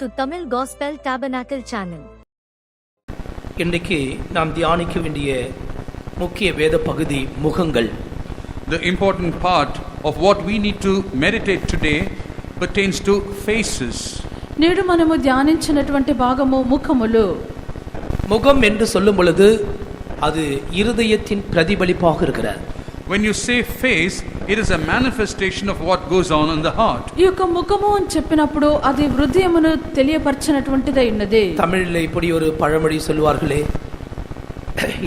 to Tamil Gospel Tabernacle channel. இன்றைக்கு நாம் தியானிக்க வேண்டிய முக்கிய வேத பகுதி முகங்கள். The important part of what we need to meditate today pertains to faces. నేడు మనము ధ్యానించినటువంటి భాగము ముఖములు. முகம் என்று சொல்லும் பொழுது அது இருதயத்தின் பிரதிபலிப்பாக இருக்கிறது. When you say face, it is a manifestation of what goes on in the heart. ఈ యొక్క ముఖము అని చెప్పినప్పుడు అది హృదయమును తెలియపరచినటువంటిదై ఉన్నది. தமிழில் இப்படி ஒரு பழமொழி சொல்வார்களே,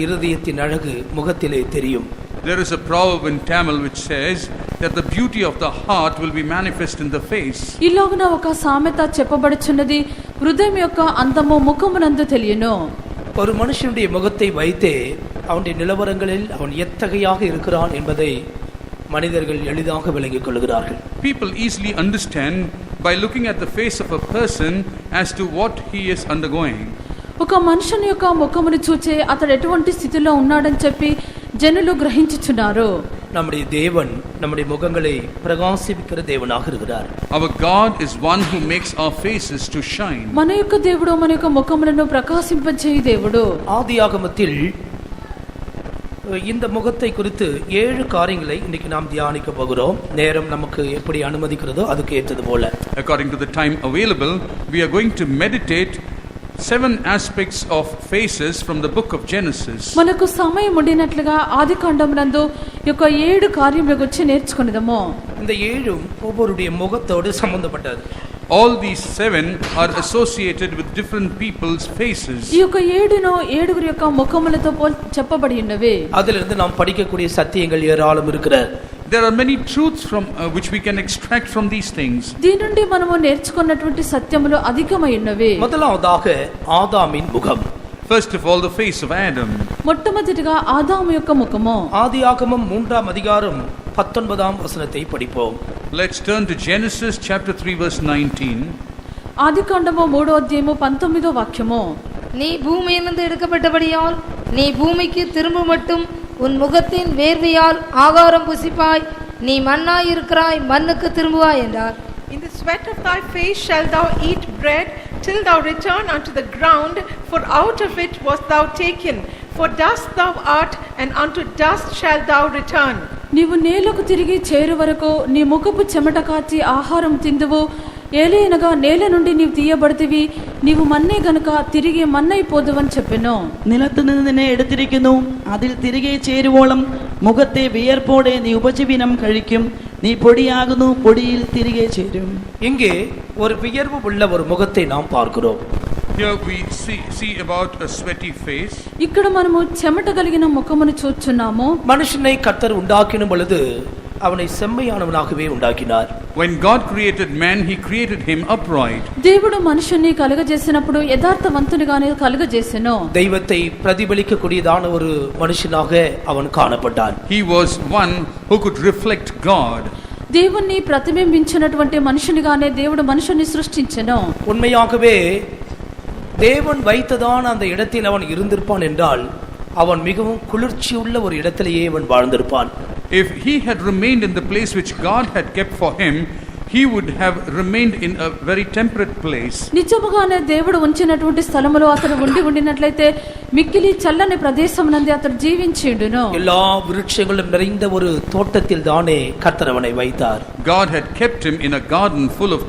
இருதயத்தின் அழகு முகத்திலே தெரியும். There is a proverb in Tamil which says that the beauty of the heart will be manifest in the face. ఇలాగున ఒక సామెత చెప్పబడుచున్నది, హృదయం యొక్క అందము ముఖమునందు తెలియను. ஒரு மனுஷனுடைய முகத்தை வைத்தே அவனுடைய நிலவரங்களில் அவன் எத்தகையாக இருக்கிறான் என்பதை மனிதர்கள் எளிதாக விளங்கிக் கொள்கிறார்கள். People easily understand by looking at the face of a person as to what he is undergoing. ఒక మనుషుని యొక్క ముఖమును చూచే అతడు ఎటువంటి స్థితిలో ఉన్నాడని చెప్పి జనులు గ్రహించుచున్నారు. நம்முடைய தேவன் நம்முடைய முகங்களை பிரகாசிப்பிக்கிற தேவனாக இருக்கிறார். Our God is one who makes our faces to shine. మన యొక్క దేవుడు మన యొక్క ముఖములను ప్రకాశింపజేయు దేవుడు. ஆதியாகமத்தில் இந்த முகத்தை குறித்து 7 காரியங்களை இன்னைக்கு நாம் தியானிக்க போகிறோம். நேரம் நமக்கு எப்படி அனுமதிக்கிறதோ அதுக்கு ஏற்றது போல. According to the time available, we are going to meditate 7 aspects of faces from the book of Genesis. మనకు సమయం ఉండినట్లుగా ఆదికాండమునందు యొక్క 7 కార్యముల గురించి నేర్చుకొనిదము. இந்த 7 ஒவ்வொருடைய முகத்தோடு சம்பந்தப்பட்டது. All these 7 are associated with different people's faces. ఈ యొక్క 7ను 7 యొక్క ముఖములతో చెప్పబడి ఉన్నవి. அதிலிருந்து நாம் படிக்கக்கூடிய சத்தியங்கள் ஏராளம் இருக்கிறது. There are many truths from which we can extract from these things. దీని నుండి మనము నేర్చుకున్నటువంటి సత్యములు అధికమై ఉన్నవి. முதலாவதாக ஆதாமின் முகம். First of all, the face of Adam. మొట్టమొదటిగా ఆదాము యొక్క ముఖము. ஆதியாகமம் 3ஆம் அதிகாரம் 19ஆம் வசனத்தை படிப்போம். Let's turn to Genesis chapter 3 verse 19. ఆదికాండము 3వ అధ్యాయము 19వ వాక్యము. நீ பூமியிலிருந்து எடுக்கப்பட்டபடியால் நீ பூமிக்கு திரும்ப மட்டும் உன் முகத்தின் வேர்வையால் ஆகாரம் புசிப்பாய், நீ மண்ணாய் இருக்கிறாய், மண்ணுக்கு திரும்புவாய் என்றார். In the sweat of thy face shalt thou eat bread till thou return unto the ground, for out of it wast thou taken, for dust thou art, and unto dust shalt thou return. నీవు నేలకు తిరిగి చేరు వరకు నీ ముఖపు చెమట కాచి ఆహారం తిందువు, ఏలయనగా నేల నుండి నీవు തീയപ്പെടുത്തിవి, నీవు మన్నే గనుక తిరిగి మన్నైపోదువని చెప్పెను. നിലത്തു നിന്ന് നിന്നെ എടുത്തിരിക്കുന്നു, അതിൽ തിരികെ ചേരുവോളം മുഖത്തെ വിയർപ്പോടെ നീ ഉപജീവനം കഴിക്കും, നീ പൊടിയാകുന്നു, പൊടിയിൽ തിരികെ ചേരും. இங்கே ஒரு வியர்வு உள்ள ஒரு முகத்தை நாம் பார்க்கிறோம். Here we see about a sweaty face. ఇక్కడ మనము చెమట కలిగిన ముఖమును చూచున్నాము. மனுஷனை கர்த்தர் உண்டாக்கின பொழுது அவனை செம்மையானவனாகவே உண்டாக்கினார். When God created man, he created him upright. దేవుడు మనుషుని కలుగజేసినప్పుడు యథార్థవంతునిగానే కలుగజేసెను. தெய்வத்தை பிரதிபலிக்கக்கூடியதான ஒரு மனுஷனாக அவன் காணப்பட்டான். He was one who could reflect God. దేవుణ్ణి ప్రతిబింబించినటువంటి మనుషునిగానే దేవుడు మనుషుని సృష్టించెను. உண்மையாகவே தேவன் வைத்ததான அந்த இடத்தில் அவன் இருந்திருப்பான் என்றால் அவன் மிகவும் குளிர்ச்சி உள்ள ஒரு இடத்திலேயே அவன் வாழ்ந்திருப்பான். If he had remained in the place which God had kept for him, he would have remained in a very temperate place. నిజముగానే దేవుడు ఉంచినటువంటి స్థలములో అతడు ఉండినట్లయితే మిక్కిలి చల్లని ప్రదేశమునందే అతడు జీవించిండును. எல்லா விருட்சங்களும் நிறைந்த ஒரு தோட்டத்தில் தானே கர்த்தர் அவனை வைத்தார். God had kept him in a garden full of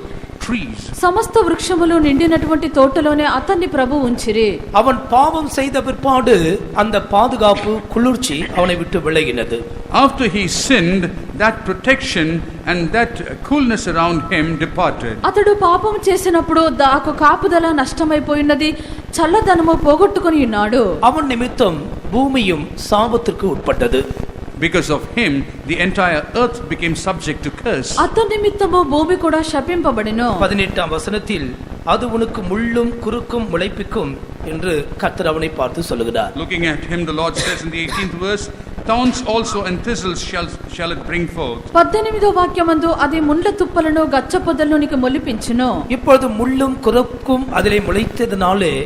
trees. సమస్త వృక్షములు నిండినటువంటి తోటలోనే అతన్ని ప్రభు ఉంచిరి. அவன் பாவம் செய்த பிற்பாடு அந்த பாதுகாப்பு குளிர்ச்சி அவனை விட்டு விலகினது. After he sinned, that protection and that coolness around him departed. అతడు పాపం చేసినప్పుడు దాకు కాపుదల నష్టమైపోయినది, చల్లదనము పోగొట్టుకొని ఉన్నాడు. அவன் நிமித்தம் பூமியும் சாபத்திற்கு உட்பட்டது. Because of him, the entire earth became subject to curse. అతని నిమిత్తము భూమి కూడా శపింపబడెను. 18ஆம் வசனத்தில் அது உனக்கு முள்ளும் குறுக்கும் முளைப்பிக்கும் என்று கர்த்தர் அவனை பார்த்து சொல்லுகிறார். Looking at him, the Lord says in the 18th verse, thorns also and thistles shall it bring forth. 18వ వాక్యమందు అది ముండ్ల తుప్పలను గచ్చ పొదలను నీకు మొలిపించును. இப்பொழுது முள்ளும் குறுக்கும் அதிலே முளைத்ததினாலே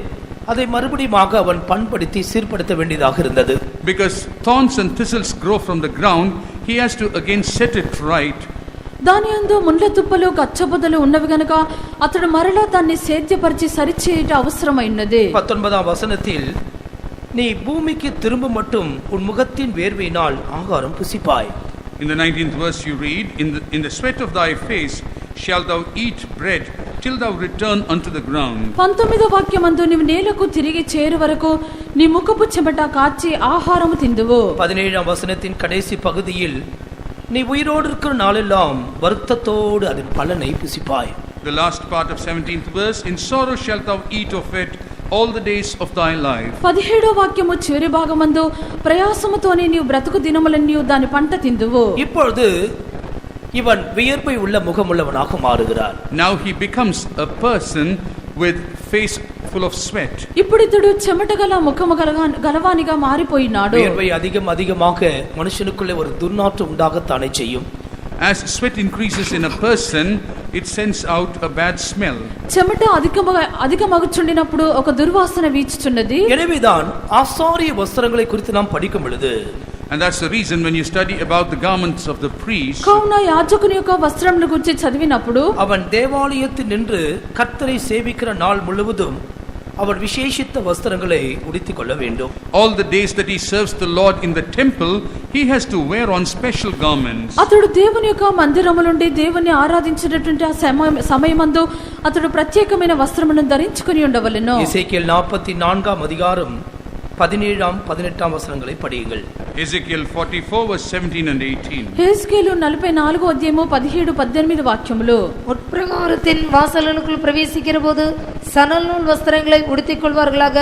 அதை மறுபடியுமாக அவன் பண்படுத்தி சீர்படுத்த வேண்டியதாக இருந்தது. Because thorns and thistles grow from the ground, he has to again set it right. దాని యందు ముండ్ల తుప్పలు గచ్చబొదలు ఉన్నవి గనుక అతడు మరలా దాన్ని సేద్యపరిచి సరిచేయుట అవసరమైనది. 19ஆம் வசனத்தில் நீ பூமிக்கு திரும்ப மட்டும் உன் முகத்தின் வேர்வையினால் ஆகாரம் புசிப்பாய். In the 19th verse you read, in the sweat of thy face shalt thou eat bread till thou return unto the ground. 19వ వాక్యమందు నీవు నేలకు తిరిగి చేరు వరకు నీ ముఖపు చెమట కాచి ఆహారము తిందువు. 17ஆம் வசனத்தின் கடைசி பகுதியில் நீ உயிரோடு இருக்கிற நாளெல்லாம் வருத்தத்தோடு அதன் பலனை புசிப்பாய். The last part of 17th verse, in sorrow shalt thou eat of it all the days of thy life. 17వ వాక్యము చివరి భాగమందు ప్రయాసముతోనే నీవు బ్రతుకు దినములన్నీ దాని పంట తిందువు. இப்பொழுது இவன் வியர்வை உள்ள முகமுள்ளவனாக மாறுகிறார். Now he becomes a person with face full of sweat. ఇప్పుడు ఇతడు చెమట గల ముఖము గలవానిగా మారిపోయినాడు. வியர்வை அதிகமாக மனுஷனுக்குள்ளே ஒரு துர்நாற்றம் உண்டாகத்தானே செய்யும். As sweat increases in a person, it sends out a bad smell. చెమట అధికమగుచుండినప్పుడు ఒక దుర్వాసన వీచుచున్నది. எனவேதான் ஆசாரிய வஸ்திரங்களை குறித்து நாம் படிக்கும் பொழுது, And that's the reason when you study about the garments of the priest, కావున యాజకుని యొక్క వస్త్రముల గురించి చదివినప్పుడు அவன் தேவாலயத்தில் நின்று கர்த்தரை சேவிக்கிற நாள் முழுவதும் அவன் விசேஷித்த வஸ்திரங்களை உடுத்திக் கொள்ள வேண்டும். all the days that he serves the Lord in the temple, he has to wear on special garments. అతడు దేవుని యొక్క మందిరము నుండి దేవుని ఆరాధించినటువంటి ఆ సమయమందు అతడు ప్రత్యేకమైన వస్త్రములను ధరించుకొని ఉండవలెను. எசேக்கியேல் 44ஆம் அதிகாரம் 17ஆம் 18ஆம் வசனங்களை படியுங்கள். Ezekiel 44 verse 17 and 18. హెస్కేలు 44వ అధ్యాయము 17 18 వాక్యములు. உட்பிரகாரத்தின் வாசல்களுக்குள் பிரவேசிக்கிற போது சணல் நூல் வஸ்திரங்களை உடுத்திக் கொள்வார்களாக.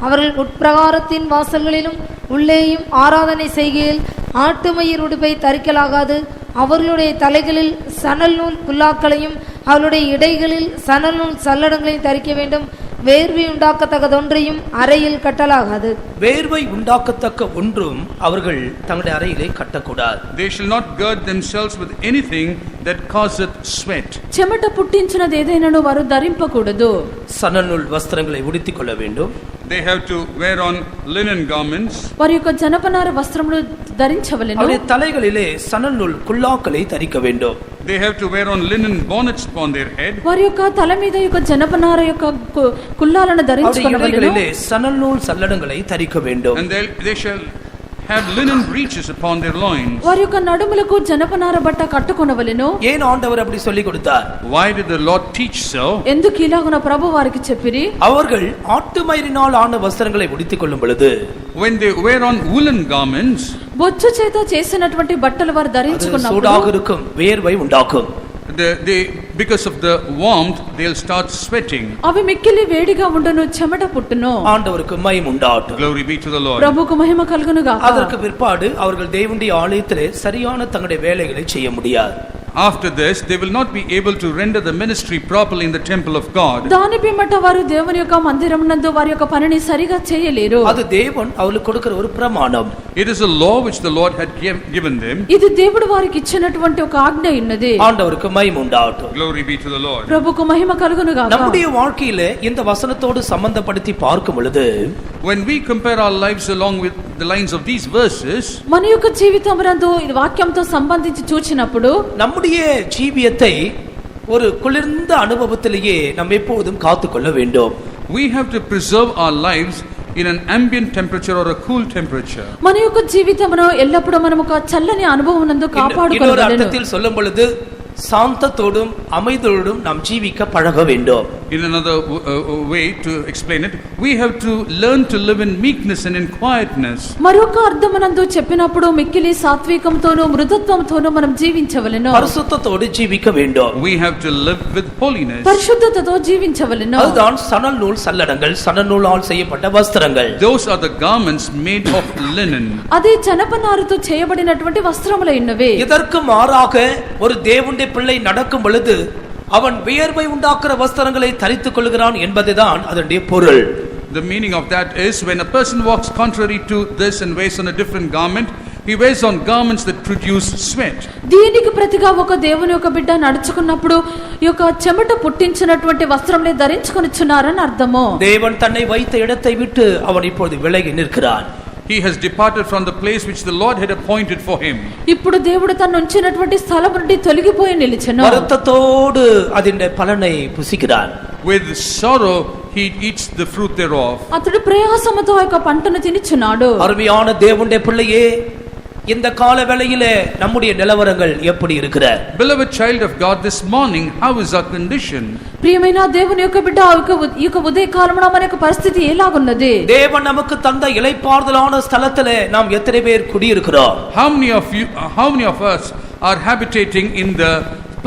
அவர்கள் உட்பிரகாரத்தின் வாசல்களிலும் உள்ளேயும் ஆராதனை செய்கையில் ஆட்டு மயிர் உடுப்பை தரிக்கலாகாது. அவர்களுடைய தலைகளில் சணல் நூல் புல்லாக்களையும் அவருடைய இடைகளில் சணல் நூல் சல்லடங்களையும் தரிக்க வேண்டும். வேர்வை உண்டாக்கத்தக்கதொன்றையும் அறையில் கட்டலாகாது. வேர்வை உண்டாக்கத்தக்க ஒன்றும் அவர்கள் தங்களுடைய அறையிலே கட்டக்கூடாது. They shall not gird themselves with anything that causeth sweat. చెమట పుట్టించినది ఏదైనాను వారు ధరింపకూడదు. சணல் வஸ்திரங்களை உடுத்திக் கொள்ள வேண்டும். They have to wear on linen garments. వారి యొక్క జనపనార వస్త్రములు ధరించవలెను. அவருடைய தலைகளிலே சணல் நூல் குல்லாக்களை தரிக்க வேண்டும். They have to wear on linen bonnets upon their head. వారి యొక్క తల మీద యొక్క జనపనార యొక్క కుల్లాలను ధరించుకొనవలెను. சணல் நூல் சல்லடங்களை தரிக்க வேண்டும். And they shall have linen breeches upon their loins. వారి యొక్క నడుములకు జనపనార బట్ట కట్టుకొనవలెను. ஏன் ஆண்டவர் அப்படி சொல்லி கொடுத்தார்? Why did the Lord teach so? ఎందుకు ఇలాగున ప్రభు వారికి చెప్పిరి? அவர்கள் ஆட்டு மயிரினால் ஆன வஸ்திரங்களை உடுத்திக் கொள்ளும் பொழுது, When they wear on woolen garments, బొచ్చు చేత చేసినటువంటి బట్టలు వారు ధరించుకున్నప్పుడు சூடாக இருக்கும், வேர்வை உண்டாக்கும். because of the warmth, they'll start sweating. అవి మిక్కిలి వేడిగా ఉండును, చెమట పుట్టును. ஆண்டவருக்கு மகிமை உண்டாகட்டும். Glory be to the Lord. ప్రభువుకు మహిమ కలుగును గాక. அதற்கு பிற்பாடு அவர்கள் தேவனுடைய ஆலயத்திலே சரியான தங்களுடைய வேலைகளை செய்ய முடியாது. After this, they will not be able to render the ministry properly in the temple of God. దాని పిమ్మట వారు దేవుని యొక్క మందిరమునందు వారి యొక్క పనిని సరిగా చేయలేరు. அது தேவன் அவங்களுக்கு கொடுக்கிற ஒரு பிரமாணம். It is a law which the Lord had given them. ఇది దేవుడు వారికి ఇచ్చినటువంటి ఒక ఆజ్ఞ ఉన్నది. ஆண்டவருக்கு மகிமை உண்டாகட்டும். Glory be to the Lord. ప్రభువుకు మహిమ కలుగును గాక. நம்முடைய வாழ்க்கையிலே இந்த வசனத்தோடு சம்பந்தப்படுத்தி பார்க்கும் பொழுது, when we compare our lives along with the lines of these verses, మన యొక్క జీవితమునందు ఈ వాక్యంతో సంబంధించి చూచినప్పుడు நம்முடைய ஜீவியத்தை ஒரு குளிர்ந்த அனுபவத்திலேயே நாம் எப்போதும் காத்துக்கொள்ள வேண்டும். we have to preserve our lives in an ambient temperature or a cool temperature. మన యొక్క జీవితమును ఎల్లప్పుడూ మనం ఒక చల్లని అనుభవం నందు இன்னொரு కాపాడుకోవాలి. அர்த்தத்தில் சொல்லும் பொழுது சாந்தத்தோடும் அமைதியோடும் நாம் ஜீவிக்க பழக வேண்டும். In another way to explain it, we have to learn to live in meekness and in quietness. మరొక అర్థమునందు చెప్పినప్పుడు మిక్కిలి సాత్వికంతోను మృదుత్వంతోను మనం జీవించవలెను. பரிசுத்தத்தோடு ஜீவிக்க வேண்டும். We have to live with holiness. పరిశుద్ధతతో జీవించవలెను. அதுதான் சணல் நூல் சல்லடங்கள், சணல் நூலால் செய்யப்பட்ட வஸ்திரங்கள். Those are the garments made of linen. అదే జనపనారతో చేయబడినటువంటి వస్త్రములైనవి. இதற்கு மாறாக ஒரு தேவனுடைய பிள்ளை நடக்கும் பொழுது அவன் வியர்வை உண்டாக்குற வஸ்திரங்களை தரித்துக் கொள்கிறான் என்பதுதான் அதனுடைய பொருள். The meaning of that is, when a person walks contrary to this and wears on a different garment, he wears on garments that produce sweat. దీనికి ప్రతిగా ఒక దేవుని యొక్క బిడ్డ నడుచుకున్నప్పుడు ఈ యొక్క చెమట పుట్టించినటువంటి వస్త్రములే ధరించుకొనిచున్నారని అర్థము. தேவன் தன்னை வைத்த இடத்தை விட்டு அவன் இப்பொழுது விலகி நிற்கிறான். he has departed from the place which the Lord had appointed for him. ఇప్పుడు దేవుడు తను ఉంచినటువంటి స్థలం నుండి తొలగిపోయి నిలిచెను. வருத்தத்தோடு அதின் பலனை புசிக்கிறான். With sorrow he eats the fruit thereof. అతడు ప్రయాసముతో ఆ యొక్క పంటను తినిచున్నాడు. அருமையான தேவனுடைய பிள்ளையே, இந்த கால வேளையிலே நம்முடைய நிலவரங்கள் எப்படி இருக்கிற? Beloved child of God, this morning how is our condition? ప్రియమైన దేవుని యొక్క బిడ్డ, ఈ యొక్క ఉదయ కాలమున మన యొక్క పరిస్థితి ఎలాగున్నది? தேவன் நமக்கு தந்த இளைப்பாறுதலான ஸ்தலத்திலே நாம் எத்தனை பேர் குடியிருக்கிறோம்? How many of us are habitating in the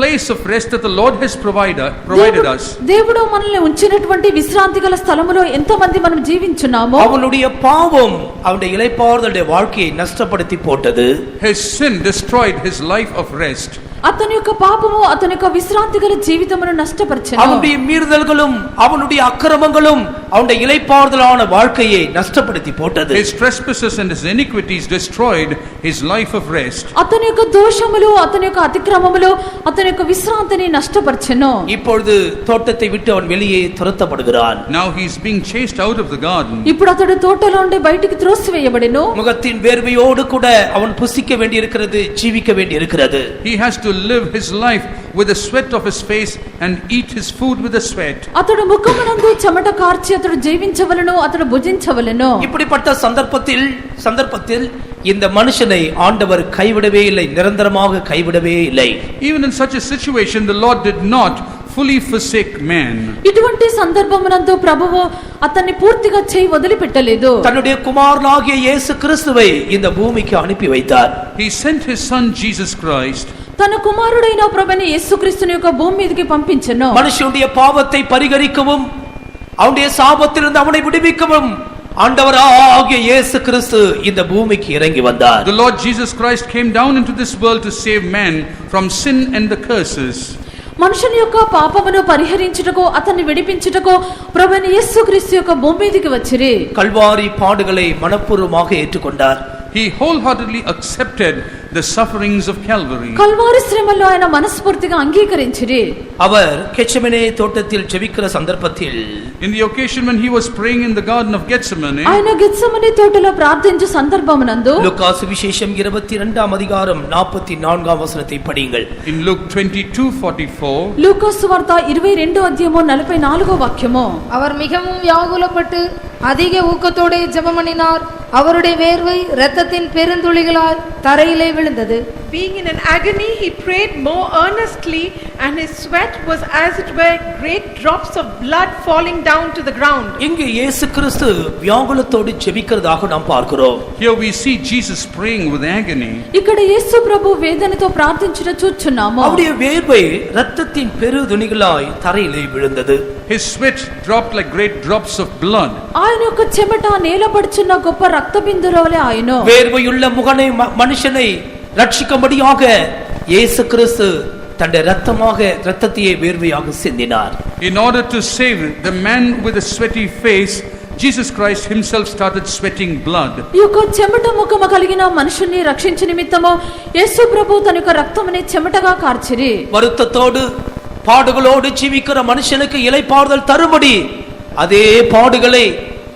place of rest that the Lord has provided us? దేవుడు మనల్ని ఉంచినటువంటి విశ్రాంతి గల స్థలములో ఎంతమంది మనం జీవించున్నామో? அவனுடைய பாவம் அவனுடைய இளைப்பாறுதலுடைய வாழ்க்கையை நஷ்டப்படுத்தி போட்டது. His sin destroyed his life of rest. అతని యొక్క పాపము అతని యొక్క విశ్రాంతి గల జీవితమును నష్టపరిచెను. அவனுடைய மீறுதல்களும் அவனுடைய அக்கிரமங்களும் அவனுடைய இளைப்பாறுதலான வாழ்க்கையை நஷ்டப்படுத்தி போட்டது. His trespasses and his iniquities destroyed his life of rest. అతని యొక్క దోషములు అతని యొక్క అతిక్రమములు అతని యొక్క విశ్రాంతిని నష్టపరిచెను. இப்பொழுது தோட்டத்தை விட்டு அவன் வெளியே துரத்தப்படுகிறான். Now he is being chased out of the garden. ఇప్పుడు అతడు తోటలో నుండి బయటికి త్రోసివేయబడెను. முகத்தின் வேர்வையோடு கூட அவன் புசிக்க வேண்டியிருக்கிறது, ஜீவிக்க வேண்டியிருக்கிறது. He has to live his life with the sweat of his face and eat his food with the sweat. అతడు ముఖమునందు చెమట కార్చి అతడు జీవించవలెను, అతడు భుజించవలెను. இப்படிப்பட்ட சந்தர்ப்பத்தில் இந்த மனுஷனை ஆண்டவர் கைவிடவே இல்லை, நிரந்தரமாக கைவிடவே இல்லை. Even in such a situation the Lord did not fully forsake man. ఇటువంటి సందర్భమునందు ప్రభువు అతన్ని పూర్తిగా చేయి వదిలిపెట్టలేదు. தன்னுடைய குமாரனாகிய இயேசு கிறிஸ்துவை இந்த பூமிக்கு அனுப்பி வைத்தார். He sent his son Jesus Christ. తన కుమారుడైన ప్రభువైన యేసుక్రీస్తుని యొక్క భూమి మీదకి పంపించెను. மனுஷனுடைய பாவத்தை பரிகரிக்கவும் அவனுடைய சாபத்திலிருந்து அவனை விடுவிக்கவும் ஆண்டவராகிய இயேசு கிறிஸ்து இந்த பூமிக்கு இறங்கி வந்தார். The Lord Jesus Christ came down into this world to save man from sin and the curses. మనుషుని యొక్క పాపమును పరిహరించుటకు అతన్ని విడిపించుటకు ప్రభువైన యేసుక్రీస్తు యొక్క భూమి మీదకి వచ్చిరి. கல்வாரி பாடுகளை மனப்பூர்வமாக ஏற்றுக்கொண்டார். He wholeheartedly accepted the sufferings of Calvary. Calvary శ్రమలో ఆయన మనస్ఫూర్తిగా అంగీకరించిరి. அவர் கெத்செமனே தோட்டத்தில் ஜெபிக்கிற சந்தர்ப்பத்தில், In the occasion when he was praying in the garden of Gethsemane, ఆయన గెత్సెమనే తోటలో ప్రార్థించు సందర్భమునందు லூக்கா சுவிசேஷம் 22 அதிகாரம் 44 வசனத்தை படியுங்கள். in Luke 22:44, లూకా సువార్త 22వ అధ్యాయము 44వ వాక్యము. அவர் மிகவும் வியாகுலப்பட்டு அதிக ஊக்கத்தோടെ ஜெபம் பண்ணினார். அவருடைய வேர்வை இரத்தத்தின் பெருந்துளிகளால் தரையிலே விழுந்தது. Being in an agony, he prayed more earnestly, and his sweat was as it were great drops of blood falling down to the ground. இங்கே இயேசு கிறிஸ்து வியாகுலத்தோடு ஜெபிக்கிறதாக நாம் பார்க்கிறோம். here we see Jesus praying with agony. ఇక్కడ యేసు ప్రభు వేదనతో ప్రార్థించుట చూచున్నాము. அவருடைய வேர்வை இரத்தத்தின் பெருதுணிகளாய் தரையிலே விழுந்தது. His sweat dropped like great drops of blood. ఆయన యొక్క చెమట నేలపడుచున్న గొప్ప రక్త బిందువులే ఆయన. வேர்வையுள்ள முகனை மனுஷனை ரட்சிக்கும்படியாக இயேசு கிறிஸ்து தன்னுடைய இரத்தத்தையே வேர்வையாக சிந்தினார். In order to save the man with a sweaty face, Jesus Christ himself started sweating blood. ఈ యొక్క చెమట ముఖము కలిగిన మనుషుని రక్షించు నిమిత్తము యేసు ప్రభు తన యొక్క రక్తముని చెమటగా కార్చిరి. வருத்தத்தோடு பாடுகளோடு ஜீவிக்கிற மனுஷனுக்கு இளைப்பாறுதல் தரும்படி அதே பாடுகளை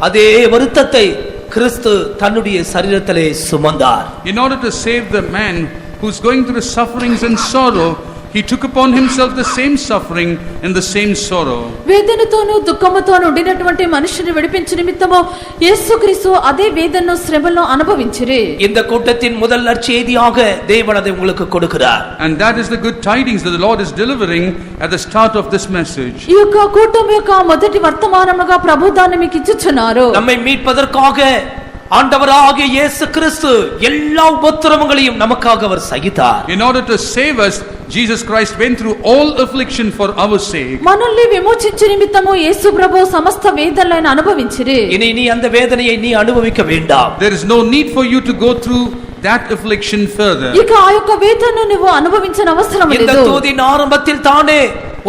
அதே வருத்தத்தை கிறிஸ்து தன்னுடைய சரீரத்திலே சுமந்தார். In order to save the man who's going through sufferings and sorrow, he took upon himself the same suffering and the same sorrow. వేదనతోను దుఃఖముతోను ఉండినటువంటి మనుషుని విడిపించు నిమిత్తము యేసుక్రీస్తు అదే వేదనను శ్రమలను అనుభవించిరి. இந்த கூட்டத்தின் முதல் நற்செய்தியாக தேவன் அதை உங்களுக்கு கொடுக்கிறார். And that is the good tidings that the Lord is delivering at the start of this message. ఈ యొక్క కూటమి యొక్క మొదటి వర్తమానముగా ప్రభు దాన్ని మీకు ఇచ్చుచున్నారు. நம்மை மீட்பதற்காக ஆண்டவராகிய இயேசு கிறிஸ்து எல்லா உபத்திரவங்களையும் நமக்காக அவர் சகித்தார். In order to save us, Jesus Christ went through all affliction for our sake. మనల్ని విమోచించు నిమిత్తము యేసు ప్రభు సమస్త వేదనలను అనుభవించిరి. இனி நீ அந்த வேதனையை நீ அனுபவிக்க வேண்டாம். There is no need for you to go through that affliction further. ఇక ఆ యొక్క వేదనను నువ్వు అనుభవించన అవసరం లేదు. இந்த தூதின் ஆரம்பத்தில் தானே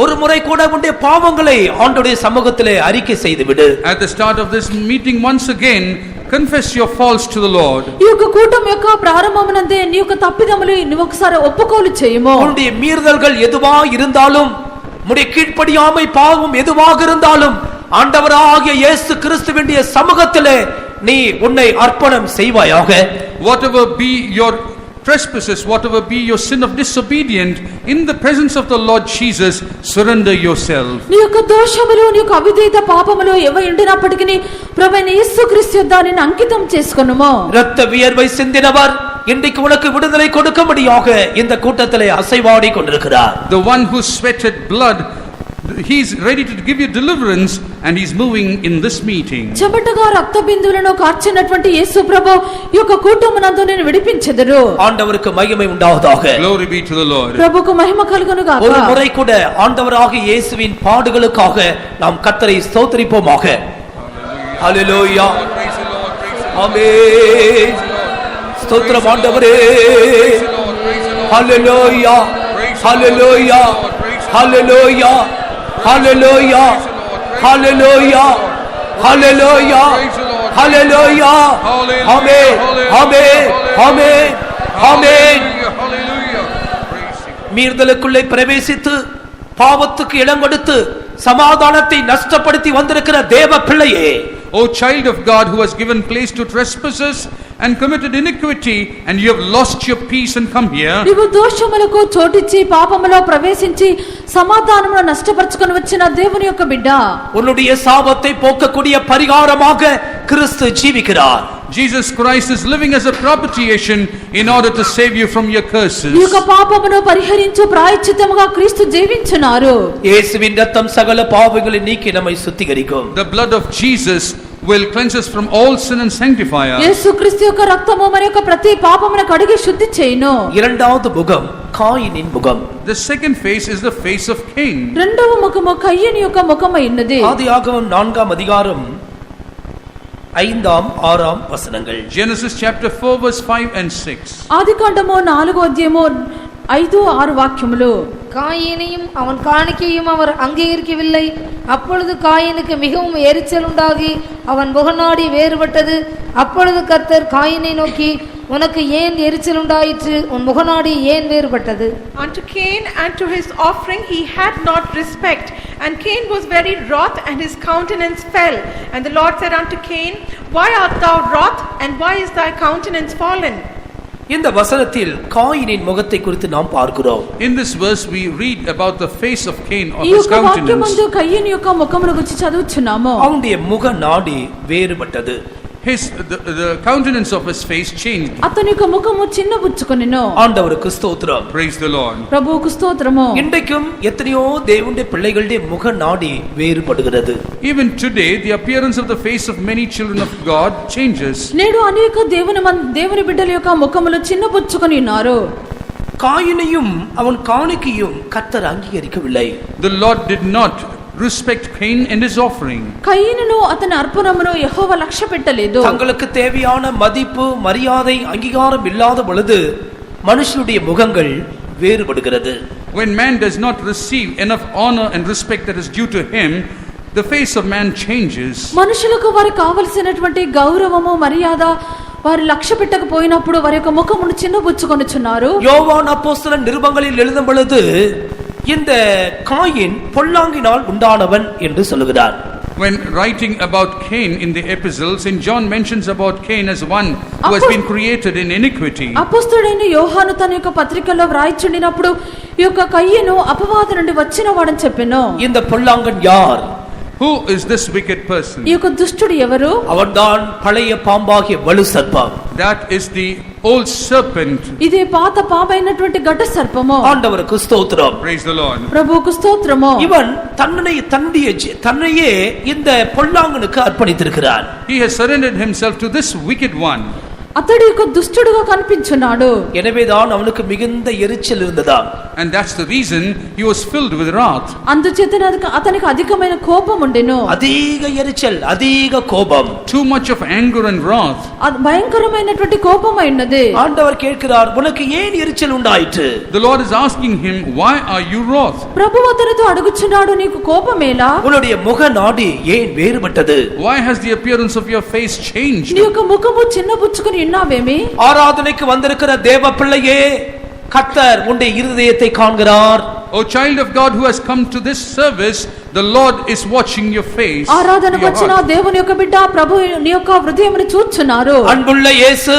ஒரு முறை கூட உன்னுடைய பாவங்களை ஆண்டவருடைய சமூகத்திலே அறிக்கை செய்து விடு. At the start of this meeting, once again confess your faults to the Lord. ఈ యొక్క కూటమి యొక్క ప్రారంభమునందే నీ యొక్క తప్పిదములు నువ్వు ఒకసారి ఒప్పుకోలు చేయము. உன்னுடைய மீறுதல்கள் எதுவா இருந்தாலும், உன்னுடைய கீழ்ப்படியாமை பாவம் எதுவாக இருந்தாலும், ஆண்டவராகிய இயேசு கிறிஸ்துவின் சமூகத்திலே நீ உன்னை அர்ப்பணம் செய்வாயாக. Whatever be your trespasses, whatever be your sin of disobedience, in the presence of the Lord Jesus, surrender yourself. నీ యొక్క దోషములు నీ యొక్క అవిధేయత పాపములు ఏవై ఉండినప్పటికీ ప్రభువైన యేసుక్రీస్తు యొద్ద నిన్ను అంకితం చేసుకొనుము. இரத்த வியர்வை சிந்தினவர் இன்றைக்கு உனக்கு விடுதலை கொடுக்கும்படியாக இந்த கூட்டத்திலே அசைவாடி கொண்டிருக்கிறார். The one who sweated blood, he is ready to give you deliverance, and he is moving in this meeting. చెమటగా రక్త బిందువులను కార్చినటువంటి యేసు ప్రభు ఈ యొక్క కూటమునందు నేను విడిపించెదరు. ஆண்டவருக்கு மகிமை உண்டாவதாக. Glory be to the Lord. ప్రభువుకు మహిమ కలుగును గాక. ஒரு முறை கூட ஆண்டவராகிய இயேசுவின் பாடுகளுக்காக நாம் கர்த்தரை ஸ்தோத்திரிப்போமாக. ஹalleluya. ஆமென். ஸ்தோத்திரம் ஆண்டவரே. ஹalleluya. ஹalleluya. ஹalleluya. ஹalleluya. ஹalleluya. ஹalleluya. ஹalleluya. ஆமென். ஆமென். ஆமென். ஆமென். Hallelujah. Praise Him. மீறுதலுக்குள்ளே பிரவேசித்து பாவத்துக்கு இடம் கொடுத்து சமாதானத்தை நஷ்டப்படுத்தி வந்திருக்கிற தேவ பிள்ளையே, O child of God, who has given place to trespassers and committed iniquity, and you have lost your peace and come here. నీవు దోషములకు చోటిచ్చి పాపములో ప్రవేశించి సమాధానమును నష్టపరుచుకొని వచ్చిన దేవుని యొక్క బిడ్డ, உன்னுடைய சாபத்தை போக்கக்கூடிய பரிகாரமாக கிறிஸ்து ஜீவிக்கிறார். Jesus Christ is living as a propitiation in order to save you from your curses. నీ యొక్క పాపమును పరిహరించు ప్రాయశ్చిత్తముగా క్రీస్తు జీవించున్నారు. இயேசுவின் இரத்தம் சகல பாவங்களை நீக்கி நம்மை சுத்திகரிக்கும். The blood of Jesus will cleanse us from all sin and sanctify us. యేసుక్రీస్తు యొక్క రక్తము మన యొక్క ప్రతి పాపమును కడిగి శుద్ధి చేయును. இரண்டாவது முகம் காயினின் முகம். The second face is the face of Cain. రెండవ ముఖము కయ్యని యొక్క ముఖమై ఉన్నది. ஆதியாகமம் 4ஆம் அதிகாரம் 5ஆம் 6ஆம் வசனங்கள். Genesis chapter 4 verse 5 and 6. ఆదికాండము 4వ అధ్యాయము 5-6 వాక్యములు. காயினையும் அவன் காணிக்கையும் அவர் அங்கீகரிக்கவில்லை. அப்பொழுது காயினுக்கு மிகவும் எரிச்சல் உண்டாகி அவன் முகநாடி வேறுபட்டது. அப்பொழுது கர்த்தர் காயினை நோக்கி, உனக்கு ஏன் எரிச்சல் உண்டாயிற்று? உன் முகநாடி ஏன் வேறுபட்டது? Unto Cain and to his offering he had not respect. And Cain was very wroth, and his countenance fell. And the Lord said unto Cain, Why art thou wroth, and why is thy countenance fallen? இந்த வசனத்தில் காயினின் முகத்தை குறித்து நாம் பார்க்கிறோம். In this verse we read about the face of Cain or ఈ his యొక్క countenance. వాక్యమందు కయ్యని యొక్క ముఖమును గురించి చదువుచున్నాము. அவனுடைய முக நாடி வேறுபட்டது. The countenance of his face changed. అతని యొక్క ముఖము చిన్నబుచ్చుకొనెను. ஆண்டவருக்கு ஸ்தோத்திரம். Praise the Lord. ప్రభువుకు స్తోత్రము. இன்றைக்கும் எத்தனையோ தேவனுடைய பிள்ளைகளுடைய முக நாடி வேறுபடுகிறது. Even today the appearance of the face of many children of God changes. నేడు అనేక దేవుని బిడ్డల యొక్క ముఖములు చిన్నబుచ్చుకొని ఉన్నారు. காயினையும் அவன் காணிக்கையும் கர்த்தர் அங்கீகரிக்கவில்லை. The Lord did not respect Cain and his offering. కయ్యనును అతని అర్పణమును యెహోవా లక్ష్య పెట్టలేదు. தங்களுக்கு தேவையான மதிப்பு மரியாதை அங்கீகாரம் இல்லாத பொழுது மனுஷனுடைய முகங்கள் வேறுபடுகிறது. When man does not receive enough honor and respect that is due to him, the face of man changes. మనుషులకు వారికి కావలసినటువంటి గౌరవము మర్యాద వారు లక్ష్య పెట్టకపోయినప్పుడు వారి యొక్క ముఖమును చిన్నబుచ్చుకొనుచున్నారు. யோவான் அப்போஸ்தலன் நிருபங்களில் எழுதும் பொழுது இந்த காயின் பொல்லாங்கினால் உண்டானவன் என்று சொல்லுகிறார். When writing about Cain in the epistles, and John mentions about Cain as one who has been created in iniquity. అపోస్తలుడైన యోహాను తన యొక్క పత్రికలో వ్రాయిచుండినప్పుడు ఈ యొక్క కయ్యను అపవాది నుండి వచ్చిన వాడని చెప్పెను. இந்த பொல்லாங்கன் யார்? Who is this wicked person? ఈ యొక్క దుష్టుడు ఎవరు? அவன்தான் பழைய பாம்பாகிய வலு சர்ப்பம். That is the old serpent. ఇదే పాత పాపైనటువంటి గడ్డ సర్పము. ஆண்டவருக்கு ஸ்தோத்திரம். Praise the Lord. ప్రభువుకు స్తోత్రము. இவன் தன்னையே இந்த பொல்லாங்கனுக்கு அர்ப்பணித்திருக்கிறான். He has surrendered himself to this wicked one. అతడు యొక్క దుష్టుడుగా కనిపించున్నాడు. எனவேதான் அவனுக்கு மிகுந்த எரிச்சல் இருந்ததாம். And that's the reason he was filled with wrath. అందుచేత అతనికి అధికమైన కోపం ఉండెను. அதிக எரிச்சல், அதிக கோபம். Too much of anger and wrath. అది భయంకరమైనటువంటి కోపం అయినది. ஆண்டவர் கேட்கிறார், உனக்கு ஏன் எரிச்சல் உண்டாயிற்று? The Lord is asking him, why are you wroth? ప్రభువు అతనితో అడుగుచున్నాడు, నీకు కోపమేలా? உன்னுடைய முக நாடி ஏன் வேறுபட்டது? Why has the appearance of your face changed? నీ యొక్క ముఖము చిన్నబుచ్చుకొని ఉన్నావేమి? ஆராதனைக்கு வந்திருக்கிற தேவ பிள்ளையே, கர்த்தர் உன்னுடைய இருதயத்தை காண்கிறார். O child of God who has come to this service, the Lord is watching your face. ఆరాధనకు your వచ్చిన heart. దేవుని యొక్క బిడ్డ ప్రభు నీ యొక్క హృదయమును చూచున్నారు. அன்புள்ள இயேசு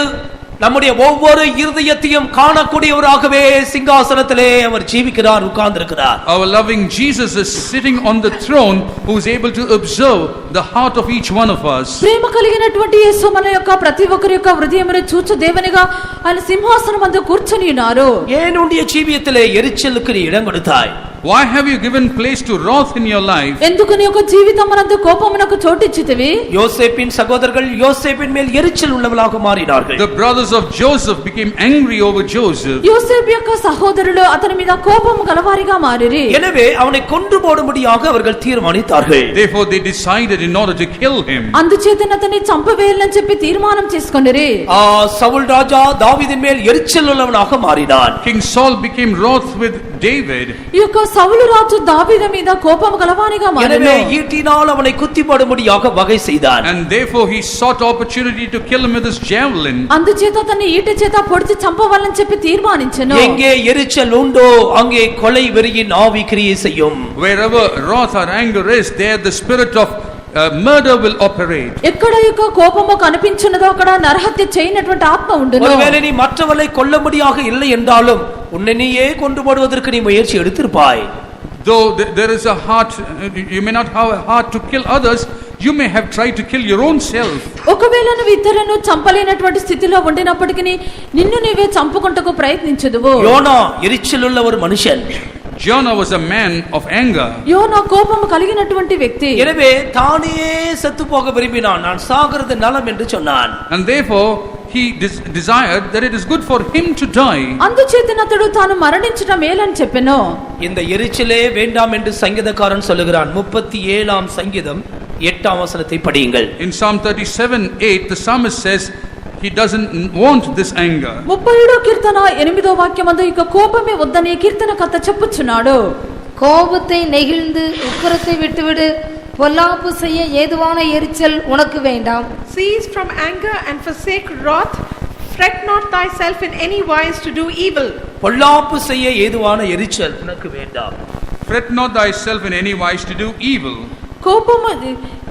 நம்முடைய ஒவ்வொரு இருதயத்தையும் காணக்கூடியவராகவே சிங்காசனத்திலே அவர் ஜீவிக்கிறார், உட்கார்ந்திருக்கிறார். Our loving Jesus is sitting on the throne, who is able to observe the heart of each one of us. ప్రేమ కలిగినటువంటి యేసు మన యొక్క ప్రతి ఒక్కరి యొక్క హృదయమును చూచు దేవునిగా ఆయన సింహాసనం మీద కూర్చొని ఉన్నారు. ஏன் உன்னுடைய ஜீவியத்திலே எரிச்சலுக்கு நீ இடம் கொடுத்தாய்? Why have you given place to wrath in your life? ఎందుకు నీ యొక్క జీవితమునందు కోపమునకు చోటిచ్చితివి? யோசேப்பின் சகோதரர்கள் யோசேப்பின் மேல் எரிச்சல் உள்ளவர்களாக மாறினார்கள். The brothers of Joseph became angry over Joseph. యోసేపు యొక్క సహోదరులు అతని మీద కోపము గలవారిగా మారిరి. எனவே அவனை கொன்று போடும்படியாக அவர்கள் தீர்மானித்தார்கள். Therefore they decided in order to kill him. అందుచేత అతన్ని చంపవేయాలని చెప్పి తీర్మానం చేసుకొనిరి. சவுல் ராஜா தாவீதின் மேல் எரிச்சல் உள்ளவனாக மாறினான். King Saul became wroth with David. ఈ యొక్క సౌలు రాజు దావీదు మీద కోపము గలవానిగా எனவே మారెను. ஈட்டினால் அவனை குத்தி போடும்படியாக வகை செய்தான். And therefore he sought opportunity to kill him with his javelin. అందుచేత అతన్ని ఈట చేత పొడిచి చంపవాలని చెప్పి తీర్మానించెను. எங்கே எரிச்சல் உண்டோ அங்கே கொலை வெறியின் ஆவி கிரியை செய்யும். Wherever wrath or anger is, there the spirit of murder will operate. ఎక్కడ యొక్క కోపము కనిపించున్నదో అక్కడ నరహత్య చేయనటువంటి ఆత్మ ఉండును. ஒருவேளை நீ மற்றவரை கொல்லும்படியாக இல்லை என்றாலும் உன்னை நீயே கொண்டு போடுவதற்கு நீ முயற்சி எடுத்திருப்பாய். Though there is a heart, you may not have a heart to kill others, you may have tried to kill your own self. ఒకవేళ నువ్వు ఇతరులను చంపలేనటువంటి స్థితిలో ఉండినప్పటికీ నిన్ను నీవే చంపుకుంటకు ప్రయత్నించదువు. யோனா எரிச்சலுள்ள ஒரு மனுஷன். Jonah was a man of anger. యోనా కోపము కలిగినటువంటి వ్యక్తి. எனவே தானே செத்து போக விரும்பினான். நான் சாகிறது நலம் என்று சொன்னான். And therefore he desired that it is good for him to die. అందుచేత అతడు తాను మరణించడం మేలని చెప్పెను. இந்த எரிச்சலே வேண்டாம் என்று சங்கீதக்காரன் சொல்லுகிறான். 37ஆம் சங்கீதம் 8ஆம் வசனத்தை படியுங்கள். In Psalm 37:8 the psalmist says he doesn't want this anger. 37వ కీర్తన 8వ వాక్యమందు ఇక కోపమే వద్దని కీర్తనకర్త చెప్పుచున్నాడు. கோபத்தை நெகிழ்ந்து உக்கிரத்தை விட்டுவிடு, பொல்லாப்பு செய்ய ஏதுவான எரிச்சல் உனக்கு வேண்டாம். Cease from anger and forsake wrath. Fret not thyself in any wise to do evil. பொல்லாப்பு செய்ய ஏதுவான எரிச்சல் உனக்கு வேண்டாம். Fret not thyself in any wise to do evil. కోపము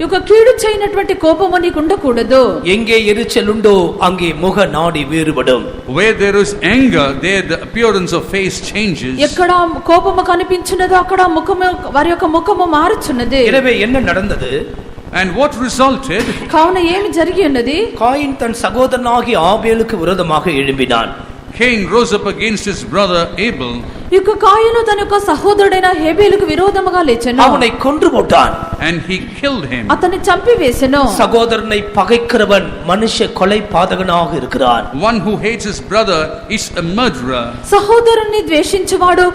యొక్క కీడు చేయనటువంటి కోపము నీకు ఉండకూడదు. எங்கே எரிச்சல் உண்டோ அங்கே முக நாடி வேறுபடும். Where there is anger, there the appearance of face changes. ఎక్కడ కోపము కనిపించున్నదో అక్కడ ముఖము వారి యొక్క ముఖము మారుచున్నది. எனவே என்ன நடந்தது? And what resulted? కావున ఏమి జరిగి ఉన్నది? காயின் தன் சகோதரனாகிய ஆபேலுக்கு விரோதமாக எழும்பினான். Cain rose up against his brother Abel. ఇక కాయను తన యొక్క సహోదరుడైన హేబేలుకు విరోధముగా లేచెను. அவனை கொன்று போட்டான். And he killed him. అతన్ని చంపివేసెను. சகோதரனை பகைக்கிறவன் மனுஷ கொலை பாதகனாக இருக்கிறான். One who hates his brother is a murderer. సహోదరుని ద్వేషించువాడు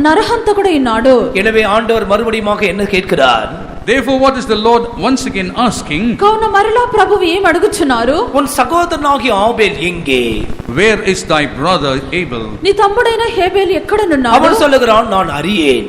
నరహంతకుడై ఉన్నాడు. எனவே ஆண்டவர் மறுபடியுமாக என்ன கேட்கிறார்? Therefore what is the Lord once again asking? కావున మరలా ప్రభువు ఏం అడుగుచున్నారు? உன் சகோதரனாகிய ஆபேல் எங்கே? Where is thy brother Abel? నీ తమ్ముడైన హేబేలు ఎక్కడనున్నాడు? அவன் சொல்லுகிறான், நான் அறியேன்.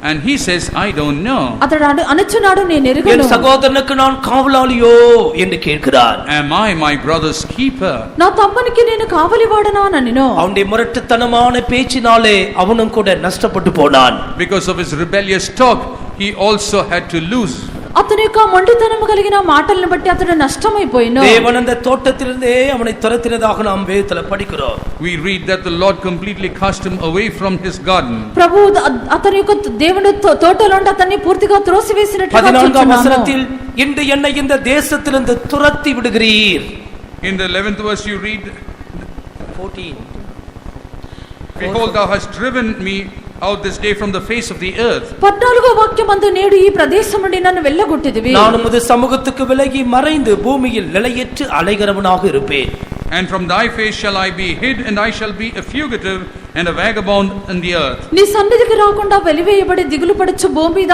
And he says, I don't know. అతడు అనుచున్నాడు, నేను என் ఎరుగను. சகோதரனுக்கு நான் காவலாளியோ என்று கேட்கிறான். Am I my brother's keeper? నా తమ్మునికి నేను కావలివాడనా నన్ను. அவனுடைய முரட்டுத்தனமான பேச்சினாலே அவனும் கூட நஷ்டப்பட்டு போனான். Because of his rebellious talk, he also had to lose. అతని యొక్క మొండితనము కలిగిన మాటలను బట్టి అతడు నష్టమైపోయిను. தேவன் அந்த தோட்டத்திலிருந்தே அவனை துரத்தினதாக நாம் வேதத்துல படிக்கிறோம். We read that the Lord completely cast him away from his garden. ప్రభు అతని యొక్క దేవుడు తోటలోండి అతన్ని పూర్తిగా త్రోసివేసినట్లుగా 14ఆம் వచనத்தில் இன்று என்னை இந்த தேசத்திலிருந்து துரத்தி விடுகிறீர். In the 11th verse you read 14. Behold, thou hast driven me out this day from the face of the earth. 14వ వాక్యమందు నేడు ఈ ప్రదేశం నుండి నన్ను వెళ్ళగొట్టిదివి. நான் உமது சமூகத்துக்கு விலகி மறைந்து பூமியில் நிலையற்று அலைகிறவனாக இருப்பேன். And from thy face shall I be hid, and I shall be a fugitive and a vagabond in the earth. నీ సన్నిధికి రాకుండా వెలివేయబడి దిగులు పడచ్చు భూమి మీద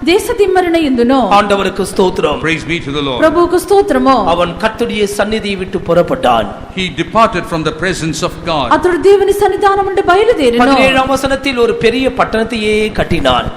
దేశదిమ్మరిన యుందును. ஆண்டவருக்கு ஸ்தோத்திரம். Praise be to the Lord. ప్రభువుకు స్తోత్రము. அவன் கர்த்தருடைய சந்நிதியை விட்டு புறப்பட்டான். He departed from the presence of God. అతడు దేవుని సన్నిధానం నుండి బయలుదేరిను. 17ஆம் వచனத்தில் ஒரு பெரிய பட்டணத்தையே கட்டினான்.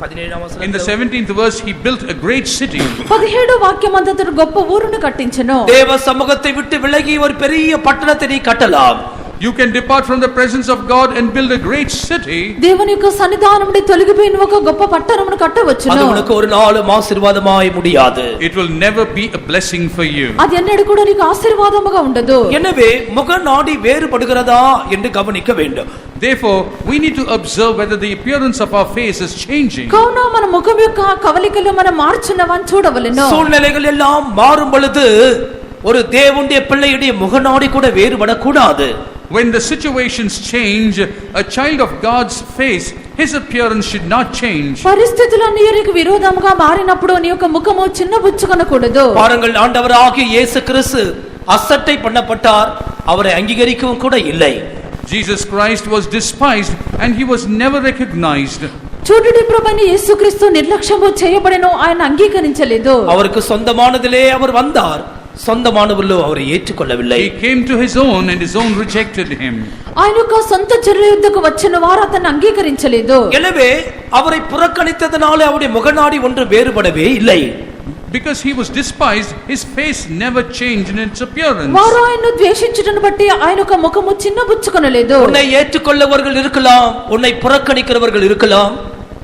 17ஆம் வசனம். In the 17th verse he built a great city. 17వ వాక్యమందు అతడు గొప్ప ఊరును కట్టించెను. தேவ சமூகத்தை விட்டு விலகி ஒரு பெரிய பட்டணத்தை நீ கட்டலாம். You can depart from the presence of God and build a great city. దేవుని యొక్క సన్నిధానం నుండి తొలగిపోయిన ఒక గొప్ప పట్టణమును அது కట్టవచ్చును. உனக்கு ஒரு நாளும் ஆசீர்வாதமாய் முடியாது. It will never be a blessing for you. అది ఎన్నడూ కూడా నీకు ఆశీర్వాదముగా ఉండదు. எனவே முகநாடி வேறுபடுகிறதா என்று கவனிக்க வேண்டும். Therefore, we need to observe whether the appearance of our face is changing. కావున మన ముఖం యొక్క కవలికలు మనం మార్చున్నవని చూడవలెను. சூழ்நிலைகள் எல்லாம் மாறும் பொழுது ஒரு தேவனுடைய பிள்ளையுடைய முகநாடி கூட வேறுபடக்கூடாது. When the situations change, a child of God's face, his appearance should not change. పరిస్థితులన్నీ నీకు విరోధముగా మారినప్పుడు నీ యొక్క ముఖము చిన్నబుచ్చుకొనకూడదు. பாருங்கள், ஆண்டவராகிய இயேசு கிறிஸ்து அசட்டை பண்ணப்பட்டார், அவரை அங்கீகரிக்கவும் கூட இல்லை. Jesus Christ was despised and he was never recognized. చూడుడి ప్రభువైన యేసుక్రీస్తు నిర్లక్ష్యము చేయబడెను, ఆయన అంగీకరించలేదు. அவருக்கு சொந்தமானதிலே அவர் வந்தார், சொந்தமானவர்களோ அவரை ஏற்றுக்கொள்ளவில்லை. He came to his own and his own rejected him. ఆయన యొక్క సొంత జనుల యొద్దకు వచ్చిన వారు అతన్ని అంగీకరించలేదు. எனவே அவரை புறக்கணித்ததனாலே அவருடைய முகநாடி ஒன்று வேறுபடவே இல்லை. Because he was despised, his face never changed in its appearance. వారు ఆయన్ను ద్వేషించుటను బట్టి ఆయన యొక్క ముఖము చిన్నబుచ్చుకొనలేదు. உன்னை ஏற்றுக்கொள்ளவர்கள் இருக்கலாம், உன்னை புறக்கணிக்கிறவர்கள் இருக்கலாம்.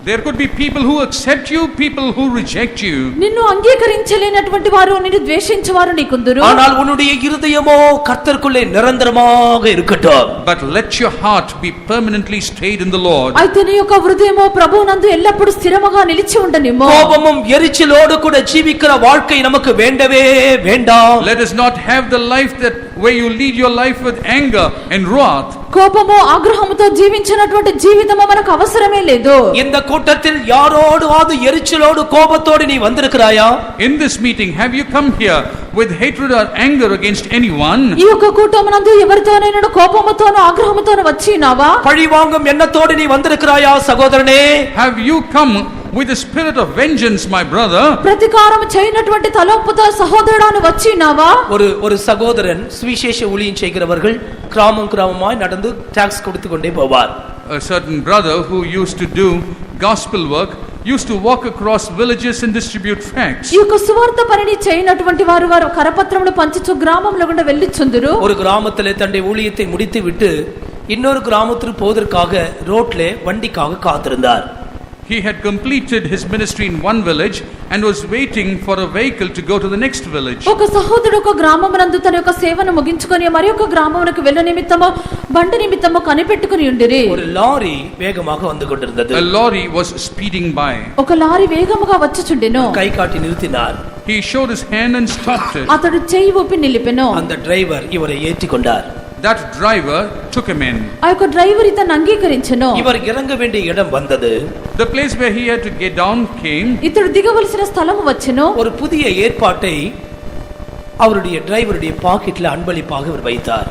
There could be people who accept you, people who reject you. నిన్ను అంగీకరించలేనటువంటి వారు, నిన్ను ద్వేషించువారు నీకుందురు. ஆனால் உன்னுடைய இருதயமோ கர்த்தருக்குள்ளே நிரந்தரமாக இருக்கட்டும். But let your heart be permanently stayed in the Lord. అయితే నీ యొక్క హృదయము ప్రభువునందు ఎల్లప్పుడూ స్థిరముగా నిలిచి ఉండనిమ్ము. கோபமும் எரிச்சலோடு கூட ஜீவிக்கிற வாழ்க்கை நமக்கு வேண்டவே வேண்டாம். Let us not have the life that where you lead your life with anger and wrath. కోపము ఆగ్రహముతో జీవించినటువంటి జీవితము మనకు అవసరమే లేదు. இந்த கூட்டத்தில் யாரோடு ஆது எரிச்சலோடு கோபத்தோடு நீ வந்திருக்கிறாயா? In this meeting, have you come here with hatred or anger against anyone? ఈ యొక్క కూటమునందు ఎవరితోనైనా కోపముతోను ఆగ్రహముతోను వచ్చినావా? பழிவாங்கும் எண்ணத்தோடு நீ வந்திருக்கிறாயா சகோதரனே? Have you come with a spirit of vengeance, my brother? ప్రతీకారం చేయనటువంటి తలంపుతో సహోదరుడాను వచ్చినావా? ஒரு சகோதரன் சுவிசேஷ ஊழியம் செய்கிறவர்கள் கிராமமாய் நடந்து டாக்ஸ் கொடுத்து கொண்டே போவார். A certain brother who used to do gospel work used to walk across villages and distribute tracts. ఈ యొక్క సువార్త పనిని చేయనటువంటి వారు కరపత్రములు పంచుచు గ్రామంలో గుండా వెళ్ళిచుందురు. ஒரு கிராமத்திலே தன்னுடைய ஊழியத்தை முடித்து விட்டு இன்னொரு கிராமத்திற்கு போவதற்காக ரோட்ல வண்டிக்காக காத்திருந்தார். He had completed his ministry in one village and was waiting for a vehicle to go to the next village. ఒక సహోదరుడు ఒక గ్రామమునందు తన యొక్క సేవను ముగించుకొని మరి ఒక గ్రామమునకు వెళ్ళ నిమిత్తము బండి నిమిత్తము కనిపెట్టుకొని ఉండిరి. ஒரு லாரி வேகமாக வந்து கொண்டிருந்தது. A lorry was speeding by. ఒక లారీ వేగముగా వచ్చుచుండెను. கை காட்டி நிறுத்தினார். He showed his hand and stopped it. అతడు చెయ్యి ఊపి నిలిపెను. அந்த டிரைவர் இவரை ஏற்றிக்கொண்டார். That driver took him in. ఆ యొక్క డ్రైవర్ ఇతన్ని అంగీకరించెను. இவர் இறங்க வேண்டிய இடம் வந்தது. The place where he had to get down came. ఇతడు దిగవలసిన స్థలము వచ్చెను. ஒரு புதிய ஏற்பாட்டை அவருடைய டிரைவருடைய பாக்கெட்ல அன்பளிப்பாக அவர் வைத்தார்.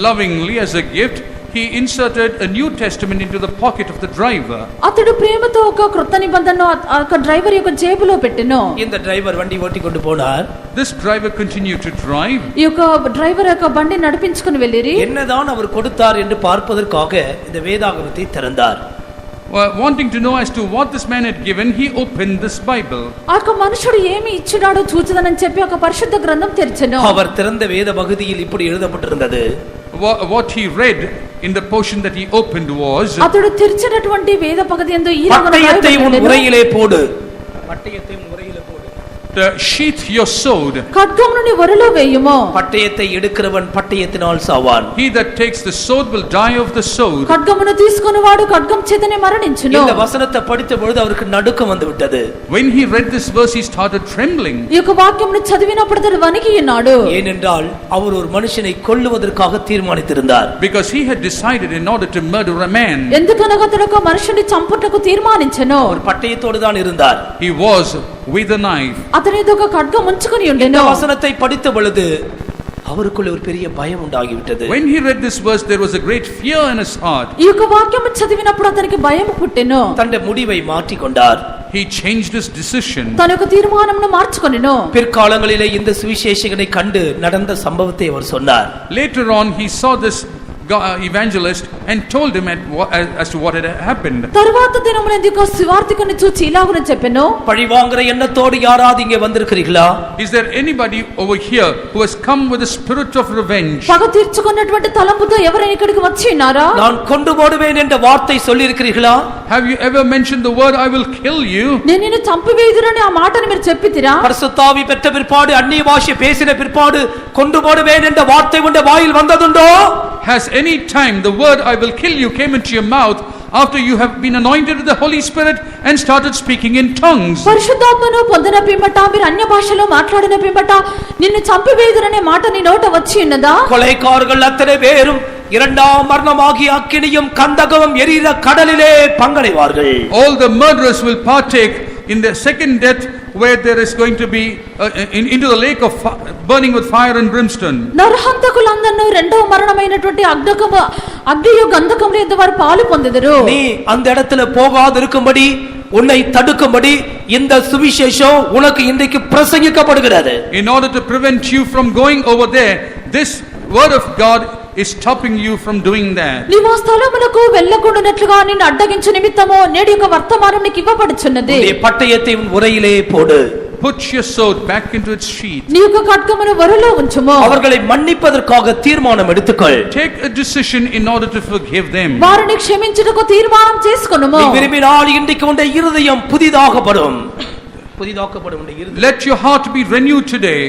Lovingly as a gift, he inserted a New Testament into the pocket of the driver. అతడు ప్రేమతో ఒక కృత నిబంధనను ఆ యొక్క డ్రైవర్ యొక్క జేబులో పెట్టెను. இந்த டிரைவர் வண்டி ஓட்டி கொண்டு போனார். This driver continued to drive. ఈ యొక్క డ్రైవర్ యొక్క బండి నడిపించుకొని వెళ్ళిరి. என்னதான் அவர் கொடுத்தார் என்று பார்ப்பதற்காக இந்த வேதாகமத்தை திறந்தார். Wanting to know as to what this man had given, he opened this Bible. ఆ యొక్క మనుషుడు ఏమి ఇచ్చినాడో చూచదనని చెప్పి ఒక పరిశుద్ధ గ్రంథం తెరిచెను. அவர் திறந்த வேத பகுதியில் இப்படி எழுதப்பட்டிருந்தது. What he read in the portion that he opened was, అతడు తెరిచినటువంటి వేద పగది యందు ఈ பட்டயத்தை உன் உரையிலே போடு. sheath your sword. ఖడ్గమును నీ ఒరలో వేయుము. பட்டயத்தை எடுக்கிறவன் பட்டயத்தினால் சாவான். He that takes the sword will die of the sword. ఖడ్గమును తీసుకొనివాడు ఖడ్గం చేతనే మరణించును. இந்த வசனத்தை படித்த பொழுது அவருக்கு நடுக்கம் வந்து விட்டது. When he read this verse, he started trembling. ఈ యొక్క వాక్యమును చదివినప్పుడు అతడు వణికి ఉన్నాడు. ஏனென்றால் அவர் ஒரு மனுஷனை கொல்லுவதற்காக தீர்மானித்திருந்தார். Because he had decided in order to murder a man. ఎందుకనగా అతడు ఒక మనుషుని చంపుటకు తీర్మానించెను. அவர் పట్టయத்தோடு தான் இருந்தார். He was with a knife. అతడు ఒక ఖడ్గం ఉంచుకొని இந்த ఉండెను. வசனத்தை படித்த பொழுது அவருக்குள்ள ஒரு பெரிய பயம் உண்டாகிவிட்டது. When he read this verse, there was a great fear in his heart. ఈ యొక్క వాక్యము చదివినప్పుడు అతనికి భయం పుట్టెను. தன்னுடைய முடிவை மாற்றிக் கொண்டார். He changed his decision. తన యొక్క తీర్మానమును మార్చుకొనెను. பிற்காலங்களிலே இந்த சுவிசேஷகனை கண்டு நடந்த சம்பவத்தை அவர் சொன்னார். Later on, he saw this evangelist and told him as to what had happened. తరువాత దినమునందు ఒక సువార్తికుని చూచి ఇలాగున చెప్పెను, பழிவாங்குற எண்ணத்தோடு யாராவது இங்கே வந்திருக்கிறீர்களா? Is there anybody over here who has come with a spirit of revenge? పగ తీర్చుకున్నటువంటి తలంపుతో ఎవరైనా ఇక్కడికి వచ్చి ఉన్నారా? நான் கொண்டு போடுவேன் என்ற வார்த்தை சொல்லி இருக்கிறீர்களா? Have you ever mentioned the word I will kill you? నేను నిన్ను చంపివేయుదునని ఆ మాటను మీరు చెప్పితిరా? பரிசுத்தாவி பெற்ற பிற்பாடு அந்நிய பாஷை பேசின பிற்பாடு கொண்டு போடுவேன் என்ற வார்த்தை உடைய வாயில் வந்ததுண்டோ? Has any time the word I will kill you came into your mouth after you have been anointed with the Holy Spirit and started speaking in tongues? పరిశుద్ధాత్మను పొందిన పిమ్మట మీరు అన్య భాషలో మాట్లాడిన పిమ్మట నిన్ను చంపివేయుదుననే మాట నీ నోట వచ్చి ఉన్నదా? கொலைகாரர்கள் அத்தனை பேரும் இரண்டாம் மரணமாகிய அக்கினியும் கந்தகமும் எரிகிற கடலிலே பங்கடைவார்கள். All the murderers will partake in the second death, where there is going to be into the lake of burning with fire and brimstone. నరహంతకులందరూ రెండవ మరణమైనటువంటి అగ్నియు గంధకముల యందు వారు పాలు పొందెదరు. நீ அந்த இடத்துல போகாதிருக்கும்படி உன்னை தடுக்கும்படி இந்த சுவிசேஷம் உனக்கு இன்றைக்கு பிரசங்கிக்கப்படுகிறது. In order to prevent you from going over there, this word of God is stopping you from doing that. నీవు ఆ స్థలమునకు వెళ్ళకుండానట్లుగా నిన్ను అడ్డగించు నిమిత్తము నేడు ఒక వర్తమానం నీకు ఇవ్వబడుచున్నది. నీ పట్టయத்தை உன் உரையிலே போடு. Put your sword back into its sheath. నీ యొక్క ఖడ్గమును వరలో ఉంచుము. அவர்களை மன்னிப்பதற்காக தீர்மானம் எடுத்துக்கொள். Take a decision in order to forgive them. వారిని క్షమించుటకు తీర్మానం చేసుకొనుము. நீ விரும்பினால் இன்றைக்கு உன்னுடைய இருதயம் புதிதாக்கப்படும். புதிதாக்கப்படும் உன்னுடைய இருதயம். Let your heart be renewed today.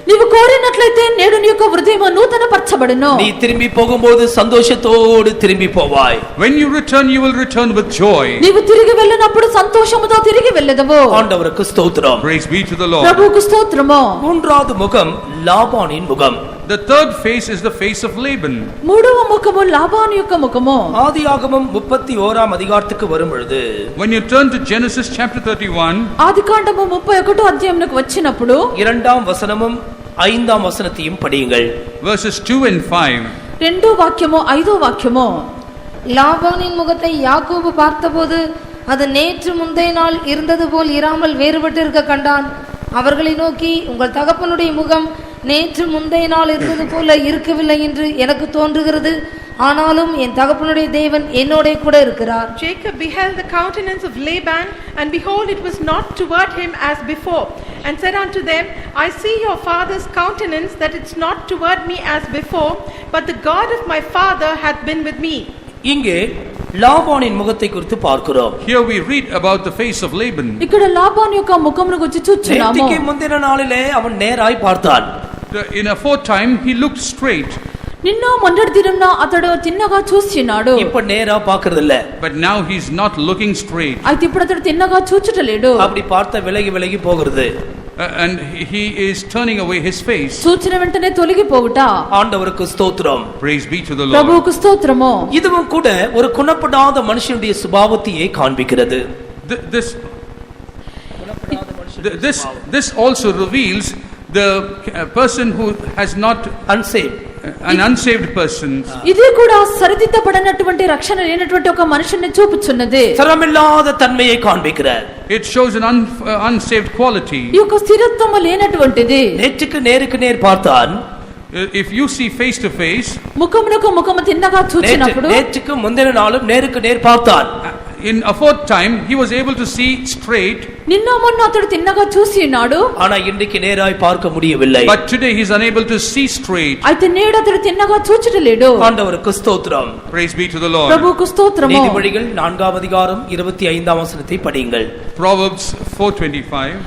నీవు కోరినట్లయితే నేడు నీ యొక్క హృదయం నూతన పరచబడును. நீ திரும்பி போகும்போது சந்தோஷத்தோடு திரும்பி போவாய். When you return, you will return with joy. నీవు తిరిగి వెళ్ళినప్పుడు సంతోషముతో తిరిగి వెళ్ళెదవు. ஆண்டவருக்கு ஸ்தோத்திரம். Praise be to the Lord. ప్రభువుకు స్తోత్రము. மூன்றாவது முகம் லாபானின் முகம். The third face is the face of Laban. మూడవ ముఖము లాబాను యొక్క ముఖము. ஆதியாகமம் 31ஆம் அதிகாரத்துக்கு வரும் பொழுது, When you turn to Genesis chapter 31, ఆదికాండము 31వ అధ్యాయమునకు వచ్చినప్పుడు 2ஆம் வசனமும் 5ஆம் வசனத்தையும் படியுங்கள். verses 2 and 5. రెండో వాక్యము ఐదో వాక్యము. லாபானின் முகத்தை யாக்கோபு பார்த்தபோது அது நேற்று முந்தைய நாள் இருந்தது போல் இராமல் வேறுபட்டிருக்க கண்டான். அவர்களை நோக்கி, உங்கள் தகப்பனுடைய முகம் நேற்று முந்தைய நாள் இருந்தது போல இருக்கவில்லை என்று எனக்கு தோன்றுகிறது. ஆனாலும் என் தகப்பனுடைய தேவன் என்னோட கூட இருக்கிறார். Jacob beheld the countenance of Laban, and behold, it was not toward him as before, and said unto them, I see your father's countenance, that it's not toward me as before, but the God of my father hath been with me. இங்கே லாபானின் முகத்தை குறித்து பார்க்கிறோம். Here we read about the face of Laban. ఇక్కడ లాబాను యొక్క ముఖమును గురించి చూస్తున్నాము. நேற்றுக்கு முந்தின நாளிலே அவன் நேராய் பார்த்தான். In a foretime, he looked straight. నిన్న మొన్నటి దినమున అతడు తిన్నగా చూస్తున్నాడు. இப்ப நேரா பார்க்கிறது இல்ல. But now he's not looking straight. అయితే ఇప్పుడు అతడు తిన్నగా చూచుటలేడు. அப்படி பார்த்த விலகி விலகி போகிறது. And he is turning away his face. చూచిన వెంటనే తొలగిపోవుట. ஆண்டவருக்கு ஸ்தோத்திரம். Praise be to the Lord. ప్రభువుకు స్తోత్రము. இதுவும் கூட ஒரு குணப்படாத மனுஷனுடைய சுபாவத்தையே காண்பிக்கிறது. This also reveals the person who has not unsaved, an unsaved person. ఇది కూడా సరిదిద్దబడనటువంటి రక్షణ లేనటువంటి ఒక మనుషుని చూపుచున్నది. స్థిరమిல்லாத తన్మயை காண்பிக்கிறார். It shows an unsaved quality. ఈ యొక్క స్థిరత్వము లేనటువంటిది. நேருக்கு நேர் பார்த்தான். If you see face to face, ముఖమునకు ముఖము తిన్నగా చూచినప్పుడు நேற்றுக்கு முந்தின நாளும் நேருக்கு நேர் பார்த்தான். in a fourth time he was able to see straight. నిన్న మొన్న అతడు తిన్నగా చూసి ఉన్నాడు. ஆனா இன்றைக்கு நேராய் பார்க்க முடியவில்லை. But today he is unable to see straight. అయితే నేడు అతడు తిన్నగా చూచుటలేడు. ஆண்டவருக்கு ஸ்தோத்திரம். Praise be to the Lord. ప్రభువుకు స్తోత్రము. நீதிமொழிகள் 4ஆம் அதிகாரம் 25ஆம் வசனத்தை படியுங்கள். Proverbs 4:25.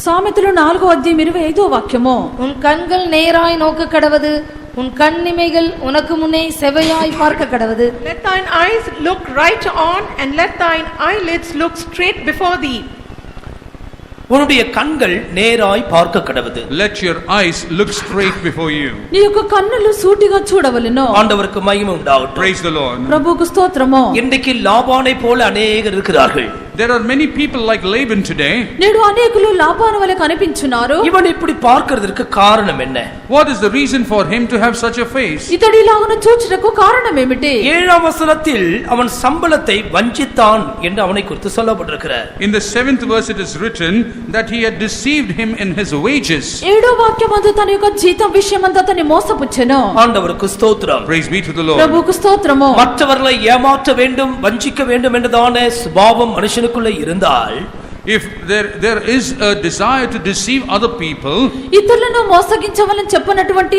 సామెతలు 4వ అధ్యాయం 25వ వాక్యము. உன் கண்கள் நேராய் நோக்க கடவது, உன் கண்ணிமைகள் உனக்கு முன்னே செவையாய் பார்க்க கடவது. Let thine eyes look right on, and let thine eyelids look straight before thee. உன்னுடைய கண்கள் நேராய் பார்க்க கடவது. Let your eyes look straight before you. నీ యొక్క కన్నులు సూటిగా చూడవలెను. ஆண்டவருக்கு மகிமை உண்டாகட்டும். Praise the Lord. ప్రభువుకు స్తోత్రము. இன்றைக்கு லாபானை போல அநேகர் இருக்கிறார்கள். There are many people like Laban today. నేడు అనేకులు లాబాను వలె కనిపించున్నారు. இவன் இப்படி பார்க்கிறதற்கு காரணம் என்ன? What is the reason for him to have such a face? ఇతడు ఇలాగున చూచుటకు కారణం ఏమిటి? 7ஆம் வசனத்தில் அவன் சம்பளத்தை வஞ்சித்தான் என்று அவனை குறித்து சொல்லப்பட்டிருக்கிறது. In the 7th verse it is written that he had deceived him in his wages. 7వ వాక్యమందు తన యొక్క జీతం విషయమందు అతన్ని మోసపుచ్చెను. ஆண்டவருக்கு ஸ்தோத்திரம். Praise be to the Lord. ప్రభువుకు స్తోత్రము. மற்றவர்களை ஏமாற்ற வேண்டும், வஞ்சிக்க வேண்டும் என்றதான சுபாவம் மனுஷனுக்குள்ள இருந்தால், If there is a desire to deceive other people, ఇతరులను మోసగించవాలని చెప్పనటువంటి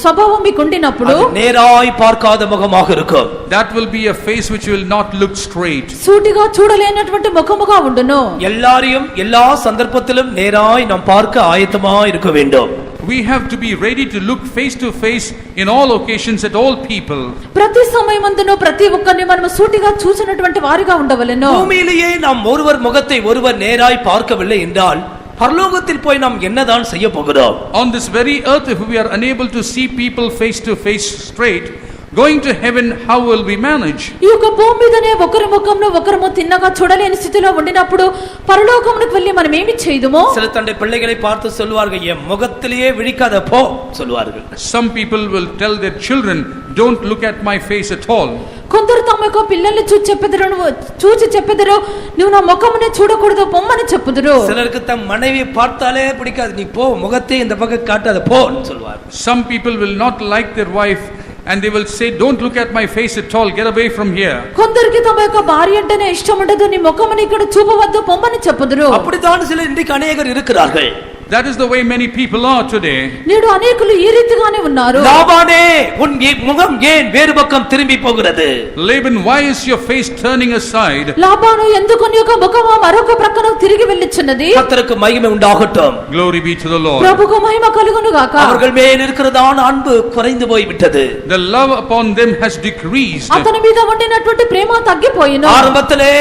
స్వభావం మీకు ఉండినప్పుడు அது நேராய் பார்க்காத முகமாக இருக்கும். that will be a face which will not look straight. సూటిగా చూడలేనటువంటి ముఖముగా ఉండును. எல்லாரையும் எல்லா சந்தர்ப்பத்திலும் நேராய் நாம் பார்க்க ஆயத்தமா இருக்க வேண்டும். We have to be ready to look face to face in all occasions at all people. ప్రతి సమయమందును ప్రతి ఒక్కరిని మనం సూటిగా చూసినటువంటి వారిగా ఉండవలెను. பூமியிலேயே நாம் ஒருவர் முகத்தை ஒருவர் நேராய் பார்க்கவில்லை என்றால் பரலோகத்தில் போய் நாம் என்னதான் செய்ய போகிறோம்? On this very earth, if we are unable to see people face to face straight, going to heaven, how will we manage? ఈ యొక్క భూమి మీదనే ఒకరి ముఖంను ఒకరము తిన్నగా చూడలేని స్థితిలో ఉండినప్పుడు పరలోకమునకు వెళ్ళి మనం ఏమి చేయదుమో? சில தன்னுடைய பிள்ளைகளை பார்த்து சொல்வார்கள், என் முகத்திலேயே விழிக்காத போ சொல்வார்கள். Some people will tell their children, don't look at my face at all. కొందరు తమ యొక్క పిల్లల్ని చూసి చెప్పెదరు, నువ్వు నా ముఖమునే చూడకూడదు, పొమ్మని చెప్పుదురు. சிலருக்கு தம் மனைவி பார்த்தாலே பிடிக்காது, நீ போ முகத்தை இந்த பக்கம் காட்டாத போன்னு சொல்வார்கள். Some people will not like their wife and they will say, don't look at my face at all, get away from here. కొందరికి తమ యొక్క భార్య అంటేనే ఇష్టం ఉండదు, నీ ముఖముని ఇక్కడ చూపవద్దు, పొమ్మని చెప్పుదురు. அப்படிதான் சில இன்றைக்கு அநேகர் இருக்கிறார்கள். That is the way many people are today. నేడు అనేకులు ఈ రీతిగానే ఉన్నారు. லாபானே உன் முகம் ஏன் வேறு பக்கம் திரும்பி போகிறது? Laban, why is your face turning aside? Laban ఎందుకు నీ యొక్క ముఖము మరొక ప్రక్కన తిరిగి వెళ్ళిచున్నది? கர்த்தருக்கு மகிமை உண்டாகட்டும். Glory be to the Lord. ప్రభువుకు మహిమ కలుగును గాక. அவர்கள் மேல் இருக்கிறதான அன்பு குறைந்து போய் விட்டது. The love upon them has decreased. అతని మీద ఉండినటువంటి ప్రేమ తగ్గిపోయిను. ஆரம்பத்திலே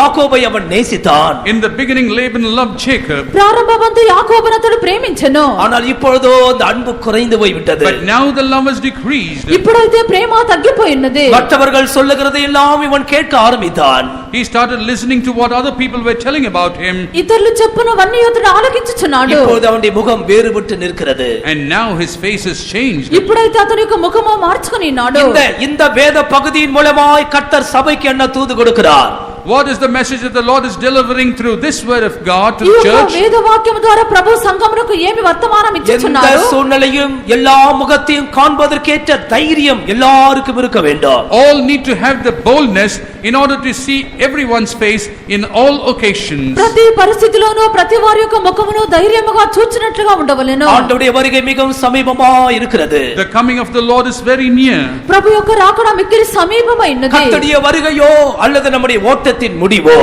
யாக்கோபை அவன் நேசித்தான். In the beginning Laban loved Jacob. ప్రారంభమందు యాకోబును అతడు ప్రేమించెను. ஆனால் இப்பொழுதோ அந்த அன்பு குறைந்து போய் விட்டது. But now the love has decreased. ఇప్పుడైతే ప్రేమ తగ్గిపోయినది. மற்றவர்கள் சொல்லுகிறதை எல்லாம் இவன் கேட்க ஆரம்பித்தான். He started listening to what other people were telling about him. ఇతరులు చెప్పునవన్నీ అతడు ఆలకించుచున్నాడు. இப்பொழுது அவனுடைய முகம் வேறுபட்டு நிற்கிறது. And now his face has changed. ఇప్పుడైతే అతని యొక్క ముఖము మార్చుకొని ఉన్నాడు. இந்த வேத பகுதியின் மூலமாய் கர்த்தர் சபைக்கு என்ன தூது கொடுக்கிறார்? What is the message that the Lord is delivering through this word of God to ఈ the యొక్క church? వేద వాక్యము ద్వారా ప్రభు సంఘమునకు ఏమి వర్తమానం ఇచ్చుచున్నారు? எந்த சூழ்நிலையும் எல்லா முகத்தையும் காண்பதற்கேற்ற தைரியம் எல்லாருக்கும் இருக்க வேண்டும். All need to have the boldness in order to see everyone's face in all occasions. ప్రతి పరిస్థితిలోనూ ప్రతి వారి యొక్క ముఖమును ధైర్యముగా చూచినట్లుగా ఉండవలెను. ஆண்டவருடைய வருகை மிகவும் சமீபமா இருக்கிறது. The coming of the Lord is very near. ప్రభు యొక్క రాకడ మిక్కిలి సమీపమైనది. கர்த்தருடைய வருகையோ அல்லது நம்முடைய ஓட்டத்தின் முடிவோ,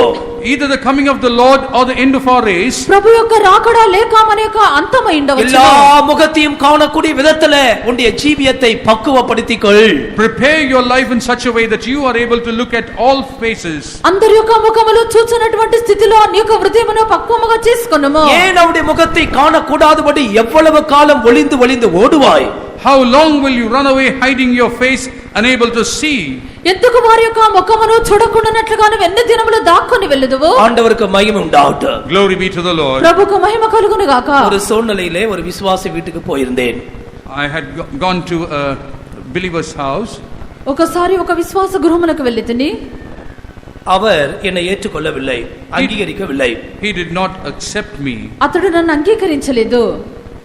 Either the coming of the Lord or the end of our race, ప్రభు యొక్క రాకడ లేక మన యొక్క అంతమై ఉండవచ్చు. எல்லா முகத்தையும் காணக்கூடிய விதத்துல உன்னுடைய ஜீவியத்தை பக்குவப்படுத்திக்கொள். prepare your life in such a way that you are able to look at all faces. అందరి యొక్క ముఖములు చూచినటువంటి స్థితిలో నీ యొక్క హృదయమును పక్వముగా చేసుకొనుము. ஏன் அவருடைய முகத்தை காணக்கூடாதபடி எவ்வளவு காலம் ஒளிந்து ஒளிந்து ஓடுவாய்? How long will you run away hiding your face, unable to see? ఎందుకు వారి యొక్క ముఖమును చూడకుండానట్లుగా నువ్వు ఎన్ని దినములు దాక్కుని వెళ్ళదువు? ஆண்டவருக்கு மகிமை உண்டாகட்டும். Glory be to the Lord. ప్రభువుకు మహిమ కలుగును గాక. ஒரு சூழ்நிலையிலே ஒரு விசுவாசி வீட்டுக்கு போயிருந்தேன். I had gone to a believer's house. ఒకసారి ఒక విశ్వాస గృహమునకు వెళ్ళితిని. அவர் என்னை ஏற்றுக்கொள்ளவில்லை, அங்கீகரிக்கவில்லை. He did not accept me. అతడు నన్ను అంగీకరించలేదు.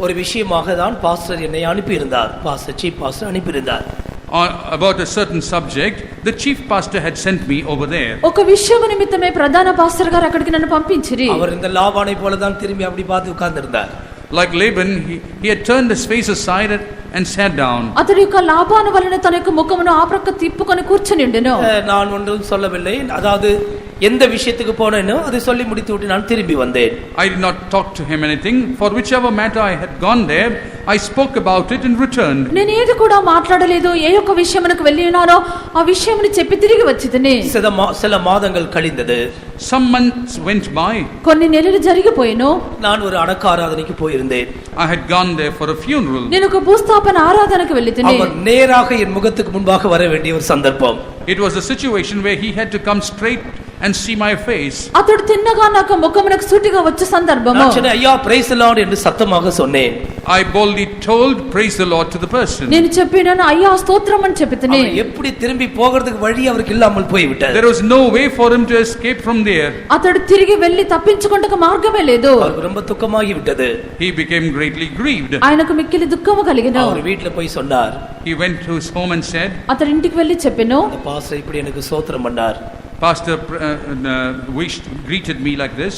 ஒரு விஷயமாக தான் பாஸ்டர் என்னை அனுப்பியிருந்தார். பாஸ்டர், சீஃப் பாஸ்டர் அனுப்பியிருந்தார். About a certain subject, the chief pastor had sent me over there. ఒక విషయం నిమిత్తమే ప్రధాన పాస్టర్ గారు అక్కడికి నన్ను పంపించిరి. அவர் இந்த லாபானை போல தான் திரும்பி அப்படி பார்த்து உட்கார்ந்திருந்தார். Like Laban, he had turned his face aside and sat down. అతడి యొక్క లాభాను వలన తన యొక్క ముఖమును ఆ ప్రక్క తిప్పుకొని కూర్చొని ఉండెను. நான் ஒன்றும் சொல்லவில்லை. அதாவது எந்த விஷயத்துக்கு போனேனோ அதை சொல்லி முடித்து விட்டு நான் திரும்பி வந்தேன். I did not talk to him anything. For whichever matter I had gone there, I spoke about it and returned. నేను ఏది కూడా మాట్లాడలేదు. ఏ యొక్క విషయమునకు వెళ్ళి ఉన్నానో ఆ విషయముని చెప్పి తిరిగి వచ్చితిని. சில மாதங்கள் கழிந்தது. Some months went by. కొన్ని నెలలు జరిగిపోయెను. நான் ஒரு அடக்க ஆராதனைக்கு போயிருந்தேன். I had gone there for a funeral. నేను ఒక భూస్థాపన ఆరాధనకు వెళ్ళితిని. அவர் நேராக என் முகத்துக்கு முன்பாக வர வேண்டிய ஒரு சந்தர்ப்பம். It was a situation where he had to come straight and see my face. అతడు తిన్నగా నాకు ముఖమునకు సూటిగా వచ్చే సందర్భము நான் சொன்னேன், ஐயா praise the Lord என்று சத்தமாக சொன்னேன். I boldly told, praise the Lord, to the person. నేను చెప్పినాను అయ్యా స్తోత్రం అని చెప్పితిని. அவர் எப்படி திரும்பி போகிறதுக்கு வழி அவருக்கு இல்லாமல் போய்விட்டது. There was no way for him to escape from there. అతడు తిరిగి వెళ్లి తప్పించుకొనటకు మార్గమే లేదు. அவருக்கு ரொம்ப துக்கமாகி விட்டது. He became greatly grieved. ఆయనకు మిక్కిలి దుఃఖము కలిగెను. அவர் வீட்ல போய் சொன்னார். He went to his home and said, అతడు ఇంటికి వెళ్లి చెప్పెను, பாஸ்டர் இப்படி எனக்கு ஸ்தோத்திரம் பண்ணார். Pastor greeted me like this.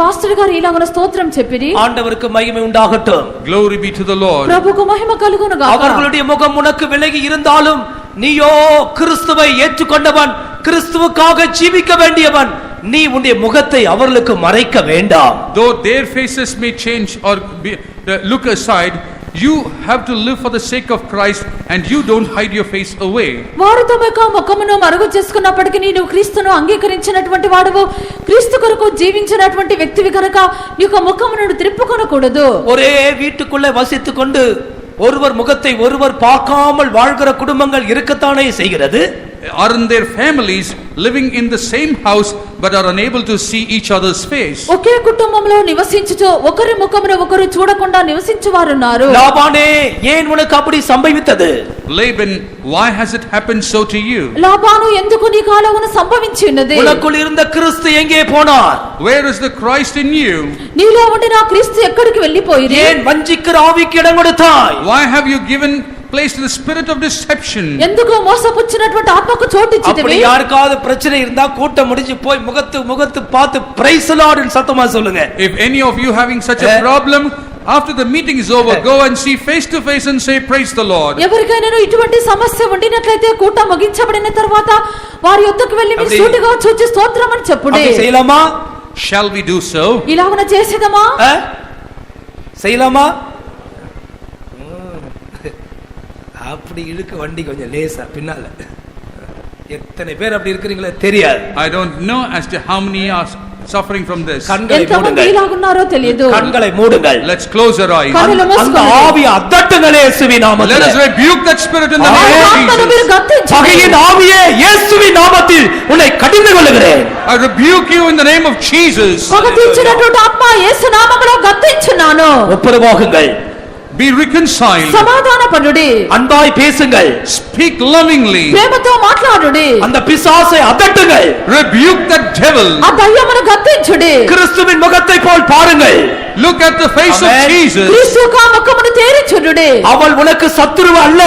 Pastor గారు ఇలాగన స్తోత్రం చెప్పిరి. ஆண்டவருக்கு மகிமை உண்டாகட்டும். Glory be to the Lord. ప్రభువుకు మహిమ కలుగును గాక. அவர்களுடைய முகம் உனக்கு விலகி இருந்தாலும் நீயோ கிறிஸ்துவை ஏற்றுக்கொண்டவன், கிறிஸ்துவுக்காக ஜீவிக்க வேண்டியவன். நீ உன்னுடைய முகத்தை அவர்களுக்கு மறைக்க வேண்டாம். Though their faces may change or look aside, you have to live for the sake of Christ, and you don't hide your face away. వారు తమ యొక్క ముఖమును మరుగు చేసుకున్నప్పటికీ నీవు క్రీస్తును అంగీకరించినటువంటి వాడవు, క్రీస్తు కొరకు జీవించినటువంటి వ్యక్తివి కనుక నీ యొక్క ముఖమును త్రిప్పుకొనకూడదు. ஒரே வீட்டுக்குள்ளே வசித்துக் கொண்டு ஒருவர் முகத்தை ஒருவர் பார்க்காமல் வாழ்கிற குடும்பங்கள் இருக்கத்தானே செய்கிறது. Aren't there families living in the same house but are unable to see each other's face? ఒకే కుటుంబంలో నివసించుచు ఒకరి ముఖమును ఒకరు చూడకుండా నివసించువారున్నారు. லாபானே ஏன் உனக்கு அப்படி சம்பவித்தது? Laban, why has it happened so to you? Laban ఎందుకు నీ కాలమున సంభవించి ఉన్నది? உனக்குள் இருந்த கிறிஸ்து எங்கே போனார்? Where is the Christ in you? నీలో ఉండిన క్రీస్తు ఎక్కడికి వెళ్ళిపోయిరి? ஏன் வஞ்சிக்கிற ஆவிக்கு இடம் கொடுத்தாய்? Why have you given place to the spirit of deception? ఎందుకు మోసపుచ్చినటువంటి ఆత్మకు చోటు அப்படி ఇచ్చితివి? யாருக்காவது பிரச்சனை இருந்தா கூட்டம் முடிஞ்சு போய் முகத்து பார்த்து பிரைஸ் தி லார்ட் ன்னு சத்தமா சொல்லுங்க. If any of you having such a problem, after the meeting is over, go and see face to face and say praise the Lord. ఎవరికైనా ఇటువంటి సమస్య ఉండినట్లయితే కూటం ముగించబడిన తర్వాత వారి యొద్దకు వెళ్ళి మీరు సూటిగా చూచి స్తోత్రం అని చెప్పుడే. அப்படி செய்யலாமா? Shall we do so? ఇలాగున చేసేదమా? செய்யலாமா? அப்படி இழுக்க வண்டி கொஞ்சம் லேசா பின்னால. எத்தனை பேர் அப்படி இருக்கிறீங்களோ தெரியாது. I don't know as to how many are suffering from this. கண்களை ఎంతమంది மூடுங்கள். ఇలాగున్నారో తెలియదు. கண்களை மூடுங்கள். Let's close our eyes. కన్నులు அந்த మూసుకోండి. ஆவியை அதட்டுங்களே இயேசுவின் Let நாமத்தில். us rebuke that spirit in the Amen. name of ఆత్మను మీరు Jesus. గద్దించండి. பகையின் ஆவியே இயேசுவின் நாமத்தில் உன்னை கடிந்து கொள்ளுகிறேன். I rebuke you in the name of Jesus. పగ తీర్చినటువంటి ఆత్మ యేసు నామములో గద్దించున్నాను. ஒப்புரவாகுங்கள். Be reconciled. సమాధానపడుడి. அன்பாய் பேசுங்கள். Speak lovingly. ప్రేమతో మాట్లాడుడి. அந்த பிசாசை அதட்டுங்கள். Rebuke that devil. ఆ దయ్యమును గద్దించుడి. கிறிஸ்துவின் முகத்தை போல் பாருங்கள். Look at the face of Amen. Jesus. క్రీస్తు యొక్క ముఖమును తేరి చూడుడి. அவள் உனக்கு சத்துருவு அல்ல.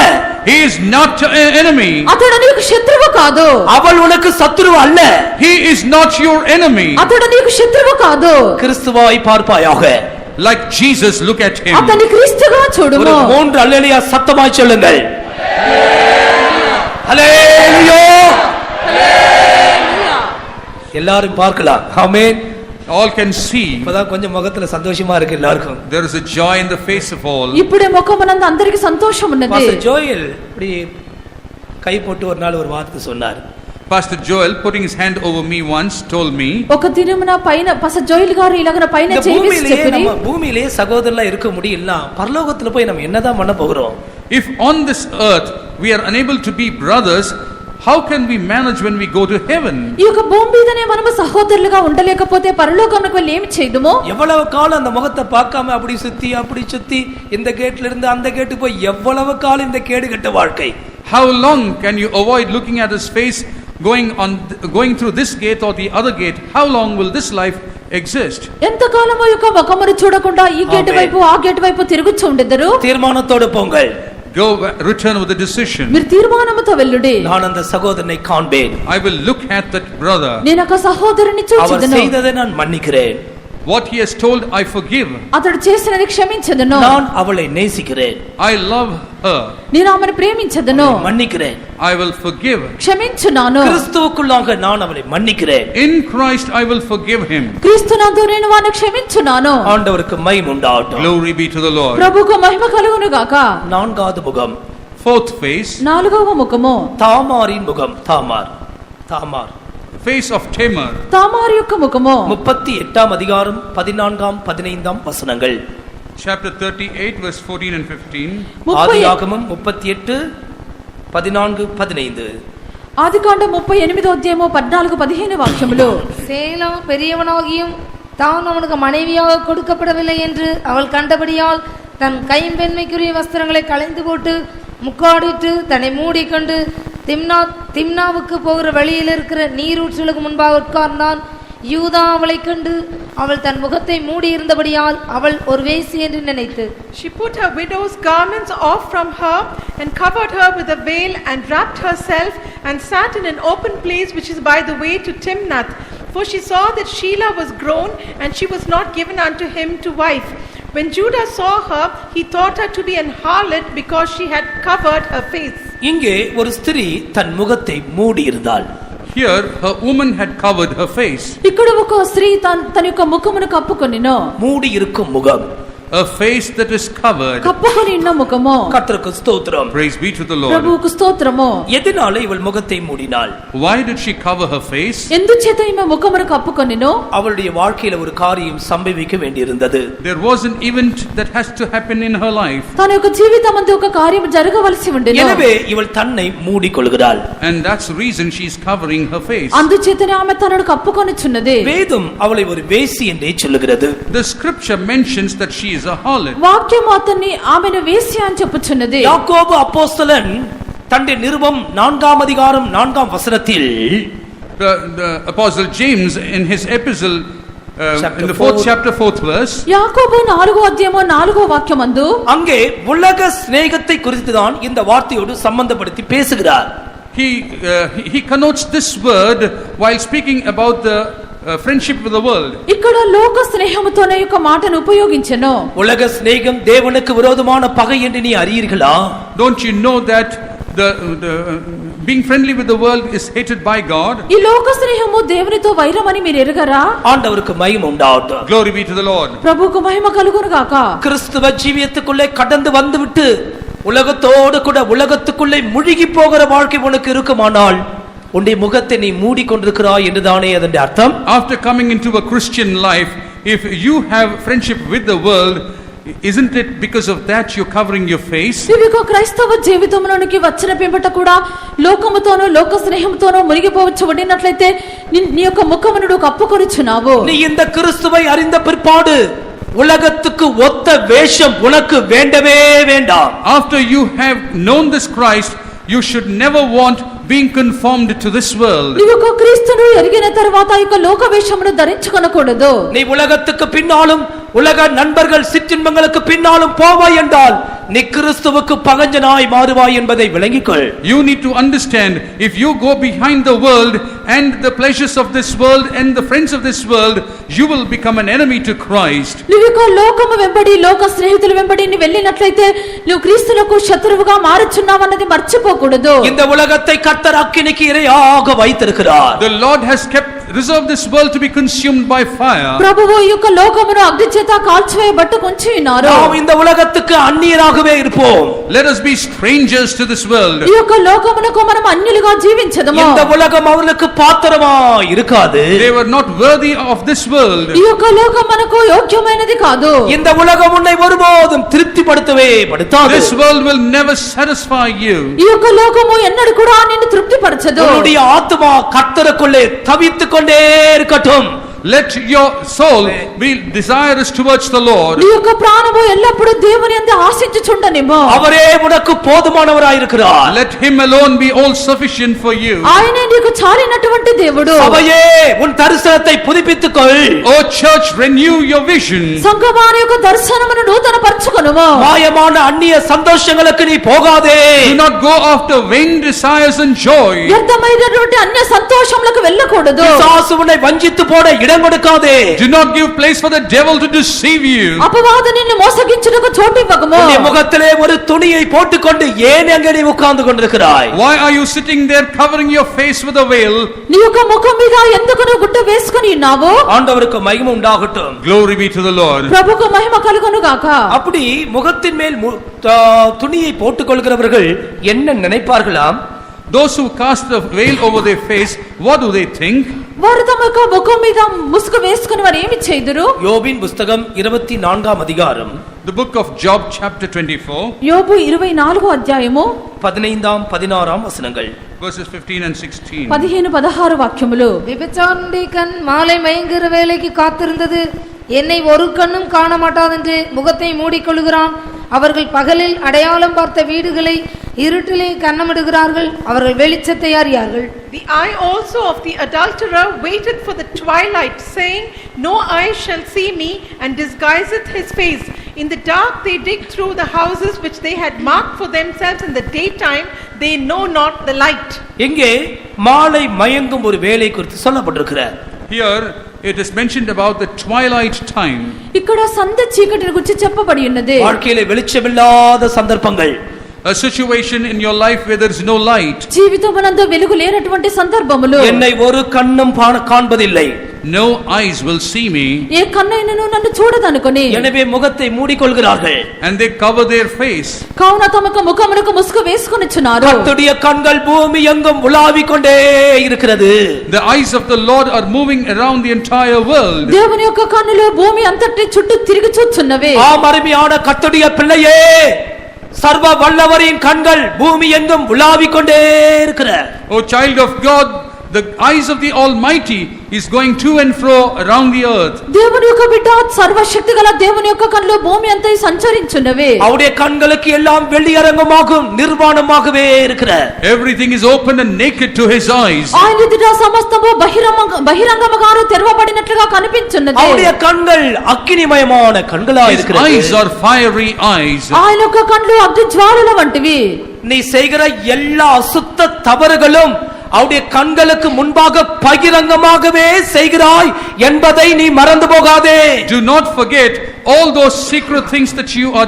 He is not an enemy. అతడు నీకు శత్రువు కాదు. அவள் உனக்கு சத்துருவு அல்ல. He is not your enemy. అతడు నీకు శత్రువు కాదు. கிறிஸ்துவாய் பார்ப்பாயாக. Like Jesus, look at him. అతని క్రీస్తుగా ஒரு చూడుము. 3 அல்லேலூயா சத்தமாய் சொல்லுங்கள். ஹல்லேலூயா. எல்லாரும் பார்க்கலாம். ஆமென். All can see. இப்பதான் கொஞ்சம் முகத்துல சந்தோஷமா இருக்கு எல்லாருக்கும். There is a joy in the face of all. ఇప్పుడే ముఖమునందు అందరికి సంతోషం ఉన్నది. பாஸ்டர் ஜோயல் இப்படி கை போட்டு ஒரு நாள் ஒரு வார்த்தை சொன்னார். Pastor Joel, putting his hand over me once, told me, ఒక దినమున పైన పాస్టర్ జోయల్ గారు ఇలాగన పైన இந்த చేయి వేసి பூமியிலே చెప్పిరి, நம்ம பூமியிலே சகோதரர்களா இருக்க முடியலனா பரலோகத்துல போய் நம்ம என்னதான் பண்ண போகிறோம்? if on this earth we are unable to be brothers, how can we manage when we go to heaven? ఈ యొక్క భూమి మీదనే మనము సహోదరులుగా ఉండలేకపోతే పరలోకమునకు వెళ్ళి ఏమి చేయదుమో? எவ்வளவு காலம் அந்த முகத்தை பார்க்காம அப்படி சுத்தி இந்த கேட்ல இருந்து அந்த கேட்டு போய் எவ்வளவு காலம் இந்த கேடு கெட்ட வாழ்க்கை? How long can you avoid looking at his face, going through this gate or the other gate? How long will this life exist? ఎంత కాలము యొక్క ముఖమును చూడకుండా ఈ గేటు Amen. వైపు ఆ గేటు వైపు తిరుగుచూ ఉండెదరు? தீர்மானத்தோடு போங்கள். Go, return with a decision. మీరు తీర్మానముతో వెళ్ళుడి. நான் அந்த சகோதரனை காண்பேன். I will look at that brother. నేను ఒక సహోదరుని அவர் చూచెదను. செய்ததை நான் மன்னிக்கிறேன். What he has told, I forgive. అతడు చేసినది క్షమించెదను. நான் அவளை நேசிக்கிறேன். I love her. నేను ఆమెను ప్రేమించెదను. மன்னிக்கிறேன். I will forgive. క్షమించున్నాను. கிறிஸ்துவுக்குள்ளாக நான் அவளை மன்னிக்கிறேன். In Christ I will forgive him. క్రీస్తునందు నేను వాని క్షమించున్నాను. ஆண்டவருக்கு மகிமை உண்டாகட்டும். Glory be to the Lord. ప్రభువుకు మహిమ కలుగును గాక. நான்காவது முகம், Fourth face, నాలుగవ ముఖము தாமாரின் முகம். Tamar face of Tamar. తామారు యొక్క ముఖము. 38ஆம் அதிகாரம் 14ஆம் 15ஆம் வசனங்கள். Chapter 38 verse 14 and 15. ஆதியாகமம் 38 14 15. ఆదికాండం 38వ అధ్యాయము 14-15 వాక్యములు. சேலா பெரியவனாகியும் தான் அவனுக்கு மனைவியாக கொடுக்கப்படவில்லை என்று அவள் கண்டபடியால் தன் கைம்பெண்மைக்குரிய வஸ்திரங்களை களைந்து போட்டு முக்காடிட்டு தன்னை மூடிக்கொண்டு திம்னாவுக்கு போகிற வழியில் இருக்கிற நீரூற்றுகளுக்கு முன்பாக உட்கார்ந்தான். யூதா அவளை கண்டு அவள் தன் முகத்தை மூடி இருந்தபடியால் அவள் ஒரு வேசி என்று நினைத்து. She put her widow's garments off from her and covered her with a veil and wrapped herself and sat in an open place which is by the way to Timnath. For she saw that Shelah was grown and she was not given unto him to wife. When Judah saw her, he thought her to be an harlot because she had covered her face. இங்கே ஒரு ஸ்திரீ தன் முகத்தை மூடி இருந்தாள். Here, her woman had covered her face. ఇక్కడ ఒక స్త్రీ తన యొక్క ముఖమును కప్పుకొనిను. மூடி இருக்கும் முகம். A face that is covered. కప్పుకొని ఉన్న ముఖము. கர்த்தருக்கு ஸ்தோத்திரம். Praise be to the Lord. ప్రభువుకు స్తోత్రము. எதனால இவள் முகத்தை மூடினாள்? Why did she cover her face? ఎందుచేత ఈమె ముఖమును కప్పుకొనిను? அவளுடைய வாழ்க்கையில ஒரு காரியம் சம்பவிக்க வேண்டியிருந்தது. There was an event that has to happen in her life. తన యొక్క జీవితమందు ఒక కార్యం జరగవలసి ఉండెను. எனவே இவள் தன்னை மூடிக்கொள்கிறாள். And that's the reason she is covering her face. అందుచేతనే ఆమె తనను కప్పుకొనుచున్నది. வேதம் அவளை ஒரு வேசி என்றே சொல்லுகிறது. The scripture mentions that she is a harlot. వాక్యము అతన్ని ఆమెను వేశ్య అని చెప్పుచున్నది. யாக்கோபு அப்போஸ்தலன் தன்னுடைய நிருபம் 4ஆம் அதிகாரம் 4ஆம் வசனத்தில் The apostle James in his epistle in the 4th chapter 4th verse, యాకోబు 4వ అధ్యాయము 4వ వాక్యమందు அங்கே உலக சிநேகத்தை குறித்து தான் இந்த வார்த்தையோடு சம்பந்தப்படுத்தி பேசுகிறார். he connotes this word while speaking about the friendship with the world. ఇక్కడ లోక స్నేహముతోనే యొక్క మాటను ఉపయోగించెను. உலக சிநேகம் தேவனுக்கு விரோதமான பகை என்று நீ அறியீர்களா? Don't you know that the being friendly with the world is hated by God? ఈ లోక స్నేహము దేవునితో వైరమని మీరు ఎరుగరా? ஆண்டவருக்கு மகிமை உண்டாகட்டும். Glory be to the Lord. ప్రభువుకు మహిమ కలుగును గాక. கிறிஸ்தவ ஜீவியத்துக்குள்ளே கடந்து வந்துவிட்டு உலகத்தோடு கூட உலகத்துக்குள்ளே முழுகி போகிற வாழ்க்கை உனக்கு இருக்குமானால் உன்னுடைய முகத்தை நீ மூடிக்கொண்டிருக்கிறாய் என்றுதானே அதன் அர்த்தம். After coming into a Christian life, if you have friendship with the world, isn't it because of that you're covering your face? నీవు క్రైస్తవ జీవితంలోనికి వచ్చిన పిమ్మట కూడా లోకముతోనో లోక స్నేహముతోనో మునిగిపోవచ్చు ఉండినట్లయితే నీ యొక్క ముఖమును కప్పుకొనుచున్నావు. நீ இந்த கிறிஸ்துவை அறிந்த பிற்பாடு உலகத்துக்கு ஒத்த வேஷம் உனக்கு வேண்டவே வேண்டாம். After you have known this Christ, you should never want being conformed to this world. నీవు క్రీస్తును ఎరిగిన తరువాత ఈ లోక వేషమును ధరించుకొనకూడదు. நீ உலகத்துக்கு பின்னாலும் உலக நண்பர்கள் சிற்றின்பங்களுக்கு பின்னாலும் போவாய் என்றால் நீ கிறிஸ்துவுக்கு பகஞ்சனாய் மாறுவாய் என்பதை விளங்கிக்கொள். You need to understand, if you go behind the world and the pleasures of this world and the friends of this world, you will become an enemy to Christ. నీవు లోకము వెంబడి లోక స్నేహితుల వెంబడి నీ వెళ్ళినట్లయితే నువ్వు క్రీస్తునకు శత్రువుగా మారుచున్నావన్నది మర్చిపోకూడదు. இந்த உலகத்தை கர்த்தர் அக்கினிக்கு இரையாக வைத்திருக்கிறார். The Lord has reserved this world to be consumed by fire. ప్రభువు ఈ యొక్క లోకమును అగ్ని చేత కాల్చివేయబట్టు ఉంచి ఉన్నారు. நாம் இந்த உலகத்துக்கு அந்நியராகவே இருப்போம். Let us be strangers to this world. ఈ యొక్క లోకమునకు మనం అన్యులుగా జీవించదము. இந்த உலகம் அவர்களுக்கு பாத்திரமா இருக்காது. They were not worthy of this world. ఈ యొక్క లోకం మనకు యోగ్యమైనది కాదు. இந்த உலகம் உன்னை ஒருபோதும் திருப்திப்படுத்தவே படுத்தாது. This world will never satisfy you. ఈ యొక్క లోకము ఎన్నడూ కూడా నిన్ను తృప్తిపరచదు. உன்னுடைய ஆத்துமா கர்த்தருக்குள்ளே தவித்துக்கொண்டே இருக்கட்டும். Let your soul be desirous towards the Lord. నీ యొక్క ప్రాణము ఎల్లప్పుడూ దేవుని యందు ఆశించుచుండనిమ్ము. அவரே உனக்கு போதுமானவராய் இருக்கிறார். Let him alone be all sufficient for you. ఆయనే నీకు చాలినటువంటి దేవుడు. சபையே உன் தரிசனத்தை புதுப்பித்துக்கொள். Oh church, renew your vision. సంఘమాని యొక్క దర్శనమును నూతనపరచుకొనుము. மாயமான அந்நிய சந்தோஷங்களுக்கு நீ போகாதே. Do not go after vain desires and joy. వ్యర్థమైనటువంటి అన్య సంతోషములకు వెళ్ళకూడదు. பிசாசு உன்னை வஞ்சித்து போட இடம் கொடுக்காதே. Do not give place for the devil to deceive you. అపవాది నిన్ను మోసగించుటకు చోటివ్వకము. உன் முகத்திலே ஒரு துணியை போட்டுக்கொண்டு ஏன் அங்கே நீ உட்கார்ந்து கொண்டிருக்கிறாய்? Why are you sitting there covering your face with a veil? నీ యొక్క ముఖం మీద ఎందుకు నువ్వు గుడ్డ వేసుకొని ఉన్నావు? ஆண்டவருக்கு மகிமை உண்டாகட்டும். Glory be to the Lord. ప్రభువుకు మహిమ కలుగును గాక. அப்படி முகத்தின் மேல் துணியை போட்டுக் கொள்கிறவர்கள் என்ன நினைப்பார்களாம்? Those who cast a veil over their face, what do they think? వారు తమ యొక్క ముఖం మీద ముసుగు వేసుకుని వారు ఏమి చేయుదురు? யோபின் புத்தகம் 24ஆம் அதிகாரம், The book of Job chapter 24. యోబు 24వ అధ్యాయము 15 16 வசனங்கள். verses 15 and 16. 15-16 వాక్యములు. விபச்சாரனுடைய கண் மாலை மயங்குகிற வேலைக்கு காத்திருந்தது. என்னை ஒரு கண்ணும் காண மாட்டாதென்று முகத்தை மூடிக்கொள்கிறான். அவர்கள் பகலில் அடையாளம் பார்த்த வீடுகளை இருட்டிலே கன்னமிடுகிறார்கள். அவர்கள் வெளிச்சத்தை அறியார்கள். The eye also of the adulterer waited for the twilight, saying, No eye shall see me, and disguiseth his face. In the dark they dig through the houses which they had marked for themselves in the daytime, they know not the light. இங்கே மாலை மயங்கும் ஒரு வேலை குறித்து சொல்லப்பட்டிருக்கிறார். Here it is mentioned about the twilight time. ఇక్కడ సంధ్య చీకటిని గురించి చెప్పబడి ఉన్నది. வாழ்க்கையிலே வெளிச்சமில்லாத சந்தர்ப்பங்கள், A situation in your life where there is no light. జీవితమునందు వెలుగు లేనటువంటి సందర్భములు. என்னை ஒரு కన్నం காண்பதில்லை, No eyes will see me. ఏ కన్నైనను నన్ను చూడదనుకొని எனவே முகத்தை மூடிக்கொள்கிறார்கள். And they cover their face. కావున తమకు ముఖమునకు ముసుగు వేసుకొనిచున్నారు. கர்த்தருடைய கண்கள் பூமி எங்கும் உலாவிக் கொண்டே இருக்கிறது. The eyes of the Lord are moving around the entire world. దేవుని యొక్క కన్నులు భూమి అంతటి చుట్టూ తిరిగి చూచున్నవి. அருமையான கர்த்தருடைய பிள்ளையே, சர்வ வல்லவரின் கண்கள் பூமி எங்கும் உலாவிக் கொண்டே இருக்கிறார். O child of God, the eyes of the Almighty is going to and fro around the earth. దేవుని యొక్క బిడ్డ, సర్వశక్తిగల దేవుని యొక్క కన్నులు భూమి అంతా సంచరించున్నవి. அவருடைய கண்களுக்கு எல்லாம் வெளியரங்கமாகும் நிர்வாணமாகவே இருக்கிறார். Everything is open and naked to his eyes. ఆయన ఎదుట సమస్తము బహిరంగముగాను తెరవబడినట్లుగా కనిపించున్నది. அவருடைய கண்கள் அக்கினிமயமான கண்களாய் His இருக்கிறது. eyes are fiery eyes. ఆయన యొక్క కన్నులు అగ్ని జ్వాలల వంటివి. நீ செய்கிற எல்லா அசுத்த தவறுகளும் அவருடைய கண்களுக்கு முன்பாக பகிரங்கமாகவே செய்கிறாய் என்பதை நீ மறந்து போகாதே. Do not forget all those secret things that you are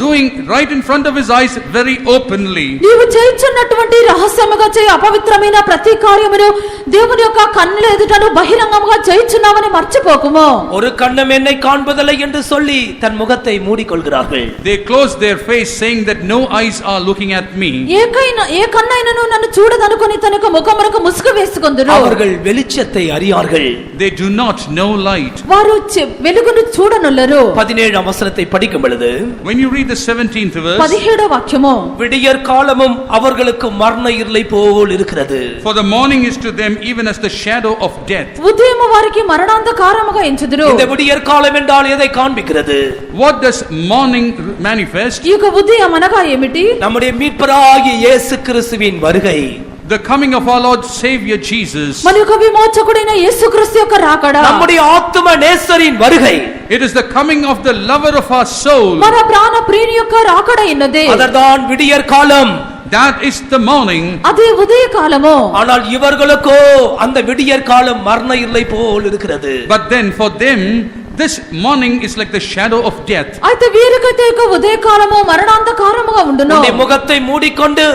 doing right in front of his eyes very openly. నీవు చేయుచున్నటువంటి రహస్యముగా చేయ అపవిత్రమైన ప్రతి కార్యమును దేవుని యొక్క కన్నుల ఎదుటను బహిరంగముగా చేయుచున్నావని మర్చిపోకుము. ஒரு கண்ணம் என்னை காண்பதில்லை என்று சொல்லி தன் முகத்தை மூடிக்கொள்கிறார்கள். They close their face saying that no eyes are looking at me. ఏ కన్నైనను నన్ను చూడదనుకొని తనకు ముఖమునకు ముసుగు వేసుకొందురు. அவர்கள் வெளிச்சத்தை அறியார்கள். They do not know light. వారు వెలుగును చూడనుల్లరు. 17ஆம் வசனத்தை படிக்கும் பொழுது, When you read the 17th verse, 17వ వాక్యము, விடியற் காலமும் அவர்களுக்கு மரண இருளை போல் இருக்கிறது. for the morning is to them even as the shadow of death. ఉదయము వారికి మరణాంధకారముగా ఎంచుదురు. இந்த விடியற் காலம் என்றால் எதை காண்பிக்கிறது? What does morning manifest? ఈ యొక్క ఉదయం అనగా ఏమిటి? நம்முடைய மீட்பராகிய இயேசு கிறிஸ்துவின் வருகை. The coming of our Lord Savior Jesus. మన యొక్క విమోచకుడైన యేసుక్రీస్తు యొక్క రాకడ. நம்முடைய ஆத்தும நேசரின் வருகை. It is the coming of the lover of our soul. మన ప్రాణ ప్రియుని యొక్క రాకడ అయినది. அதர்தான் விடியற் காலம். That is the morning. అదే ఉదయ కాలము. ஆனால் இவர்களுக்கோ அந்த விடியற் காலம் மரண இருளை போல் இருக்கிறது. But then for them this morning is like the shadow of death. అయితే వీరికైతే యొక్క ఉదయ కాలము మరణాంధకారముగా ఉండును. உன்னுடைய முகத்தை மூடிக்கொண்டு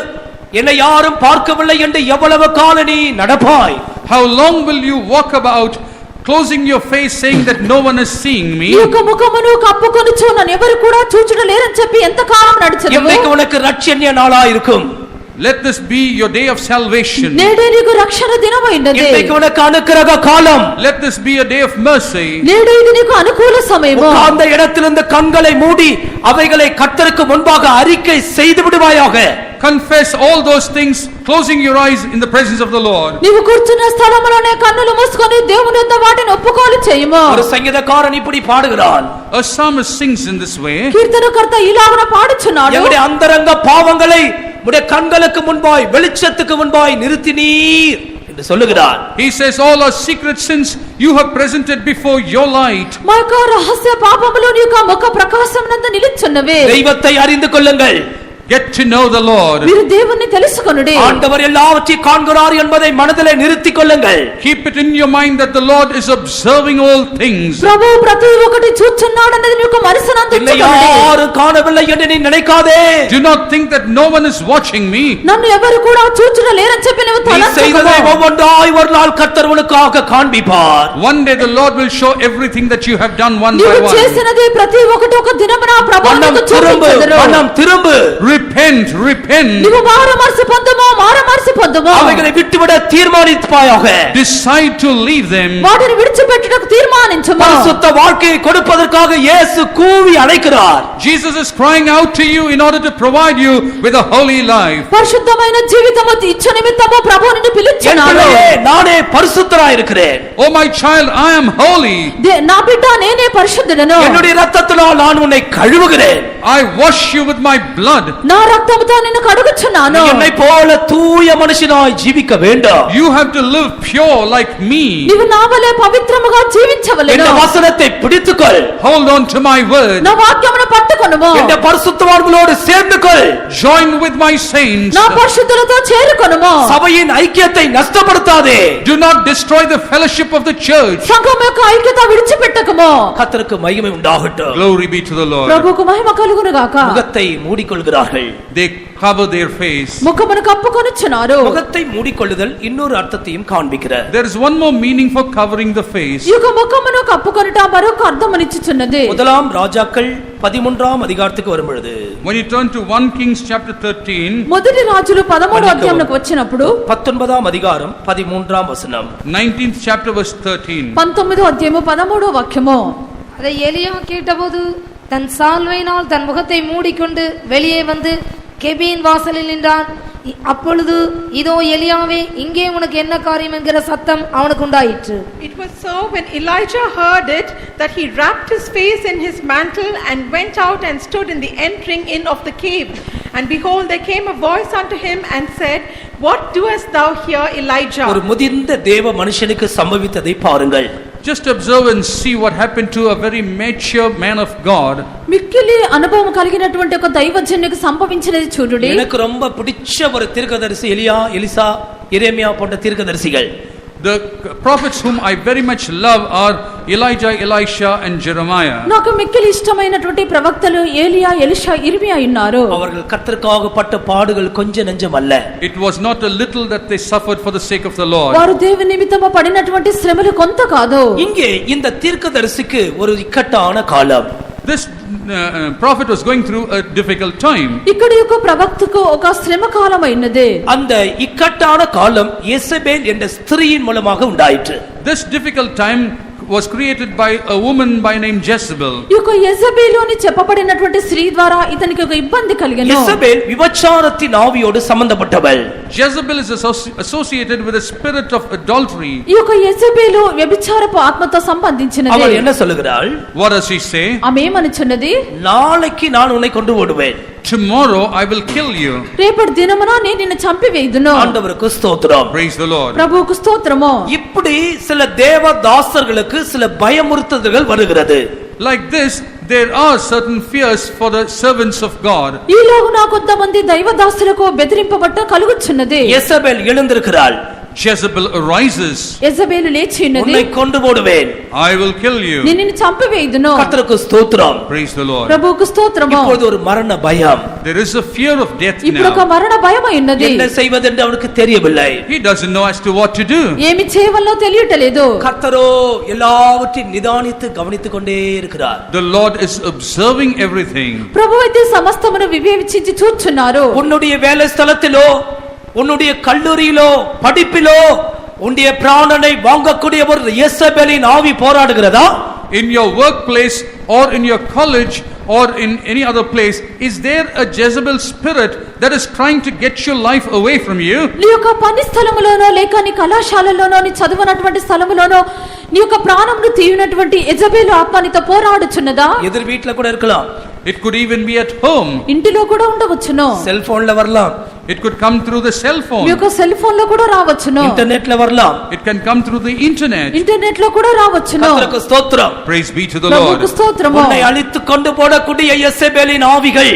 என்னை யாரும் பார்க்கவில்லை என்று எவ்வளவு காலம் நீ நடப்பாய்? How long will you walk about closing your face saying that no one is seeing me? ఈ యొక్క ముఖమును కప్పుకొనుచు నన్ను ఎవరు కూడా చూచుటలేరని చెప్పి ఎంత కాలం నడిచెదవు? இன்றைக்கு உனக்கு ரட்சண்ய நாளா இருக்கும். Let this be your day of salvation. నేడే నీకు రక్షణ దినమైనది. இன்றைக்கு உனக்கு அனுக்கிரக காலம். Let this be a day of mercy. నేడే ఇది నీకు అనుకూల సమయము. அந்த இடத்திலிருந்து கண்களை மூடி அவைகளை கர்த்தருக்கு முன்பாக அறிக்கை செய்து விடுவாயாக. Confess all those things, closing your eyes in the presence of the Lord. నీవు కూర్చున్న స్థలములోనే కన్నులు మూసుకొని దేవుని యొద్ద వాటిని ఒప్పుకోలు చేయుము. ஒரு சங்கீதக்காரன் இப்படி பாடுகிறான். A psalmist sings in this way. కీర్తనకర్త ఇలాగన పాడుచున్నాడు. எங்களுடைய அந்தரங்க பாவங்களை உடைய கண்களுக்கு முன்பாய் வெளிச்சத்துக்கு முன்பாய் நிறுத்தினீர் என்று சொல்லுகிறார். He says all our secret sins you have presented before your light. మా యొక్క రహస్య పాపములు నీ యొక్క ముఖ ప్రకాశమునందు నిలుచున్నవే. தெய்வத்தை அறிந்து கொள்ளுங்கள். Get to know the Lord. మీరు దేవుణ్ణి తెలుసుకొనుడి. ஆண்டவர் எல்லாவற்றையும் காண்கிறார் என்பதை மனதிலே நிறுத்திக் கொள்ளுங்கள். Keep it in your mind that the Lord is observing all things. ప్రభు ప్రతి ఒక్కటి చూచున్నాడన్నది నీ యొక్క మనసునందు ఉంచుకోండి. யாரும் காணவில்லை என்று நீ நினைக்காதே. Do not think that no one is watching me. నన్ను ఎవరు కూడా చూచుటలేరని చెప్పి నువ్వు நீ செய்ததை తలంచుకోకు. ஒவ்வொன்றாய் ஒரு நாள் கர்த்தர் உனக்காக காண்பிப்பார். One day the Lord will show everything that you have done one by నీవు one. చేసినది ప్రతి ఒక్కటి ఒక దినమున ప్రభువు నీకు చూపించెదరు. மனம் திரும்பு. Repent, repent. నీవు మారుమనసు పొందుము. அவைகளை விட்டுவிட தீர்மானிப்பாயாக. Decide to leave them. వాటిని విడిచిపెట్టుటకు తీర్మానించుము. பரிசுத்த வாழ்க்கையை கொடுப்பதற்காக இயேசு கூவி அழைக்கிறார். Jesus is crying out to you in order to provide you with a holy life. పరిశుద్ధమైన జీవితము ఇచ్చు నిమిత్తము ప్రభువు నిన్ను పిలుచుచున్నాడు. நானே பரிசுத்தராய் இருக்கிறேன். Oh my child, I am holy. నా బిడ్డ నేనే పరిశుద్ధుడను. என்னுடைய இரத்தத்தினால் நான் உன்னை கழுவுகிறேன். I wash you with my blood. నా రక్తముతో నిన్ను కడుగుచున్నాను. என்னை போல தூய మనిషినాய் జీవిக்க வேண்டும். You have to live pure like me. నీవు నా వలె పవిత్రముగా జీవించవలెను. இந்த வசனத்தை பிடித்துக்கொள். Hold on to my word. నా వాక్యమును పట్టుకొనుము. இந்த பரிசுத்தவான்களோடு சேர்ந்துக்கொள். Join with my saints. నా పరిశుద్ధులతో చేరుకొనుము. சபையின் ஐக்கியத்தை நஷ்டப்படுத்தாதே. Do not destroy the fellowship of the church. సంఘం యొక్క ఐక్యత విడిచిపెట్టకుము. கர்த்தருக்கு மகிமை உண்டாகட்டும். Glory be to the Lord. ప్రభువుకు మహిమ కలుగును గాక. முகத்தை மூடிக்கொள்கிறார்கள். They cover their face. ముఖమును కప్పుకొనుచున్నారు. முகத்தை மூடிக்கொள்ளுதல் இன்னொரு அர்த்தத்தையும் காண்பிக்கிறது. There is one more meaning for covering the face. ఈ యొక్క ముఖమును కప్పుకొనుట మరొక అర్థమునిచ్చుచున్నది. முதலாம் ராஜாக்கள் 13ஆம் அதிகாரத்துக்கு வரும்பொழுது When you turn to 1 Kings chapter 13, మొదటి రాజులు 13వ అధ్యాయంలోకి వచ్చినప్పుడు 19ஆம் அதிகாரம் 13ஆம் வசனம் 19th chapter verse 13. 19వ అధ్యాయము 13వ వాక్యము. அதை எலியா கேட்டபோது தன் சால்வையினால் தன் முகத்தை மூடிக்கொண்டு வெளியே வந்து கெபியின் வாசலில் நின்றான். அப்பொழுது இதோ எலியாவே இங்கே உனக்கு என்ன காரியம் என்கிற சத்தம் அவனுக்கு உண்டாயிற்று. It was so when Elijah heard it that he wrapped his face in his mantle and went out and stood in the entering in of the cave. And behold, there came a voice unto him and said, What doest thou here, Elijah? ஒரு முதிர்ந்த தேவ மனுஷனுக்கு சம்பவித்ததை பாருங்கள். Just observe and see what happened to a very mature man of God. మిక్కిలి అనుభవం కలిగినటువంటి ఒక దైవజనునికి సంభవించినది చూడుడి. எனக்கு ரொம்ப பிடிச்ச ஒரு தீர்க்கதரிசி எலியா, எலிசா, எரேமியா போன்ற தீர்க்கதரிசிகள். The prophets whom I very much love are Elijah, Elisha and Jeremiah. నాకు మిక్కిలి ఇష్టమైనటువంటి ప్రవక్తలు ఏలియా, ఎలీషా, ఇర్మియా ఉన్నారు. அவர்கள் கர்த்தருக்காக பட்ட பாடுகள் கொஞ்ச நெஞ்சம் அல்ல. It was not a little that they suffered for the sake of the Lord. వారు దేవుని నిమిత్తము పడినటువంటి శ్రమలు కొంత కాదు. இங்கே இந்த தீர்க்கதரிசிக்கு ஒரு இக்கட்டான காலம். This prophet was going through a difficult time. ఇక్కడ యొక్క ప్రవక్తకు ఒక శ్రమ కాలం అయినది. அந்த இக்கட்டான காலம் யேசபேல் என்ற ஸ்திரீயின் மூலமாக உண்டாயிற்று. This difficult time was created by a woman by name Jezebel. ఈ యొక్క యెజబెలు అని చెప్పబడినటువంటి స్త్రీ ద్వారా ఇతనికి ఒక ఇబ్బంది కలిగెను. யேசபேல் விபச்சாரத்தின் ஆவியோடு சம்பந்தப்பட்டவள். Jezebel is associated with a spirit of adultery. ఈ యొక్క యెజబెలు వ్యభిచారపు ఆత్మతో సంబంధించినది. அவள் என்ன சொல்லுகிறாள்? What does she say? ఆమె ఏమనుచున్నది? நாளைக்கு நான் உன்னை கொண்டு ஓடுவேன். Tomorrow I will kill you. రేపటి దినమున నేను నిన్ను చంపివేయుదును. ஆண்டவருக்கு ஸ்தோத்திரம். Praise the Lord. ప్రభువుకు స్తోత్రము. இப்படி சில தேவதாசர்களுக்கு சில பயமுறுத்துதல்கள் வருகிறது. Like this, there are certain fears for the servants of God. ఈలోగున కొంతమంది దైవదాసులకు బెదిరింపబట్ట కలుగుచున్నది. யேசபேல் எழுந்திருக்கிறாள். Jezebel arises. యెజబెలు లేచి ఉన్నది. உன்னை கொண்டு போடுவேன். I will kill you. నేను నిన్ను చంపివేయుదును. கர்த்தருக்கு ஸ்தோத்திரம். Praise the Lord. ప్రభువుకు స్తోత్రము. இப்பொழுது ஒரு மரண பயம். There is a fear of death ఇప్పుడు ఒక now. మరణ భయం ఉన్నది. என்ன செய்வதென்று அவனுக்கு தெரியவில்லை. He doesn't know as to what to do. ఏమి చేయవల్లో తెలియటలేదు. கர்த்தரோ எல்லாவற்றையும் நிதானித்து கவனித்துக் கொண்டே இருக்கிறார். The Lord is observing everything. ప్రభువైతే సమస్తమును వివేచించి చూచున్నారు. உன்னுடைய வேலை ஸ்தலத்திலோ உன்னுடைய கல்லூரியிலோ படிப்பிலோ உன்னுடைய பிராணனை வாங்கக்கூடிய ஒரு யேசபேலின் ஆவி போராடுகிறதா? In your workplace or in your college or in any other place, is there a Jezebel spirit that is trying to get your life away from you? నీ యొక్క పని స్థలములోనో లేక నీ కళాశాలలోనో నీ చదువునటువంటి స్థలములోనో నీ యొక్క ప్రాణమును తీయునటువంటి యెజబెలు ఆత్మ నీతో పోరాడుచున్నదా? எதிர் வீட்ல கூட இருக்கலாம். It could even be at home. ఇంటిలో కూడా ఉండవచ్చును. செல்போன்ல வரலாம். It could come through the cell me phone. యొక్క సెల్ ఫోన్ లో కూడా రావచ్చును. இன்டர்நெட்ல வரலாம். It can come through the internet. Internet లో కూడా రావచ్చును. கர்த்தருக்கு ஸ்தோத்திரம். Praise be to the ప్రభువుకు Lord. స్తోత్రము. உன்னை அழித்து கொண்டு போடக்கூடிய யேசபேலின் ஆவிகள்,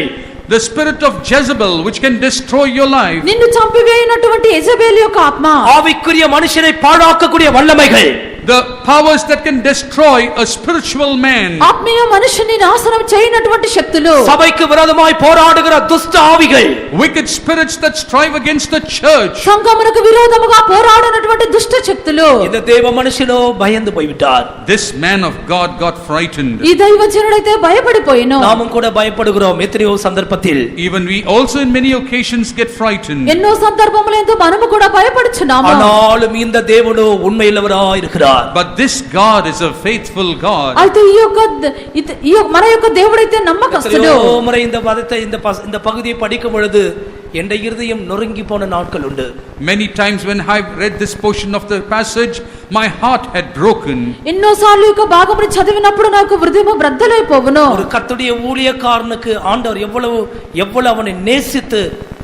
The spirit of Jezebel which can destroy your life. నిన్ను చంపివేయనటువంటి యెజబెలు యొక్క ఆత్మ, ஆவிக்குரிய மனுஷனை பாழாக்கக்கூடிய வல்லமைகள், The powers that can destroy a spiritual man. ఆత్మీయ మనుషుని నాశనం చేయనటువంటి శక్తులు, சபைக்கு விரோதமாய் போராடுகிற துஷ்ட ஆவிகள், Wicked spirits that strive against the church. సంఘమునకు విరోధముగా పోరాడినటువంటి దుష్ట శక్తులు. இந்த தேவ மனுஷனோ பயந்து போய்விட்டார். This man of God got frightened. ఈ దైవజనుడైతే భయపడిపోయిను. நாமும் கூட பயப்படுகிறோம் எத்தனையோ சந்தர்ப்பத்தில். Even we also in many occasions get frightened. ఎన్నో సందర్భములందు మనము కూడా భయపడుచున్నాము. ஆனாலும் இந்த தேவனோ உண்மையுள்ளவராய் இருக்கிறார். But this God is a faithful God. అయితే మన యొక్క దేవుడైతే నమ్మకస్తుడు. எத்தனையோ முறை இந்த பதத்தை இந்த பகுதியை படிக்கும் பொழுது என் இருதயம் நொறுங்கி போன நாட்கள் உண்டு. Many times when I read this portion of the passage, my heart had broken. ఎన్నోసార్లు ఈ భాగమును చదివినప్పుడు నాకు హృదయం బ్రద్దలైపోవును. ஒரு கர்த்தருடைய ஊழியக்காரனுக்கு ஆண்டவர் எவ்வளவு அவனை நேசித்து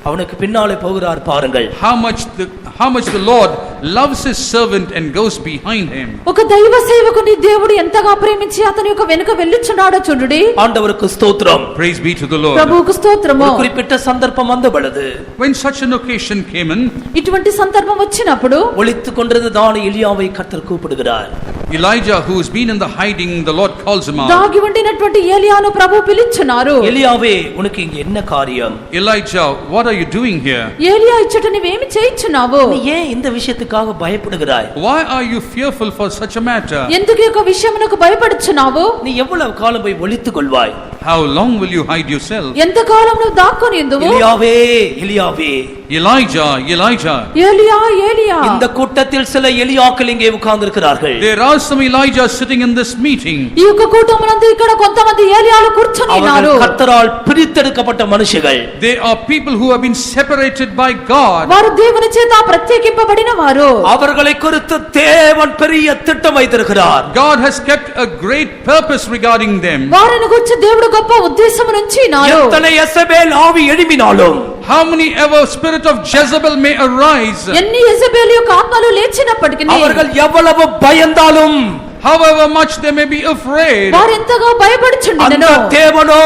அவனுக்கு பின்னாலே போகிறார் பாருங்கள். How much the Lord loves his servant and goes behind him. ఒక దైవ సేవకుని దేవుడు ఎంతగా ప్రేమించి అతని యొక్క వెనుక వెళ్ళుచున్నాడో చూడండి. ஆண்டவருக்கு ஸ்தோத்திரம். Praise be to the Lord. ప్రభువుకు స్తోత్రము. ஒரு குறிப்பிட்ட சந்தர்ப்பம் வந்த பொழுது, when such an occasion came in, ఇటువంటి సందర్భం వచ్చినప్పుడు ஒளித்துக் கொண்டிருந்த தான எலியாவை கர்த்தர் கூப்பிடுகிறார். Elijah, who has been in the hiding, the Lord calls him out. దాగి ఉండినటువంటి ఏలియాను ప్రభువు పిలుచున్నారు. எலியாவே, உனக்கு இங்க என்ன காரியம்? Elijah, what are you doing here? ఏలియా ఇచ్చట నీవేమి చేయుచున్నావు? நீ ஏன் இந்த விஷயத்துக்காக பயப்படுகிறாய்? Why are you fearful for such a matter? ఎందుకు ఈ విషయమునకు భయపడుచున్నావు? நீ ఎவ்வளவு కాలం போய் ஒளித்துக் கொள்வாய்? How long will you hide yourself? ఎంత కాలం నువ్వు దాక్కుని ఉందువు? எலியாவே, எலியாவே, Elijah, Elijah. ఏలియా, ఏలియా. இந்த கூட்டத்தில் சில எலியாக்கள் இங்கே உட்கார்ந்திருக்கிறார்கள். There are some Elijahs sitting in this meeting. ఈ యొక్క కూటమునందు ఇక్కడ కొంతమంది ఏలియాలు కూర్చొని ఉన్నారు. அவர்கள் கர்த்தரால் பிரித்தெடுக்கப்பட்ட மனுஷர்கள். They are people who have been separated by God. వారు దేవుని చేత ప్రత్యేకింపబడిన వారు. அவர்களை குறித்து தேவன் பெரிய திட்டம் வைத்திருக்கிறார். God has kept a great purpose regarding them. వారిని గురించి దేవుడు గొప్ప ఉద్దేశం నుంచి ఉన్నారు. எத்தனை యెజబెల్ ఆవి எழும்பினாலும், How many ever spirit of Jezebel may arise, ఎన్ని యెజబెల్ యొక్క ఆత్మలు లేచినప్పటికీ அவர்கள் எவ்வளவு பயந்தாலும், however much they may be afraid, వారు ఎంతగా భయపడుచుండినను, அந்த தேவனோ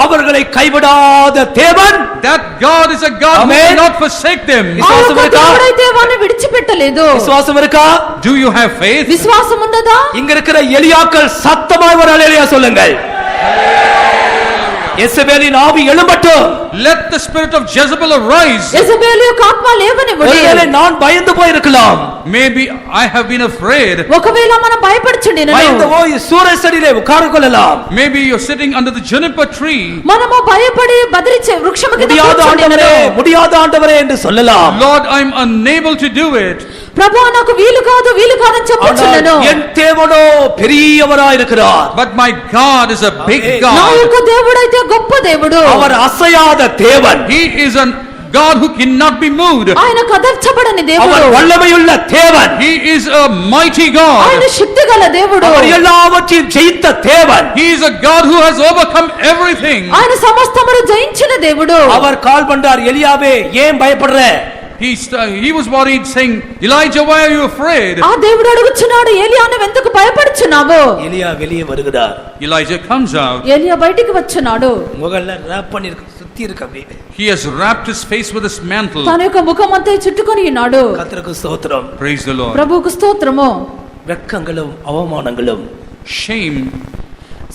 அவர்களை கைவிடாத தேவன். that God is a God who Amen. will not forsake them. ఆ యొక్క దేవుడైతే వారిని విడిచిపెట్టలేదు. விசுவாசம் இருக்கா? Do you have faith? విశ్వాసం ఉన్నదా? இங்க இருக்கிற எலியாக்கள் சத்தமாய் ஒரு அல்லேலூயா சொல்லுங்கள். యెజబెலின் ஆவி எழும்பட்டும். Let the spirit of Jezebel arise. Jezebel యొక్క ఆత్మ లేవనివ్వండి. ஒருவேளை நான் பயந்து போயிருக்கலாம். Maybe I have been afraid. ఒకవేళ మనం భయపడుచుండినను, பயந்து போய் சூரசடியிலே உட்கார்ந்து கொள்ளலாம். Maybe you're sitting under the juniper tree. మనము భయపడి బదిరిచే వృక్షము కింద முடியாத ஆண்டவரே, కూర్చుండినను. முடியாத ஆண்டவரே என்று சொல்லலாம். Lord, I'm unable to do it. ప్రభువా నాకు వీలు కాదని చెప్పుచున్నాను. ஆனால் என் தேவனோ பெரியவராய் இருக்கிறார். But my God is a big Amen. నా God. యొక్క దేవుడైతే గొప్ప దేవుడు. அவர் அசையாத தேவன். He is a God who cannot be moved. ఆయన కదర్చబడని அவர் దేవుడు. வல்லமையுள்ள தேவன். He is a mighty God. ఆయన శక్తిగల దేవుడు. அவர் எல்லாவற்றையும் ஜெயித்த தேவன். He is a God who has overcome everything. ఆయన సమస్తమును జయించిన దేవుడు. அவர் கால் பண்றார், எலியாவே ஏன் பயப்படுற? He was worried, saying, Elijah, why are you afraid? ఆ దేవుడు అడుగుచున్నాడు, ఏలియా నువ్వు ఎందుకు భయపడుచున్నావు? எலியா வெளியே வருகிறார். Elijah comes out. ఏలియా బయటికి వచ్చున్నాడు. முகல்ல ராப் பண்ணி சுத்தி இருக்கு அப்படியே. He has wrapped his face with his mantle. తన యొక్క ముఖం అంతా చుట్టుకొని ఉన్నాడు. கர்த்தருக்கு ஸ்தோத்திரம். Praise the Lord. ప్రభువుకు స్తోత్రము. வெட்கங்களும் அவமானங்களும், Shame,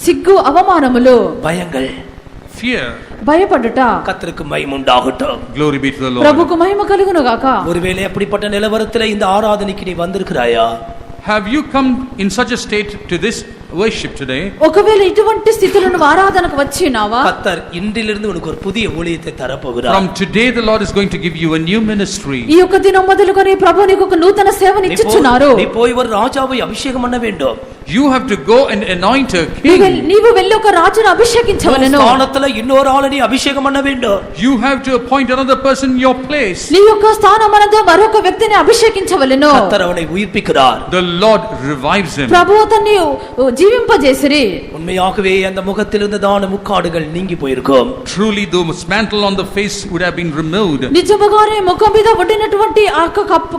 సిగ్గు, అవమానములు, பயங்கள், fear, భయపడుట. கர்த்தருக்கு மகிமை உண்டாகட்டும். glory be to the Lord. ప్రభుకు మహిమ కలుగును గాక. ஒருவேளை அப்படிப்பட்ட நிலவரத்தில் இந்த ஆராதனைக்கு நீ வந்திருக்கிறாயா? Have you come in such a state to this worship today? ఒకవేళ ఇటువంటి స్థితిలో నువ్వు ఆరాధనకు వచ్చినావా? கர்த்தர் இன்றிலிருந்து உனக்கு ஒரு புதிய ஊழியத்தை தரப்போகிறார். From today the Lord is going to give you a new ministry. ఈ యొక్క దినం మొదలుకొని ప్రభువు నీకు ఒక నూతన సేవను ఇచ్చుచున్నారు. நீ போய் ஒரு ராஜாவை அபிஷேகம் பண்ண வேண்டும். You have to go and anoint a king. నీవు వెళ్ళి ఒక రాజును అభిషేకించవలెను. ஸ்தானத்துல இன்னொரு ஆளை நீ அபிஷேகம் பண்ண வேண்டும். You have to appoint another person in your place. నీ యొక్క స్థానమందు మరొక వ్యక్తిని అభిషేకించవలెను. கர்த்தர் அவனை உயிர்ப்பிக்கிறார். The Lord revives him. ప్రభువు అతన్ని జీవింపజేసిరి. உண்மையாகவே அந்த முகத்தில் இருந்ததான முக்காடுகள் நீங்கி போயிருக்கும். Truly the mantle on the face would have been removed. నిజముగానే ముఖం మీద ఒడినటువంటి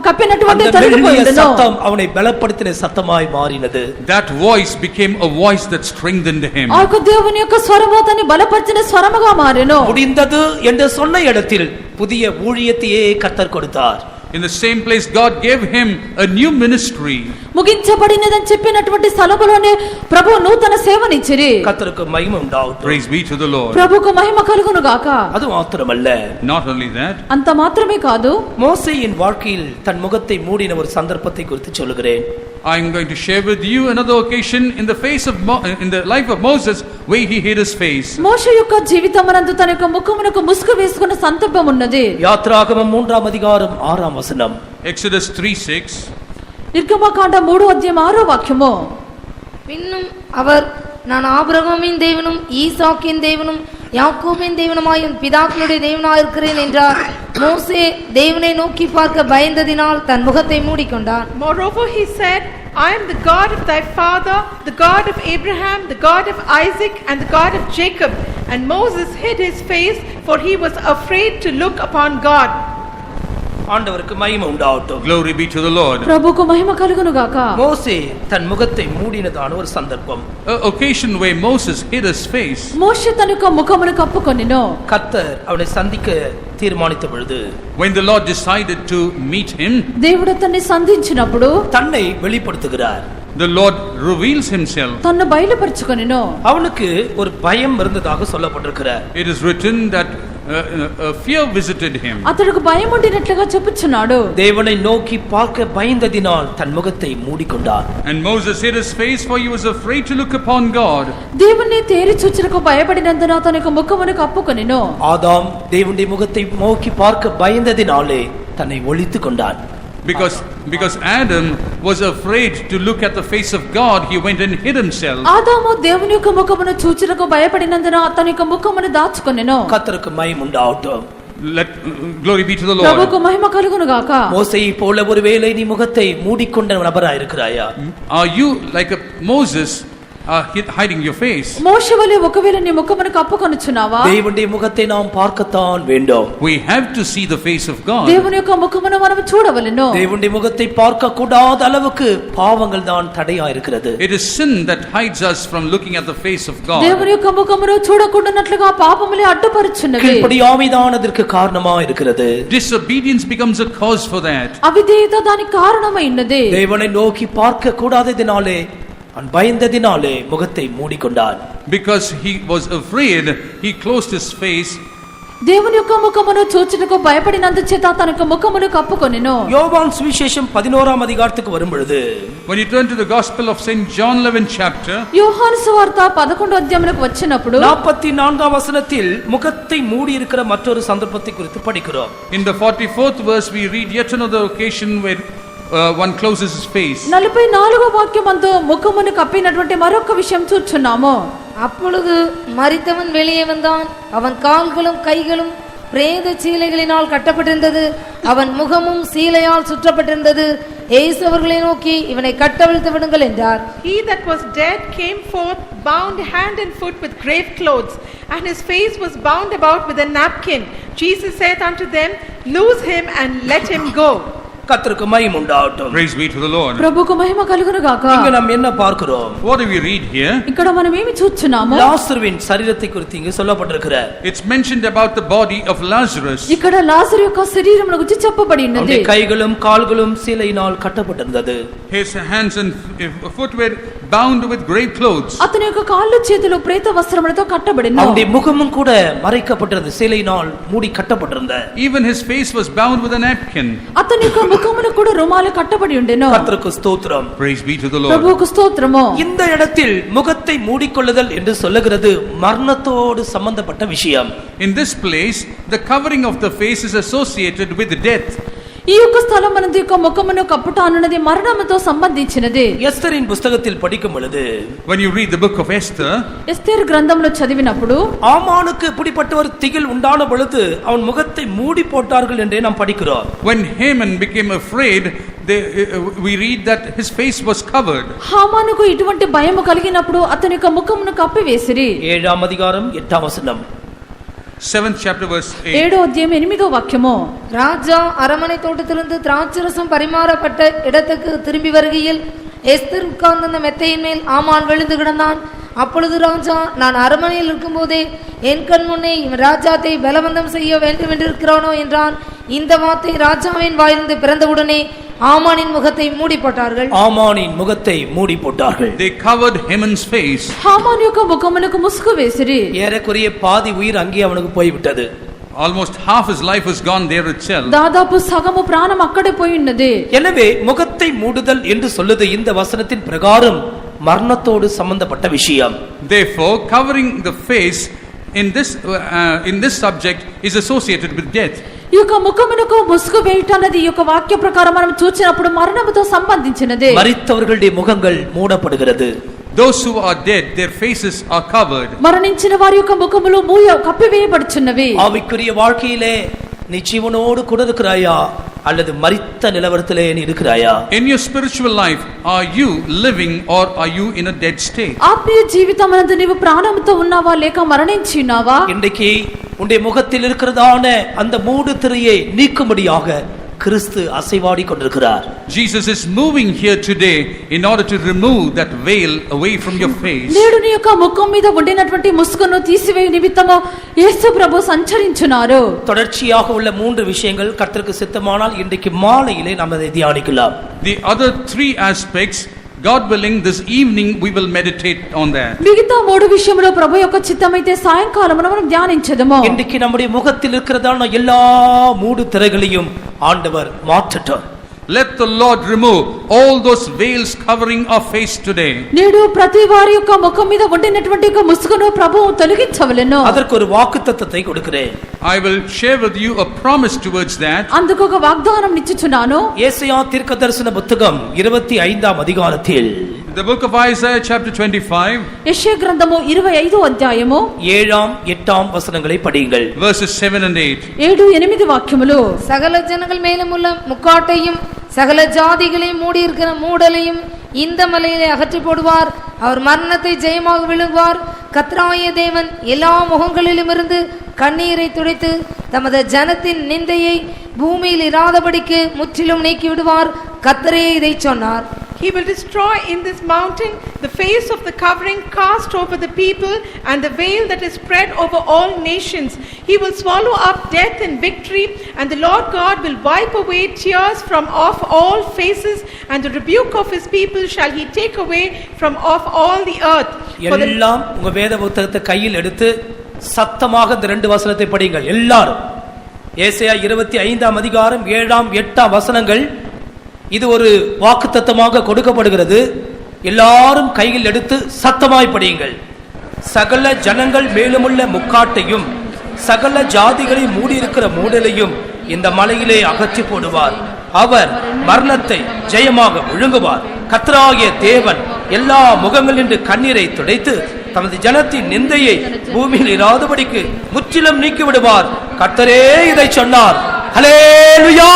కప్పినటువంటి அந்த తొలగిపోయి மெல்லிய ఉండును. சத்தம் அவனை பலப்படுத்தின சத்தமாய் மாறினது. That voice became a voice that strengthened him. ఆ యొక్క దేవుని యొక్క స్వరము అతన్ని బలపరిచిన స్వరముగా మారెను. முடிந்தது என்று சொன்ன இடத்தில் புதிய ஊழியத்தையே கர்த்தர் கொடுத்தார். In the same place God gave him a new ministry. ముగించబడినదని చెప్పినటువంటి స్థలములోనే ప్రభు నూతన సేవనిచ్చిరి. கர்த்தருக்கு மகிமை உண்டாகட்டும். Praise be to the Lord. ప్రభుకు మహిమ కలుగును గాక. அது மாத்திரமல்ல, Not only that, అంత మాత్రమే కాదు, மோசேயின் வாழ்க்கையில் தன் முகத்தை மூடின ஒரு சந்தர்ப்பத்தை குறித்து சொல்லுகிறேன். I am going to share with you another occasion in the face of in the life of Moses where he hid his face. మోషే యొక్క జీవితమునందు తన యొక్క ముఖమునకు ముసుగు వేసుకున్న సందర్భం ఉన్నది. யாத்ராகமம் 3 அதிகாரம் 6 வசனம். Exodus 3:6. నిర్గమకాండ 3:6 பின்னும் அவர், நான் ஆபிரகாமின் தேவனும் ஈசாக்கின் தேவனும் யாக்கோபின் தேவனுமாய் உன் பிதாக்களுடைய தேவனாய் இருக்கிறேன் என்றார். மோசே தேவனை நோக்கி பார்க்க பயந்ததினால் தன் முகத்தை மூடிக்கொண்டான். Moreover, he said, I am the God of thy father, the God of Abraham, the God of Isaac, and the God of Jacob. And Moses hid his face, for he was afraid to look upon God. ஆண்டவருக்கு மகிமை உண்டாகட்டும். Glory be to the Lord. ప్రభుకు మహిమ కలుగును గాక. மோசே தன் முகத்தை மூடினதான ஒரு சந்தர்ப்பம். An occasion where Moses hid his face. మోషే తన యొక్క ముఖమును కప్పుకొనెను. கர்த்தர் அவனை சந்திக்க தீர்மானித்த பொழுது, When the Lord decided to meet him, దేవుడు అతన్ని సంధించినప్పుడు தன்னை வெளிப்படுத்துகிறார். the Lord reveals himself. తన్ను బయలుపరుచుకొనెను. அவனுக்கு ஒரு பயம் இருந்ததாக சொல்லப்பட்டிருக்கிறார். It is written that a fear visited him. అతడుకు భయం ఉండినట్లుగా చెప్పుచున్నాడు. தேவனை நோக்கி பார்க்க பயந்ததினால் தன் முகத்தை மூடிக்கொண்டார். And Moses hid his face for he was afraid to look upon God. దేవుణ్ణి తేరి చూచుటకు భయపడినందున తన యొక్క ముఖమును కప్పుకొనెను. ஆதாம் தேவனுடைய முகத்தை நோக்கி பார்க்க பயந்ததினாலே தன்னை ஒளித்துக் கொண்டான். Because Adam was afraid to look at the face of God, he went and hid himself. ఆదాము దేవుని యొక్క ముఖమును చూచుటకు భయపడినందున తన యొక్క ముఖమును దాచుకొనెను. கர்த்தருக்கு மகிமை உண்டாகட்டும். Let glory be to the Lord. ప్రభుకు మహిమ కలుగును గాక. மோசேயை போல ஒருவேளை நீ முகத்தை மூடிக்கொண்ட நபராய் இருக்கிறாயா? Are you like a Moses hiding your face? మోషే వలె ఒకవేళ నీ ముఖమును కప్పుకొనుచున్నావా? தேவனுடைய முகத்தை நாம் பார்க்கத்தான் வேண்டும். We have to see the face of God. దేవుని యొక్క ముఖమును మనం చూడవలెను. தேவனுடைய முகத்தை பார்க்க கூடாத அளவுக்கு பாவங்கள் தான் தடையா இருக்கிறது. It is sin that hides us from looking at the face of God. దేవుని యొక్క ముఖమును చూడకుండానట్లుగా పాపములే అడ్డుపరుచున్నవి. கீழ்ப்படியாமைதான் அதற்கு காரணமா இருக்கிறது. Disobedience becomes a cause for that. అవిధేయత దానికి కారణమైనది. தேவனை நோக்கி பார்க்க கூடாததினாலே அவன் பயந்ததினாலே முகத்தை மூடிக்கொண்டான். Because he was afraid, he closed his face. దేవుని యొక్క ముఖమును చూచుటకు భయపడినందుచేత తన యొక్క ముఖమును కప్పుకొనెను. யோவான் சுவிசேஷம் 11 அதிகாரத்துக்கு வரும் பொழுது, When you turn to the Gospel of St. John 11 chapter, యోహాను సువార్త 11వ అధ్యాయమునకు వచ్చినప్పుడు 44 వచనத்தில் ముఖத்தை மூடி இருக்கிற மற்றொரு சந்தர்ப்பத்தை குறித்து படிக்கிறோம். in the 44th verse we read yet another occasion where one closes his face. 44వ వాక్యమందు ముఖమును కప్పినటువంటి మరొక విషయం చూచున్నాము. அப்பொழுது மரித்தவன் வெளியே வந்தான். அவன் கால்களும் கைகளும் பிரேத சீலைகளினால் கட்டப்பட்டிருந்தது. அவன் முகமும் சீலையால் சுற்றப்பட்டிருந்தது. இயேசு அவர்களை நோக்கி, இவனை கட்டவிழ்த்து விடுங்கள் என்றார். He that was dead came forth, bound hand and foot with grave clothes, and his face was bound about with a napkin. Jesus saith unto them, Loose him and let him go. கர்த்தருக்கு மகிமை உண்டாகட்டும். Praise be to the Lord. ప్రభుకు మహిమ కలుగును గాక. இங்க நாம் என்ன பார்க்கிறோம்? What do we read here? ఇక్కడ మనం ఏమి చూస్తున్నాము? லாசருவின் சரீரத்தை குறித்து இங்கு சொல்லப்பட்டிருக்கிற, It's mentioned about the body of Lazarus. ఇక్కడ లాజరు యొక్క శరీరమును గురించి చెప్పబడి ఉన్నది. அவனுடைய கைகளும் கால்களும் சீலையினால் கட்டப்பட்டிருந்தது. His hands and foot were bound with grave clothes. అతని యొక్క కాళ్ళు చేతులు ప్రేత వస్త్రములతో కట్టబడిన. அவனுடைய முகமும் கூட மறைக்கப்பட்டிருந்தது, சீலையினால் மூடி கட்டப்பட்டிருந்த. Even his face was bound with a napkin. అతని యొక్క ముఖమును కూడా రుమాలు కట్టబడి ఉండెను. கர்த்தருக்கு ஸ்தோத்திரம். Praise be to the Lord. ప్రభువుకు స్తోత్రము. இந்த இடத்தில் முகத்தை மூடிக்கொள்ளுதல் என்று சொல்லுகிறது மரணத்தோடு சம்பந்தப்பட்ட விஷயம். In this place, the covering of the face is associated with death. ఈ యొక్క స్థలమునందు యొక్క ముఖమును కప్పుట అన్నది మరణముతో సంబంధించినది. எஸ்தரின் புத்தகத்தில் படிக்கும் பொழுது, When you read the book of Esther, ఎస్తేరు గ్రంథంలో చదివినప్పుడు ஆமானுக்கு இப்படிப்பட்ட ஒரு திகில் உண்டான பொழுது அவன் முகத்தை மூடி போட்டார்கள் என்றே நாம் படிக்கிறோம். when Haman became afraid, we read that his face was covered. హామానుకు ఇటువంటి భయము కలిగినప్పుడు అతని యొక్క ముఖమును కప్పివేసిరి. 7వ அதிகாரம் 8వ వచనం. 7th chapter verse 8. 7వ అధ్యాయం 8వ వాక్యము. ராஜா அரமனை தோட்டத்திலிருந்து திராட்சரசம் பரிமாறப்பட்ட இடத்துக்கு திரும்பி வருகையில் எஸ்தர் உட்கார்ந்த மெத்தையின் மேல் ஆமான் விழுந்து கிடந்தான். அப்பொழுது ராஜா, நான் அரமனையில் இருக்கும்போதே என் கண் முன்னே இவன் ராஜாத்தை பலவந்தம் செய்ய வேண்டும் என்றிருக்கிறானோ என்றான். இந்த வார்த்தை ராஜாவின் வாயிலிருந்து பிறந்தவுடனே ஆமானின் முகத்தை மூடி போட்டார்கள். ஆமானின் முகத்தை மூடி போட்டார்கள். They covered Haman's face. హామాను యొక్క ముఖమునకు ముసుగు వేసిరి. ஏறக்குறைய பாதி உயிர் அங்கே அவனுக்கு போய்விட்டது. Almost half his life was gone there itself. దాదాపు సగము ప్రాణం అక్కడే పోయి ఉన్నది. எனவே முகத்தை மூடுதல் என்று சொல்லுது இந்த வசனத்தின் பிரகாரம் மரணத்தோடு சம்பந்தப்பட்ட விஷயம். Therefore, covering the face in this subject is associated with death. ఈ యొక్క ముఖమునకు ముసుగు వేయటం అనేది ఈ యొక్క వాక్య ప్రకారం మనం చూసినప్పుడు మరణముతో సంబంధించినది. மரித்தவர்களுடைய முகங்கள் மூடப்படுகிறது. Those who are dead, their faces are covered. మరణించిన వారి యొక్క ముఖములు కప్పివేయబడుచున్నవి. ஆவிக்குரிய வாழ்க்கையிலே நீ ஜீவனோடு கூட இருக்கிறாயா அல்லது மரித்த நிலவரத்திலே நீ இருக்கிறாயா? In your spiritual life, are you living or are you in a dead state? ఆత్మీయ జీవితమందు నీవు ప్రాణముతో ఉన్నావా లేక మరణించి ఉన్నావా? இன்றைக்கு உன்னுடைய முகத்தில் இருக்கிறதான அந்த மூடு திரையை நீக்கும்படியாக கிறிஸ்து அசைவாடி கொண்டிருக்கிறார். Jesus is moving here today in order to remove that veil away from your face. నేడు నీ యొక్క ముఖం మీద ఉండినటువంటి ముసుగును తీసివేయ నిమిత్తము యేసు ప్రభు సంచరించున్నారు. தொடர்ச்சியாக உள்ள 3 விஷயங்கள் கர்த்தருக்கு சித்தமானால் இன்றைக்கு மாலையிலே நாம் அதை தியானிக்கலாம். The other 3 aspects, God willing, this evening we will meditate on that. మిగతా 3 విషయములో ప్రభు యొక్క చిత్తమైతే సాయంకాలమున మనం ధ్యానించదము. இன்றைக்கு நம்முடைய முகத்தில் இருக்கிறதான எல்லா மூடு திரைகளையும் ஆண்டவர் மாற்றட்டும். Let the Lord remove all those veils covering our face today. నేడు ప్రతి వారి యొక్క ముఖం మీద ఉండినటువంటి యొక్క ముసుగును ప్రభువు తొలగించవలెను. அதற்கு ஒரு வாக்குத்தத்தத்தை கொடுக்கிறேன். I will share with you a promise towards that. అందుకు ఒక వాగ్దానం ఇచ్చుచున్నాను. ஏசாயா தீர்க்கதரிசன புத்தகம் 25ஆம் அதிகாரத்தில் The book of Isaiah chapter 25, యెషయా గ్రంథము 25వ అధ్యాయము 7ஆம் 8ஆம் வசனங்களை படியுங்கள். verses 7 and 8. 7-8 వాక్యములు. சகல ஜனங்கள் மேலும் உள்ள முக்காட்டையும் சகல ஜாதிகளையும் மூடி இருக்கிற மூடலையும் இந்த மலையிலே அகற்றி போடுவார். அவர் மரணத்தை ஜெயமாக விழுங்குவார். கர்த்தராகிய தேவன் எல்லா முகங்களிலும் இருந்து கண்ணீரை துடைத்து தமது ஜனத்தின் நிந்தையை பூமியில் இராதபடிக்கு முற்றிலும் நீக்கி விடுவார். கர்த்தரே இதை சொன்னார். He will destroy in this mountain the face of the covering cast over the people and the veil that is spread over all nations. He will swallow up death in victory, and the Lord God will wipe away tears from off all faces, and the rebuke of his people shall he take away from off all the earth. எல்லாம் உங்க வேத புத்தகத்தை கையில் எடுத்து சத்தமாக இந்த 2 வசனத்தை படியுங்கள் எல்லாரும். ஏசாயா 25ஆம் அதிகாரம் 7ஆம் 8ஆம் வசனங்கள். இது ஒரு வாக்குத்தத்தமாக கொடுக்கப்படுகிறது. எல்லாரும் கையில் எடுத்து சத்தமாய் படியுங்கள். சகல ஜனங்கள் மேலுமுள்ள முக்காட்டையும் சகல ஜாதிகளை மூடியிருக்கிற மூடலையும் இந்த மலையிலே அகற்றி போடுவார். அவர் மரணத்தை ஜெயமாக விழுங்குவார். கர்த்தராகிய தேவன் எல்லா முகங்களின்று கண்ணீரை துடைத்து தமது ஜனத்தின் நிந்தையை பூமியில் இராதபடிக்கு முற்றிலும் நீக்கி விடுவார். கர்த்தரே இதை சொன்னார். ஹல்லேலூயா.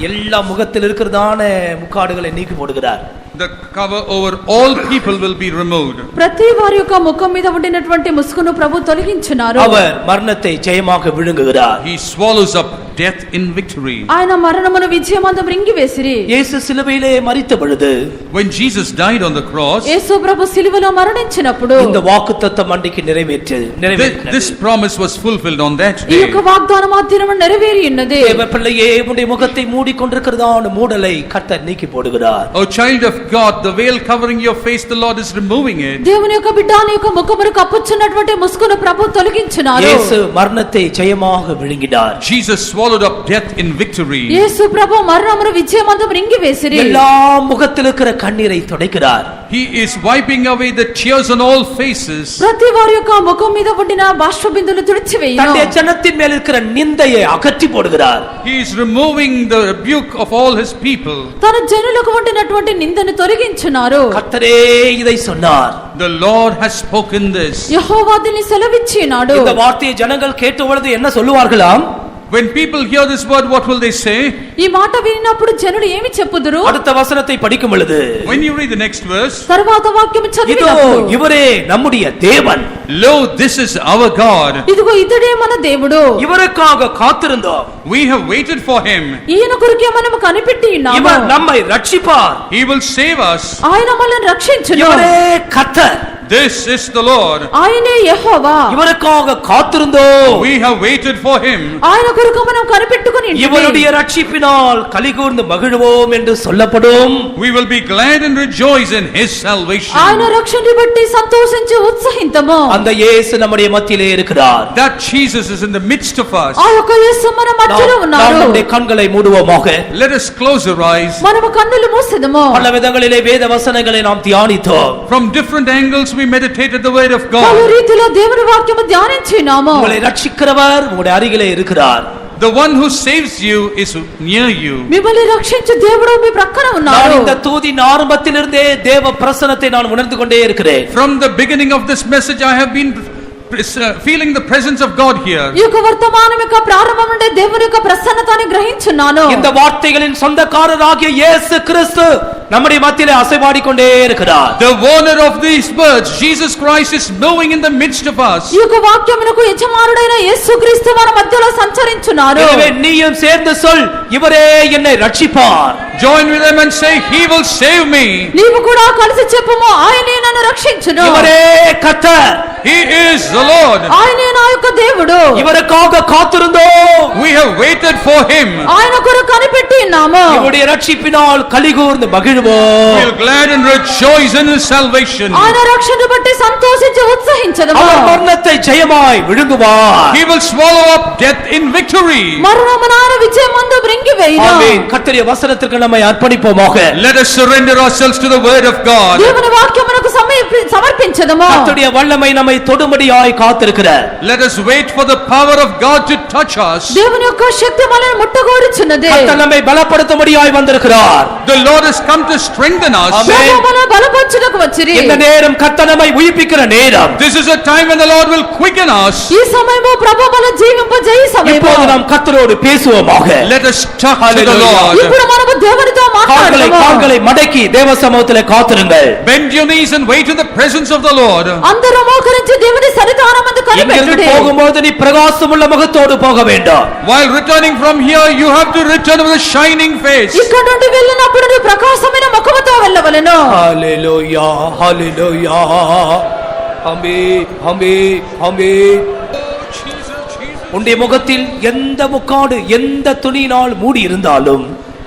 எல்லா முகத்தில் இருக்கிறதான முக்காடுகளை நீக்கி போடுகிறார். The cover over all people will be removed. ప్రతి వారి యొక్క ముఖం మీద ఉండినటువంటి ముసుగును ప్రభు తొలగించున్నారు. அவர் మరణத்தை జయமாக విழுங்குகிறார். He swallows up death in victory. ఆయన మరణమును విజయమందు మృంగివేసిరి. இயேசு சிலுவையிலே மரித்த பொழுது, When Jesus died on the cross, యేసు ప్రభు సిలువలో మరణించినప్పుడు இந்த வாக்குத்தத்தம் அன்றைக்கு நிறைவேறினது. this promise was fulfilled on that ఈ day. యొక్క వాగ్దానం ఆ దినము నెరవేరి ఉన్నది. தேவ பிள்ளையே, உன்னுடைய முகத்தை மூடிக்கொண்டிருக்கிறதான மூடலை கர்த்தர் நீக்கி போடுகிறார். Oh child of God, the veil covering your face, the Lord is removing it. దేవుని యొక్క బిడ్డ నీ యొక్క ముఖమును కప్పుచున్నటువంటి ముసుగును ప్రభు తొలగించున్నారు. இயேசு மரணத்தை ஜெயமாக விழுங்கினார். Jesus swallowed up death in victory. యేసు ప్రభు మరణమును విజయమందు మృంగివేసిరి. எல்லா முகத்தில் இருக்கிற கண்ணீரை துடைக்கிறார். He is wiping away the tears on all faces. ప్రతి వారి యొక్క ముఖం మీద ఉండిన బాష్ప బిందులు తుడిచివేయును. தன்னுடைய ஜனத்தின் மேல் இருக்கிற நிந்தையை அகற்றி போடுகிறார். He is removing the rebuke of all his people. తన జనులకు ఉండినటువంటి నిందను తొలగించున్నారు. கர்த்தரே இதை சொன்னார். The Lord has spoken this. యెహోవా దీన్ని సెలవిచ్చినాడు. இந்த வார்த்தையை ஜனங்கள் கேட்ட பொழுது என்ன சொல்லுவார்களாம்? When people hear this word, what will they say? ఈ మాట వినినప్పుడు జనులు ఏమి చెప్పుదురు? அடுத்த வசனத்தை படிக்கும் பொழுது, When you read the next verse, తరువాత వాక్యం இதோ చదివినప్పుడు, இவரே நம்முடைய தேவன், lo, this is our God. ఇదిగో ఇతడే మన దేవుడు, இவருக்காக காத்திருந்தோம், We have waited for him. ఈయన కొరకే మనము కనిపెట్టి ఉన్నాము, இவர் நம்மை ரட்சிப்பார், He will save us. ఆయన మనల్ని రక్షించును. இவரே கர்த்தர், This is the Lord. ఆయనే యెహోవా. இவருக்காக காத்திருந்தோம். We have waited for him. ఆయన కొరకు మనం కనిపెట్టుకొని இவருடைய ரட்சிப்பினால் கலிகூர்ந்து மகிழ்வோம் என்று சொல்லப்படும். We will be glad and rejoice in his salvation. ఆయన రక్షణని బట్టి సంతోషించి ఉత్సాహింతము. அந்த இயேசு நம்முடைய மத்தியிலே இருக்கிறார். That Jesus is in the midst of us. ఆ యొక్క యేసు మన మధ్యలో ఉన్నారు. நாம் நம்முடைய கண்களை மூடுவோமாக. Let us close our eyes. మనము కన్నులు మూసెదము. பல விதங்களிலே வேத வசனங்களை நாம் தியானித்தோம். From different angles we meditated the word of పలు God. రీతిలో దేవుని వాక్యము ధ్యానించినాము. உங்களை ரட்சிக்கிறவர் உங்களுடைய அருகிலே இருக்கிறார். The one who saves you is near you. మిమ్మల్ని రక్షించు దేవుడు మీ ప్రక్కన நான் ఉన్నారు. இந்த தூதின் ஆரம்பத்திலிருந்தே தேவ பிரசன்னத்தை நான் உணர்ந்து கொண்டே இருக்கிறேன். From the beginning of this message I have been feeling the presence of God here. ఈ యొక్క వర్తమానం యొక్క ప్రారంభం నుండి దేవుని యొక్క ప్రసన్నతని గ్రహించున్నాను. இந்த వార్த்தைகளின் சொந்தக்காரராகிய இயேசு கிறிஸ்து நம்முடைய மத்தியிலே அசைவாடி கொண்டே இருக்கிறார். The owner of these words, Jesus Christ, is moving in the midst of us. ఈ యొక్క వాక్యమునకు యజమానుడైన యేసుక్రీస్తు మన మధ్యలో సంచరించున్నారు. எனவே நீயும் சேர்ந்து சொல், இவரே என்னை ரட்சிப்பார். Join with them and say, he will save me. నీవు కూడా కలిసి చెప్పుము, ఆయనే నన్ను రక్షించును. இவரே கர்த்தர். He is the Lord. ఆయనే నా యొక్క దేవుడు. இவருக்காக காத்திருந்தோம். We have waited for him. ఆయన కొరకు కనిపెట్టి ఉన్నాము. இவருடைய ரட்சிப்பினால் கலிகூர்ந்து மகிழ்வோம். We are glad and rejoice in his salvation. ఆయన రక్షణ బట్టి సంతోషించి ఉత్సాహించదము. அவர் மரணத்தை ஜெயமாய் விழுங்குவார். He will swallow up death in victory. మరణమును ఆయన విజయమందు బ్రింగివేయును. ஆமென். கர்த்தருடைய வசனத்திற்கு நம்மை அர்ப்பணிப்போமாக. Let us surrender ourselves to the word of God. దేవుని వాక్యమునకు సమర్పించదము. கர்த்தருடைய வல்லமை நம்மை தொடும்படியாய் காத்திருக்கிறார். Let us wait for the power of God to touch us. దేవుని యొక్క శక్తి మనల్ని ముట్టగోరుచున్నది. கர்த்தர் நம்மை பலப்படுத்தும்படியாய் வந்திருக்கிறார். The Lord has come to strengthen us. Amen. ప్రభు మనల్ని బలపరచుటకు వచ్చిరి. இந்த நேரம் கர்த்தர் நம்மை உயிர்ப்பிக்கிற நேரம். This is a time when the Lord will quicken us. ఈ సమయము ప్రభు మన జీవింపజేయ సమయము. இப்போது நாம் கர்த்தரோடு பேசுவோமாக. Let us talk to the Hallelujah. Lord. ఇప్పుడు మనము దేవునితో మాట్లాడదాము. கால்களை மடக்கி தேவ சமூகத்திலே காத்திருங்கள். Bend your knees and wait in the presence of the Lord. అందరూ మోకరించి దేవుని సన్నిధానమందు இங்கிருந்து కనిపెట్టుడి. போகும்போது நீ பிரகாசமுள்ள முகத்தோடு போக வேண்டும். While returning from here, you have to return with a shining face. ఇక్కడ నుండి వెళ్ళినప్పుడు నీ ప్రకాశమైన ముఖముతో వెళ్ళవలెను. ஹalleluya ஹalleluya ஆமென் ஆமென் ஆமென். உன்னுடைய முகத்தில் எந்த முக்காடு எந்த துணியினால் மூடி இருந்தாலும்,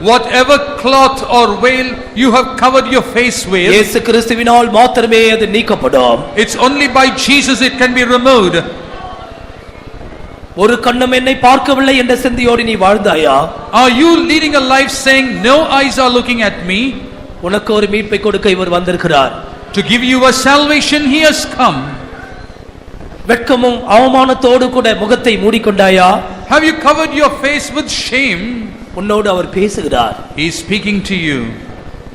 Whatever cloth or veil you have covered your face with, இயேசு கிறிஸ்துவினால் மாத்திரமே அது நீக்கப்படும். it's only by Jesus it can be removed. ஒரு கண்ணும் என்னை பார்க்கவில்லை என்ற சிந்தையோடு நீ வாழ்ந்தாயா? Are you leading a life saying, no eyes are looking at me? உனக்கு ஒரு மீட்பை கொடுக்க இவர் வந்திருக்கிறார். To give you a salvation, he has come. வெட்கமும் அவமானத்தோடு கூட முகத்தை மூடிக்கொண்டாயா? Have you covered your face with shame? உன்னோடு அவர் பேசுகிறார். He is speaking to you.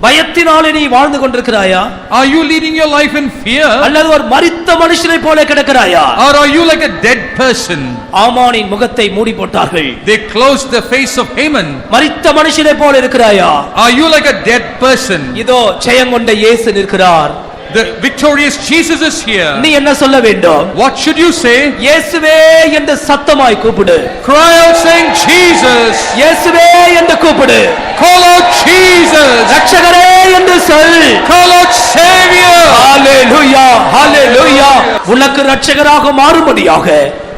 பயத்தினாலே நீ வாழ்ந்து கொண்டிருக்கிறாயா? Are you leading your life in fear? அல்லது ஒரு மரித்த மனுஷனை போல கிடக்கிறாயா? Or are you like a dead person? ஆமானின் முகத்தை மூடி போட்டார்கள். They closed the face of Haman. மரித்த மனுஷனை போல இருக்கிறாயா? Are you like a dead person? இதோ ஜெயங்கொண்ட இயேசு நிற்கிறார். The victorious Jesus is here. நீ என்ன சொல்ல வேண்டும்? What should you say? இயேசுவே என்று சத்தமாய் கூப்பிடு. Cry out saying, Jesus. இயேசுவே என்று கூப்பிடு. Call out Jesus. ரட்சகரே என்று சொல். Call out Savior. ஹalleluya ஹalleluya. உனக்கு ரட்சகராக மாறும்படியாக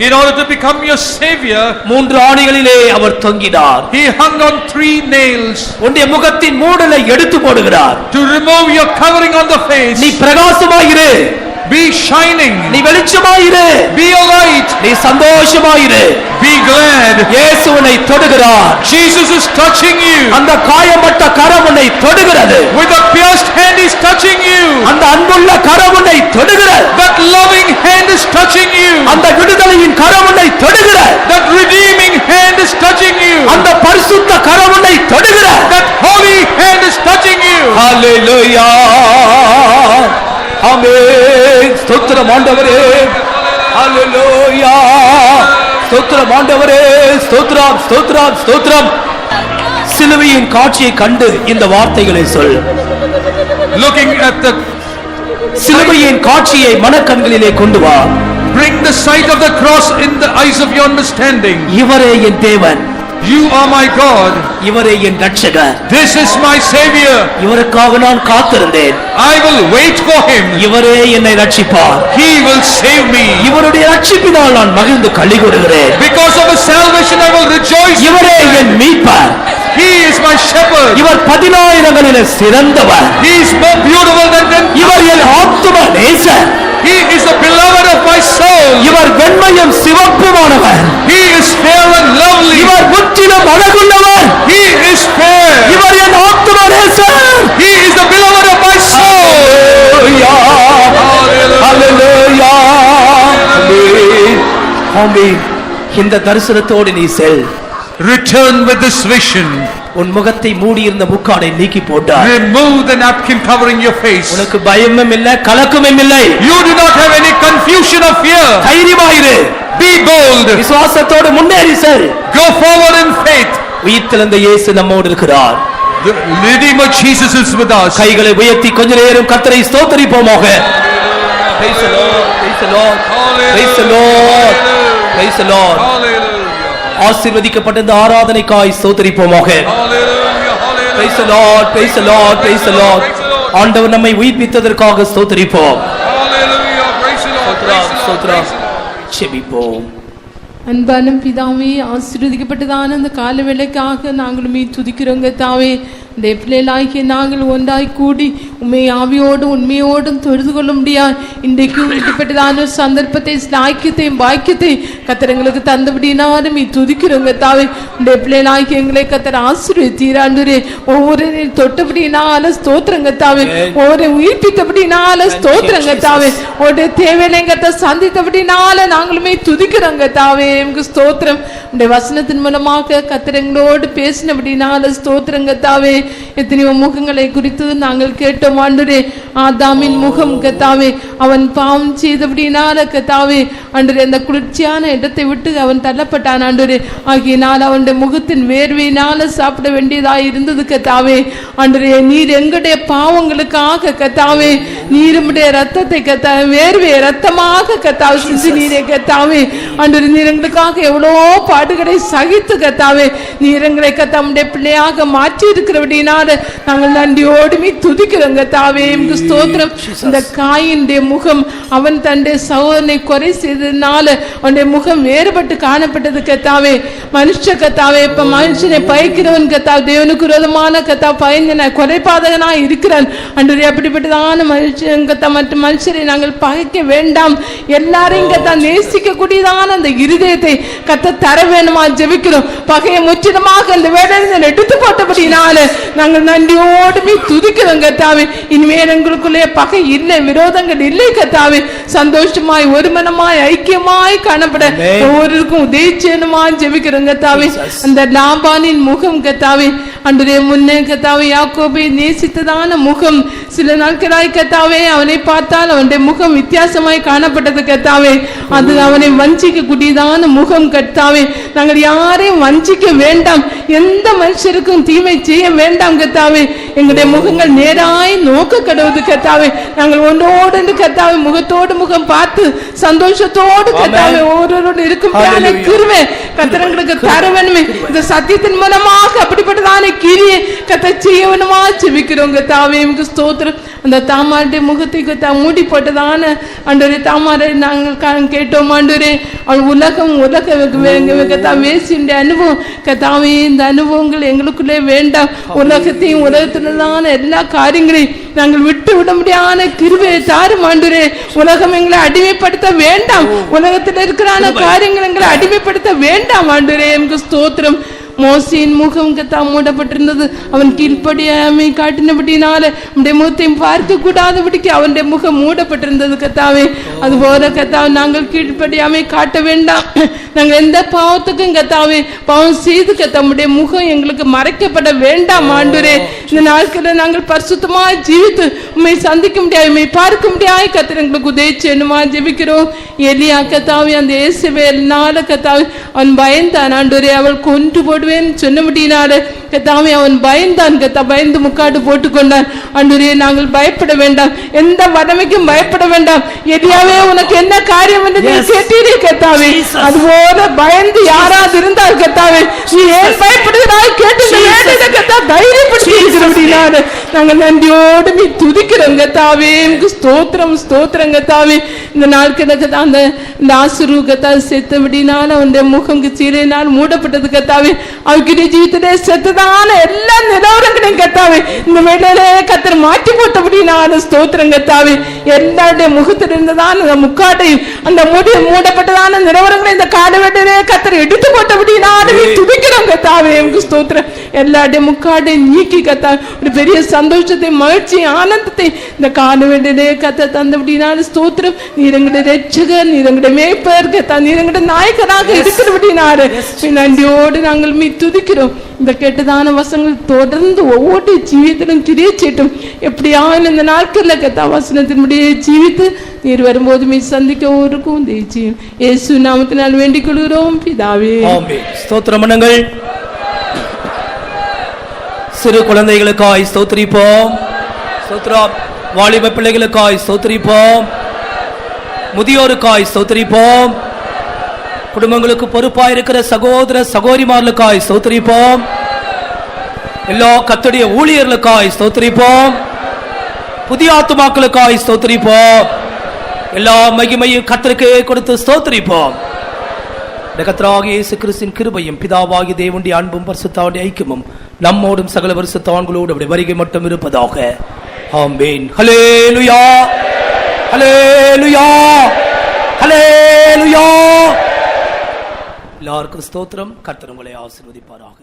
In order to become your Savior, 3 ஆணிகளிலே our தொங்கினார். he hung on 3 nails. உன்னுடைய முகத்தின் மூடலை எடுத்து போடுகிறார். To remove your covering on the face. நீ பிரகாசமாயிரு. Be shining. நீ வெளிச்சமாயிரு. Be a light. நீ சந்தோஷமாயிரு. Be glad. இயேசு உன்னை தொடுகிறார். Jesus is touching you. அந்த காயப்பட்ட கரம் உன்னை தொடுகிறது. With a pierced hand is touching you. அந்த அன்புள்ள கரம் உன்னை தொடுகிறது. That loving hand is touching you. அந்த விடுதலையின் கரம் உன்னை தொடுகிறது. That redeeming hand is touching you. அந்த பரிசுத்த கரம் உன்னை தொடுகிறது. That holy hand is touching you. ஹalleluya ஆமென். ஸ்தோத்திரம் ஆண்டவரே. ஹalleluya ஸ்தோத்திரம் ஆண்டவரே. ஸ்தோத்திரம் ஸ்தோத்திரம் ஸ்தோத்திரம். சிலுவையின் காட்சியை கண்டு இந்த வார்த்தைகளை சொல். Looking at the சிலுவையின் காட்சியை மனக்கண்களிலே கொண்டு வா. bring the sight of the cross in the eyes of your understanding. இவரே என் தேவன். You are my God. இவரே என் ரட்சகர். This is my Savior. இவருக்காக நான் காத்திருந்தேன். I will wait for him. இவரே என்னை ரட்சிப்பார். He will save me. இவருடைய ரட்சிப்பினால் நான் மகிழ்ந்து களி கூறுகிறேன். Because of his salvation I will rejoice. இவரே என் மீட்பர். He is my shepherd. இவர் 10,000களிலே சிறந்தவர். He is more beautiful than 10,000. இவர் என் ஆத்தும நேசர். He is the beloved of my soul. இவர் வெண்மையும் சிவப்புமானவர். He is fair and lovely. இவர் முற்றிலும் அழகுள்ளவர். He is fair. இவர் என் ஆத்தும நேசர். He is the beloved of my soul. Hallelujah. ஆமென். இந்த தரிசனத்தோடு நீ செல். Return with this vision. உன் முகத்தை மூடி இருந்த முக்காடை நீக்கி போட்டார். Remove the napkin covering your face. உனக்கு பயமும் இல்லை, கலக்கமும் இல்லை. You do not have any confusion of fear. தைரியமாயிரு. Be bold. விசுவாசத்தோடு முன்னேறி செல். Go forward in faith. உயிர்த்தெழுந்த இயேசு நம்மோடு இருக்கிறார். The Redeemer Jesus is with us. கைகளை உயர்த்தி கொஞ்ச நேரம் கர்த்தரை ஸ்தோத்திரிப்போமாக. Praise the Lord. Praise the Lord. Praise the Lord. Praise the Lord. ஆசீர்வதிக்கப்பட்ட இந்த ஆராதனைக்காய் ஸ்தோத்திரிப்போமாக. Praise the Lord. Praise the Lord. Praise the Lord. ஆண்டவர் நம்மை உயிர்ப்பித்ததற்காக ஸ்தோத்திரிப்போம். ஸ்தோத்திரம். செபிப்போம். அன்பான பிதாவே, ஆசீர்வதிக்கப்பட்டதான அந்த கால வேளைக்காக நாங்களுமே துதிக்கிறோங்க தாவே. இந்த பிள்ளைகளாகிய நாங்கள் ஒன்றாய் கூடி உண்மை ஆவியோடும் உண்மையோடும் தொழுது கொள்ள முடியாது. இன்றைக்கு இப்படிப்பட்டதான ஒரு சந்தர்ப்பத்தை ஸ்லாக்கியத்தையும் பாக்கியத்தை கத்தர் எங்களுக்கு தந்தபடினாலும் துதிக்கிறோங்க தாவே. இந்த பிள்ளைகளாகிய எங்களை கத்தர் ஆசீர்வதித்தீராண்டே. ஒவ்வொரு தொட்டபடினால ஸ்தோத்திரங்க தாவே. ஒவ்வொரு உயிர்ப்பித்தபடினால ஸ்தோத்திரங்க தாவே. ஒரு தேவையில்லைங்கத்தை சந்தித்தபடினால நாங்களுமே துதிக்கிறோங்க தாவே. எங்களுக்கு ஸ்தோத்திரம். உடைய வசனத்தின் மூலமாக கத்தர் எங்களோடு பேசினபடினால ஸ்தோத்திரங்க தாவே. எத்தனையோ முகங்களை குறித்து நாங்கள் கேட்டோம் ஆண்டவரே. ஆதாமின் முகம் கத்தாவே, அவன் பாவம் செய்தபடினால கத்தாவே ஆண்டவரே அந்த குளிர்ச்சியான இடத்தை விட்டு அவன் தள்ளப்பட்டான் ஆண்டவரே. ஆகியனால் அவனுடைய முகத்தின் வேர்வையினால சாப்பிட வேண்டியதாக இருந்தது கத்தாவே. ஆண்டவரே நீர் எங்களுடைய பாவங்களுக்காக கத்தாவே நீர் உம்முடைய ரத்தத்தை கத்தாவே வேர்வை ரத்தமாக கத்தாவே சிந்தி நீரே கத்தாவே. ஆண்டவரே நீர் எங்களுக்காக எவ்வளோ பாடுகளை சகித்து கத்தாவே நீர் எங்களை கத்தாவுடைய பிள்ளையாக மாற்றி இருக்கிறபடினால நாங்கள் நன்றியோடுமே துதிக்கிறோங்க தாவே. ஸ்தோத்திரம். இந்த காயினுடைய முகம் அவன் தன்னுடைய சகோதரனை கொலை செய்ததுனால அவனுடைய முகம் வேறுபட்டு காணப்பட்டது கத்தாவே. மனுஷ கத்தாவே இப்ப மனுஷனை பயக்கிறவன் கத்தாவே தேவனுக்கு விரோதமான கத்தா பயந்தன கொலைபாதகனா இருக்கிறான் அன்று. அப்படிப்பட்டதான மனுஷன் கத்தா மற்ற மனுஷரை நாங்கள் பகைக்க வேண்டாம். எல்லாரையும் கத்தா நேசிக்க கூடியதான அந்த இருதயத்தை கத்த தர வேணுமா ஜெபிக்கிறோம். பகையை முற்றிலுமாக அந்த வேலையை எடுத்து போட்டபடினால நாங்கள் நன்றியோடுமே துதிக்கிறோம் கத்தாவே. இனிமேல் எங்களுக்குள்ளே பகை இல்லை, விரோதங்கள் இல்லை கத்தாவே. சந்தோஷமாய் ஒருமனமாய் ஐக்கியமாய் காணப்பட ஒவ்வொருக்கும் உதவிச்சேனுமா ஜெபிக்கிறோம் கத்தாவே. அந்த லாபானின் முகம் கத்தாவே அன்றைய முன்னே கத்தாவே யாக்கோபை நேசித்ததான முகம் சில நாட்களாய் கத்தாவே அவனை பார்த்தால் அவனுடைய முகம் வித்தியாசமாய் காணப்பட்டது கத்தாவே. அது அவனை வஞ்சிக்க கூடியதான முகம் கத்தாவே. நாங்கள் யாரையும் வஞ்சிக்க வேண்டாம், எந்த மனுஷருக்கும் தீமை செய்ய வேண்டாம் கத்தாவே. எங்களுடைய முகங்கள் நேராய் நோக்க கடவுது கத்தாவே. நாங்கள் ஒன்றோடு கத்தாவே முகத்தோடு முகம் பார்த்து சந்தோஷத்தோடு கத்தாவே ஒவ்வொருவரோடு இருக்கும் கிருபை கத்தரங்களுக்கு தர வேணுமே. இந்த சத்தியத்தின் மூலமாக அப்படிப்பட்டதான கிரியை கத்த செய்ய வேணுமா ஜெபிக்கிறோம் கத்தாவே. ஸ்தோத்திரம். அந்த தாமாருடைய முகத்தை கத்தா மூடி போட்டதான ஆண்டவரே தாமாரை நாங்கள் கேட்டோம் ஆண்டவரே. அவள் உலகம் கத்தா வேசியுடைய அனுபவம் கத்தாவே இந்த அனுபவங்கள் எங்களுக்குள்ளே வேண்டாம். உலகத்தையும் உலகத்திலான எல்லா காரியங்களையும் நாங்கள் விட்டு விட முடியாத கிருபையை தாரும் ஆண்டவரே. உலகம் எங்களை அடிமைப்படுத்த வேண்டாம், உலகத்தில் இருக்கிறான காரியங்கள் எங்களை அடிமைப்படுத்த வேண்டாம் ஆண்டவரே. எங்களுக்கு ஸ்தோத்திரம். மோசையின் முகம் கத்தா மூடப்பட்டிருந்தது. அவன் கீழ்ப்படியாமை காட்டினபடினால அவனுடைய முகத்தையும் பார்க்க கூடாதபடிக்கு அவனுடைய முகம் மூடப்பட்டிருந்தது கத்தாவே. அதுபோல கத்தாவை நாங்கள் கீழ்ப்படியாமை காட்ட வேண்டாம். நாங்கள் எந்த பாவத்துக்கும் கத்தாவே பாவம் செய்து கத்தாவுடைய முகம் எங்களுக்கு மறைக்கப்பட வேண்டாம் ஆண்டவரே. இந்த நாட்களில் நாங்கள் பரிசுத்தமாய் ஜீவித்து உண்மை சந்திக்க முடியாது, உண்மை பார்க்க முடியாது. கர்த்தர் எங்களுக்கு உதவி செய்யணுமா ஜெபிக்கிறோம். எலியா கர்த்தாவே அந்த இயேசுவேல்னால கர்த்தாவே அவன் பயந்தான் ஆண்டவரே, அவள் கொன்று போடுவேன்னு சொன்னபடினால கர்த்தாவே அவன் பயந்தான். பயந்து முக்காடு போட்டுக்கொண்டான். ஆண்டவரே நாங்கள் பயப்பட வேண்டாம், எந்த வடமைக்கும் பயப்பட வேண்டாம். எலியாவே உனக்கு என்ன காரியம் என்று கேட்டீரே கர்த்தாவே, அதுபோல பயந்து யாராவது இருந்தால் கர்த்தாவே நீ ஏன் பயப்படுகிறாய் கேட்டு தைரியப்படுத்தி இருக்கிறபடினால நாங்கள் நன்றியோடு நீ துதிக்கிறோம் கர்த்தாவே. ஸ்தோத்திரம் ஸ்தோத்திரம் கர்த்தாவே. இந்த நாட்களுக்கு அந்த லாசரு கர்த்தாவே செத்தபடினால அவனுடைய முகம் சீரையினால் மூடப்பட்டது கர்த்தாவே. அவருடைய ஜீவிதத்திலே செத்ததான எல்லா நிலவரங்களையும் கர்த்தாவே இந்த வேளையிலே கர்த்தர் மாற்றி போட்டபடினால ஸ்தோத்திரம் கர்த்தாவே. எல்லாருடைய முகத்தில் இருந்ததான அந்த முக்காட்டையும் அந்த மூடப்பட்டதான நிலவரங்களை இந்த காடு வேளையிலே கர்த்தர் எடுத்து போட்டபடினால துதிக்கிறோம் கர்த்தாவே. ஸ்தோத்திரம். எல்லாருடைய முக்காட்டையும் நீக்கி கர்த்தாவே ஒரு பெரிய சந்தோஷத்தை மகிழ்ச்சி ஆனந்தத்தை இந்த காடு வேளையிலே கர்த்தர் தந்தபடினால ஸ்தோத்திரம். நீர் எங்களுடைய ரட்சகர், நீர் எங்களுடைய மேய்ப்பர் கர்த்தாவே, நீர் எங்களுடைய நாயகராக இருக்கிறபடினால நன்றியோடு நாங்கள் மீ துதிக்கிறோம். இந்த கெட்டதான வசங்கள் தொடர்ந்து ஒவ்வொரு ஜீவித்திலும் கிரியச்சேட்டும் எப்படியான இந்த நாட்களில் கத்தா வசனத்தினுடைய ஜீவித்து நீர் வரும்போது மீ சந்திக்க ஒருக்கும் தேய்ச்சியும் இயேசு நாமத்தினால் வேண்டிக் கொள்கிறோம் பிதாவே. ஸ்தோத்திரம் பண்ணுங்கள். சிறு குழந்தைகளுக்காய் ஸ்தோத்திரிப்போம். ஸ்தோத்திரம். வாலிப பிள்ளைகளுக்காய் ஸ்தோத்திரிப்போம். முதியோருக்காய் ஸ்தோத்திரிப்போம். குடும்பங்களுக்கு பொறுப்பாயிருக்கிற சகோதர சகோதரிமார்களுக்காய் ஸ்தோத்திரிப்போம். எல்லா கர்த்தருடைய ஊழியர்களுக்காய் ஸ்தோத்திரிப்போம். புதிய ஆத்துமாக்களுக்காய் ஸ்தோத்திரிப்போம். எல்லா மகிமையும் கர்த்தருக்கே கொடுத்து ஸ்தோத்திரிப்போம். கர்த்தராகிய இயேசு கிறிஸ்துவின் கிருபையும் பிதாவாகிய தேவனுடைய அன்பும் பரிசுத்தருடைய ஐக்கியமும் நம்மோடும் சகல பரிசுத்தவான்களோடு அவருடைய வருகை மட்டும் இருப்பதாக. ஆமென். ஹல்லேலூயா ஹல்லேலூயா ஹல்லேலூயா. எல்லாருக்கும் ஸ்தோத்திரம். கர்த்தர் உங்களை ஆசீர்வதிப்பாராக.